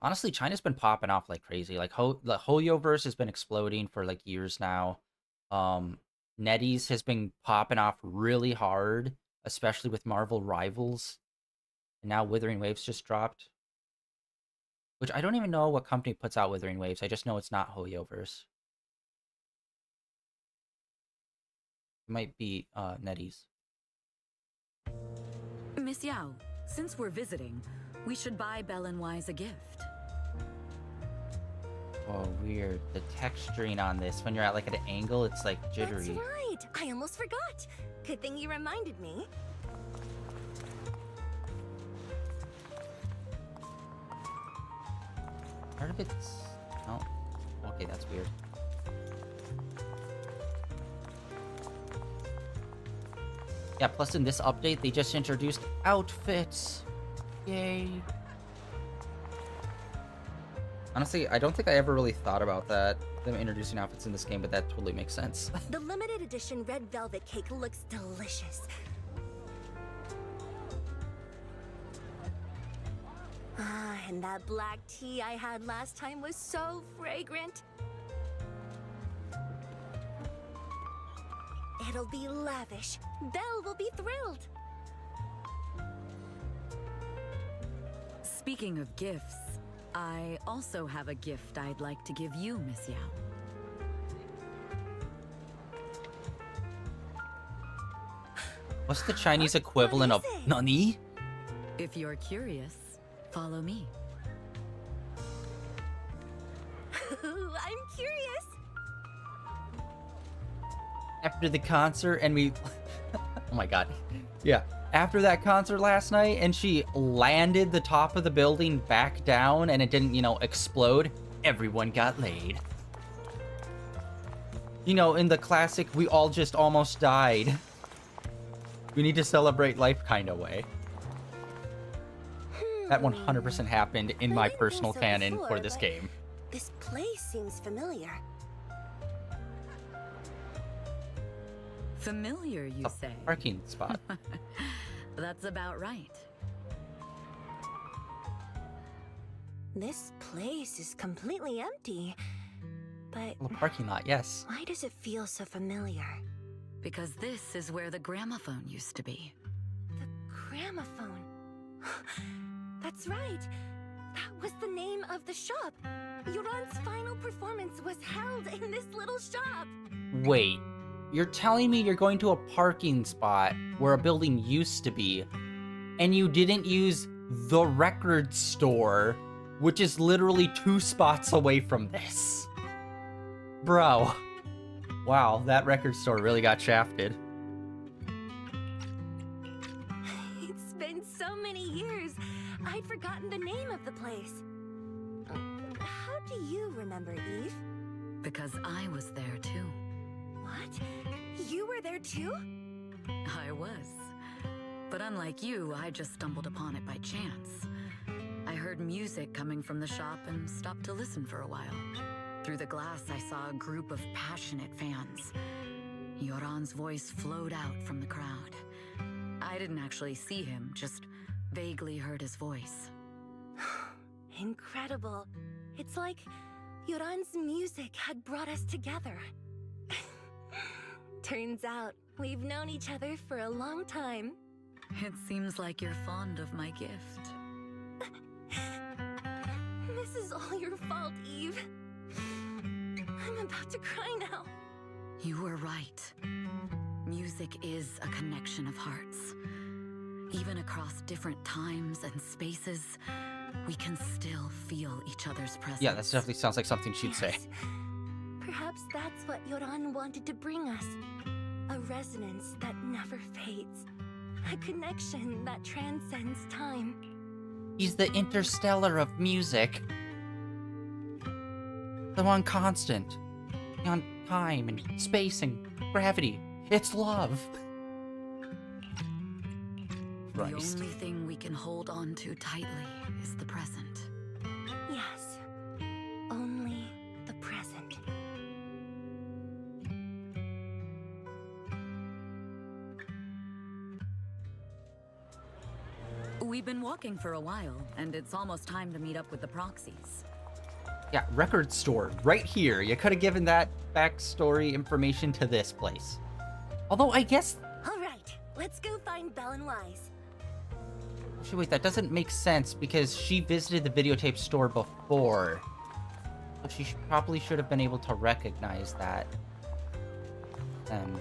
Honestly, China's been popping off like crazy. Like the Hoyoverse has been exploding for like years now. NetEase has been popping off really hard, especially with Marvel Rivals. And now Withering Waves just dropped. Which I don't even know what company puts out Withering Waves. I just know it's not Hoyoverse. It might be NetEase. Miss Yao, since we're visiting, we should buy Belle and Wise a gift. Oh, weird. The texturing on this, when you're at like an angle, it's like jittery. That's right. I almost forgot. Good thing you reminded me. Part of it's... Oh, okay, that's weird. Yeah, plus in this update, they just introduced outfits. Yay. Honestly, I don't think I ever really thought about that, them introducing outfits in this game, but that totally makes sense. The limited edition red velvet cake looks delicious. Ah, and that black tea I had last time was so fragrant. It'll be lavish. Belle will be thrilled. Speaking of gifts, I also have a gift I'd like to give you, Miss Yao. What's the Chinese equivalent of nani? If you're curious, follow me. I'm curious. After the concert, and we... oh my god. Yeah. After that concert last night, and she landed the top of the building back down, and it didn't, explode, everyone got laid. In the classic, we all just almost died. We need to celebrate life kind of way. That 100% happened in my personal canon for this game. This place seems familiar. Familiar, you say? Parking spot. That's about right. This place is completely empty. But The parking lot, yes. why does it feel so familiar? Because this is where the gramophone used to be. The gramophone. That's right. That was the name of the shop. Yoran's final performance was held in this little shop. Wait, you're telling me you're going to a parking spot where a building used to be, and you didn't use the record store, which is literally 2 spots away from this? Bro. Wow, that record store really got shafted. It's been so many years, I'd forgotten the name of the place. How do you remember, Eve? Because I was there too. What? You were there too? I was. But unlike you, I just stumbled upon it by chance. I heard music coming from the shop and stopped to listen for a while. Through the glass, I saw a group of passionate fans. Yoran's voice flowed out from the crowd. I didn't actually see him, just vaguely heard his voice. Incredible. It's like Yoran's music had brought us together. Turns out, we've known each other for a long time. It seems like you're fond of my gift. This is all your fault, Eve. I'm about to cry now. You were right. Music is a connection of hearts. Even across different times and spaces, we can still feel each other's presence. Yeah, that definitely sounds like something she'd say. Perhaps that's what Yoran wanted to bring us. A resonance that never fades. A connection that transcends time. He's the interstellar of music. The one constant. Beyond time and space and gravity. It's love. The Christ. only thing we can hold on to tightly is the present. Yes. Only the present. We've been walking for a while, and it's almost time to meet up with the proxies. Yeah, record store, right here. You could have given that backstory information to this place. Although, I guess... All right, let's go find Belle and Wise. Actually, wait, that doesn't make sense because she visited the videotape store before. So she probably should have been able to recognize that. And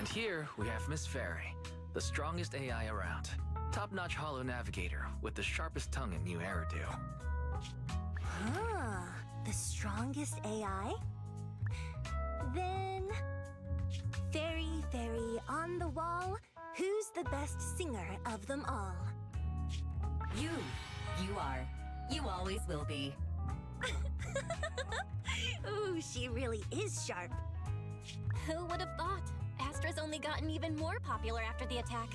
here we have Miss Fairy, the strongest AI around. Top-notch holo navigator with the sharpest tongue and new hairdo. Huh, the strongest AI? Then... Fairy, on the wall, who's the best singer of them all? You are. You always will be. Ooh, she really is sharp. Who would have thought? Astra's only gotten even more popular after the attack.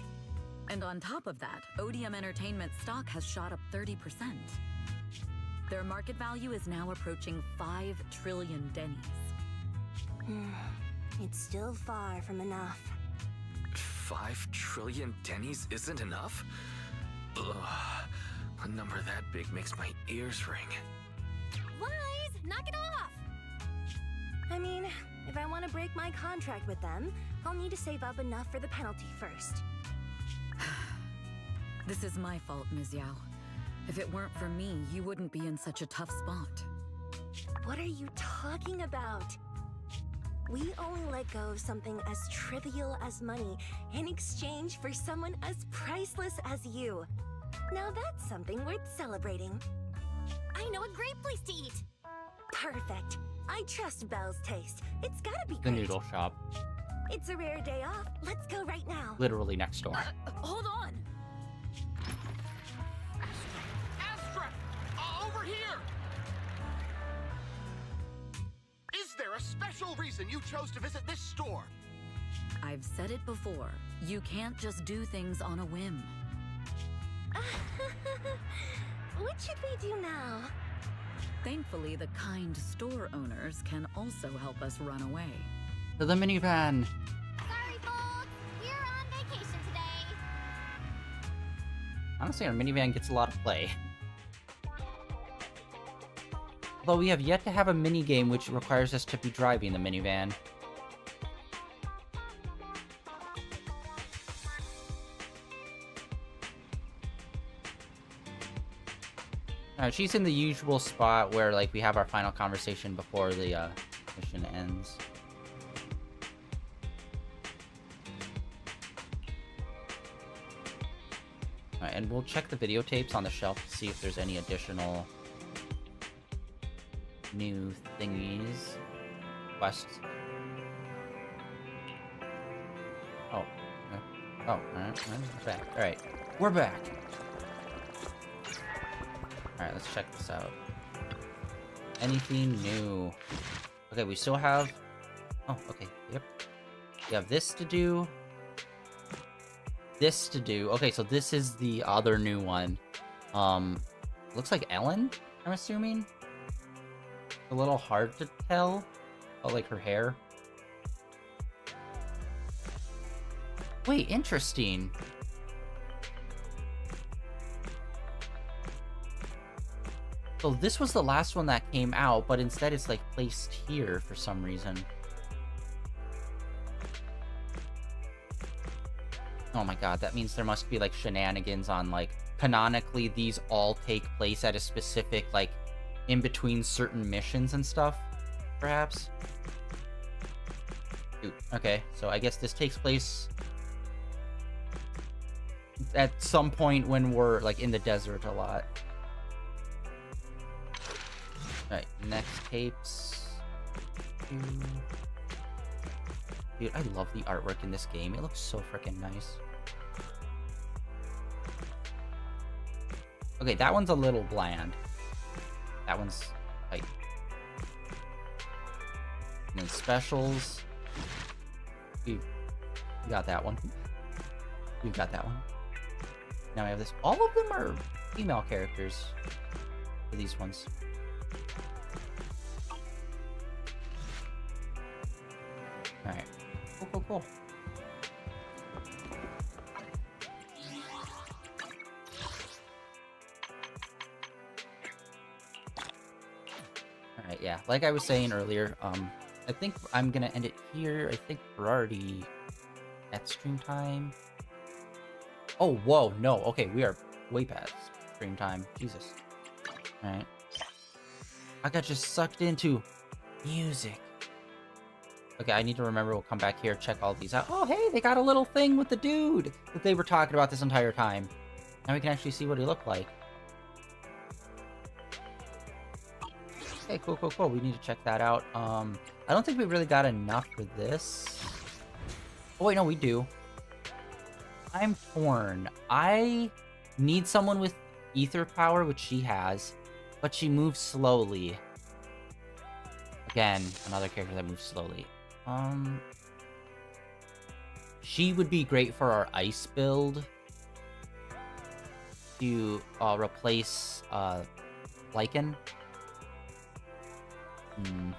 And on top of that, ODM Entertainment stock has shot up 30%. Their market value is now approaching 5 trillion dennies. It's still far from enough. 5 trillion dennies isn't enough? Ugh. A number that big makes my ears ring. Wise, knock it off! I mean, If I want to break my contract with them, I'll need to save up enough for the penalty first. This is my fault, Ms. Yao. If it weren't for me, you wouldn't be in such a tough spot. What are you talking about? We only let go of something as trivial as money in exchange for someone as priceless as you. Now that's something worth celebrating. I know a great place to eat. Perfect. I trust Belle's taste. It's gotta be The great. noodle shop. It's a rare day off. Let's go right now. Literally next door. Hold on. Astra! Over here! Is there a special reason you chose to visit this store? I've said it before. You can't just do things on a whim. What should we do now? Thankfully, the kind store owners can also help us run away. To the minivan. Sorry, folks. We're on vacation today. Honestly, our minivan gets a lot of play. Although we have yet to have a mini game which requires us to be driving the minivan. Alright, she's in the usual spot where, like, we have our final conversation before the mission ends. Alright, and we'll check the videotapes on the shelf to see if there's any additional new thingies. Quests. Oh. Okay. Oh, alright, we're back. Alright, we're back. Alright, let's check this out. Anything new? Okay, we still have... Oh, okay, yep. We have this to do. This to do. Okay, so this is the other new one. Looks like Ellen, I'm assuming? A little hard to tell. Oh, like her hair. Wait, interesting. So this was the last one that came out, but instead it's like placed here for some reason. Oh my god, that means there must be like shenanigans on like, canonically these all take place at a specific like, in between certain missions and stuff, perhaps? Ooh, okay, so I guess this takes place at some point when we're like in the desert a lot. Alright, next tapes. Dude, I love the artwork in this game. It looks so freaking nice. Okay, that one's a little bland. That one's tight. And then specials. We got that one. We've got that one. Now we have this. All of them are female characters for these ones. Alright. Cool, cool, cool. Alright, yeah. Like I was saying earlier, I think I'm gonna end it here. I think we're already at stream time. Oh, whoa, no. Okay, we are way past stream time. Jesus. Alright. I got just sucked into music. Okay, I need to remember, we'll come back here, check all these out. Oh, hey, they got a little thing with the dude that they were talking about this entire time. Now we can actually see what he looked like. Okay, cool, cool, cool. We need to check that out. I don't think we really got enough for this. Oh, wait, no, we do. I'm torn. I need someone with ether power, which she has, but she moves slowly. Again, another character that moves slowly. She would be great for our ice build to replace Lycan. And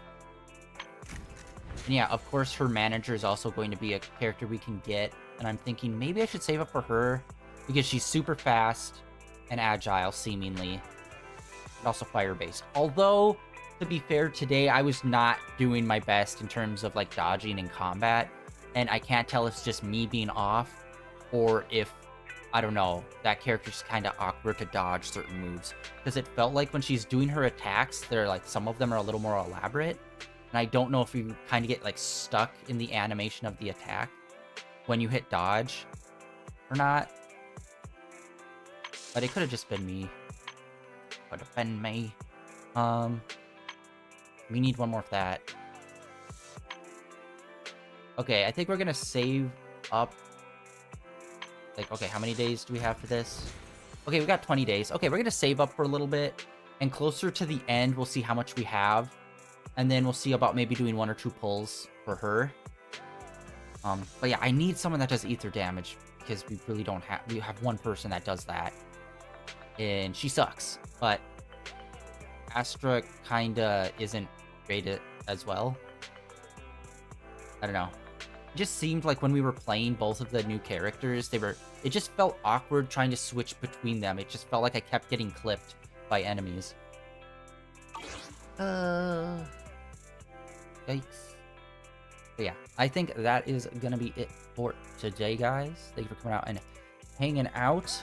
yeah, of course, her manager is also going to be a character we can get, and I'm thinking maybe I should save up for her because she's super fast and agile, seemingly, and also fire-based. Although to be fair, today I was not doing my best in terms of like dodging in combat, and I can't tell if it's just me being off or if, I don't know, that character's kind of awkward to dodge certain moves, because it felt like when she's doing her attacks, they're like, some of them are a little more elaborate, and I don't know if you kind of get like stuck in the animation of the attack when you hit dodge or not. But it could have just been me. Could have been me. We need one more of that. Okay, I think we're gonna save up. Like, okay, how many days do we have for this? Okay, we got 20 days. Okay, we're gonna save up for a little bit, and closer to the end, we'll see how much we have, and then we'll see about maybe doing 1 or 2 pulls for her. But yeah, I need someone that does ether damage, because we really don't have. We have one person that does that, and she sucks. But Astra kinda isn't great as well. I don't know. It just seemed like when we were playing both of the new characters, it just felt awkward trying to switch between them. It just felt like I kept getting clipped by enemies. Yikes. But yeah, I think that is gonna be it for today, guys. Thank you for coming out and hanging out.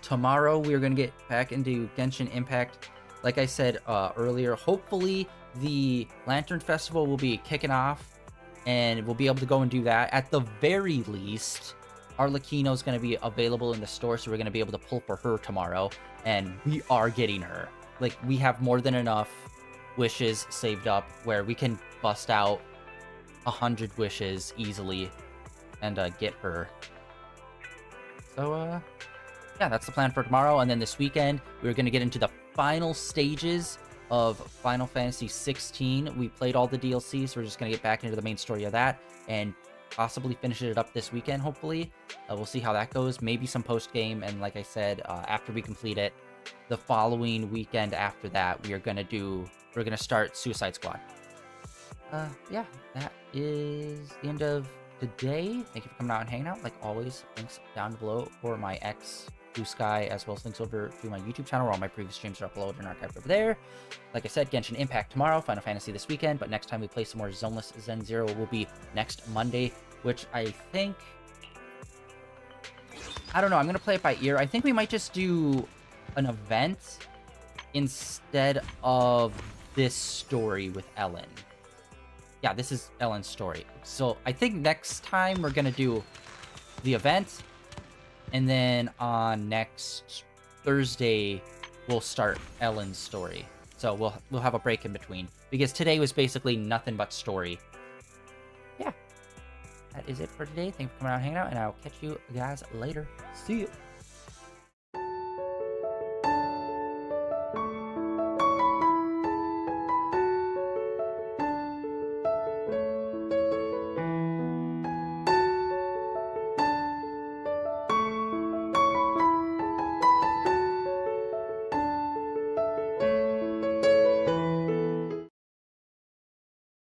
Tomorrow we're gonna get back into Genshin Impact. Like I said earlier, hopefully the Lantern Festival will be kicking off, and we'll be able to go and do that. At the very least, Arlecchino is going to be available in the store, so we're going to be able to pull for her tomorrow, and we are getting her. Like, we have more than enough wishes saved up where we can bust out 100 wishes easily and get her. So, yeah, that's the plan for tomorrow. And then this weekend, we're going to get into the final stages of Final Fantasy 16. We played all the DLC, so we're just going to get back into the main story of that and possibly finish it up this weekend, hopefully. We'll see how that goes. Maybe some post-game, and like I said, after we complete it, the following weekend after that, we're going to start Suicide Squad. Yeah, that is the end of today. Thank you for coming out and hanging out. Like always, links down below for my Blue Sky, as well as links over to my YouTube channel where all my previous streams are uploaded and archived over there. Like I said, Genshin Impact tomorrow, Final Fantasy this weekend, but next time we play some more Zenless Zone Zero will be next Monday, which I think... I don't know, I'm going to play it by ear. I think we might just do an event instead of this story with Ellen. Yeah, this is Ellen's story. So I think next time we're going to do the event, and then on next Thursday, we'll start Ellen's story. So we'll have a break in between, because today was basically nothing but story. Yeah, that is it for today. Thanks for coming out and hanging out, and I'll catch you guys later. See you.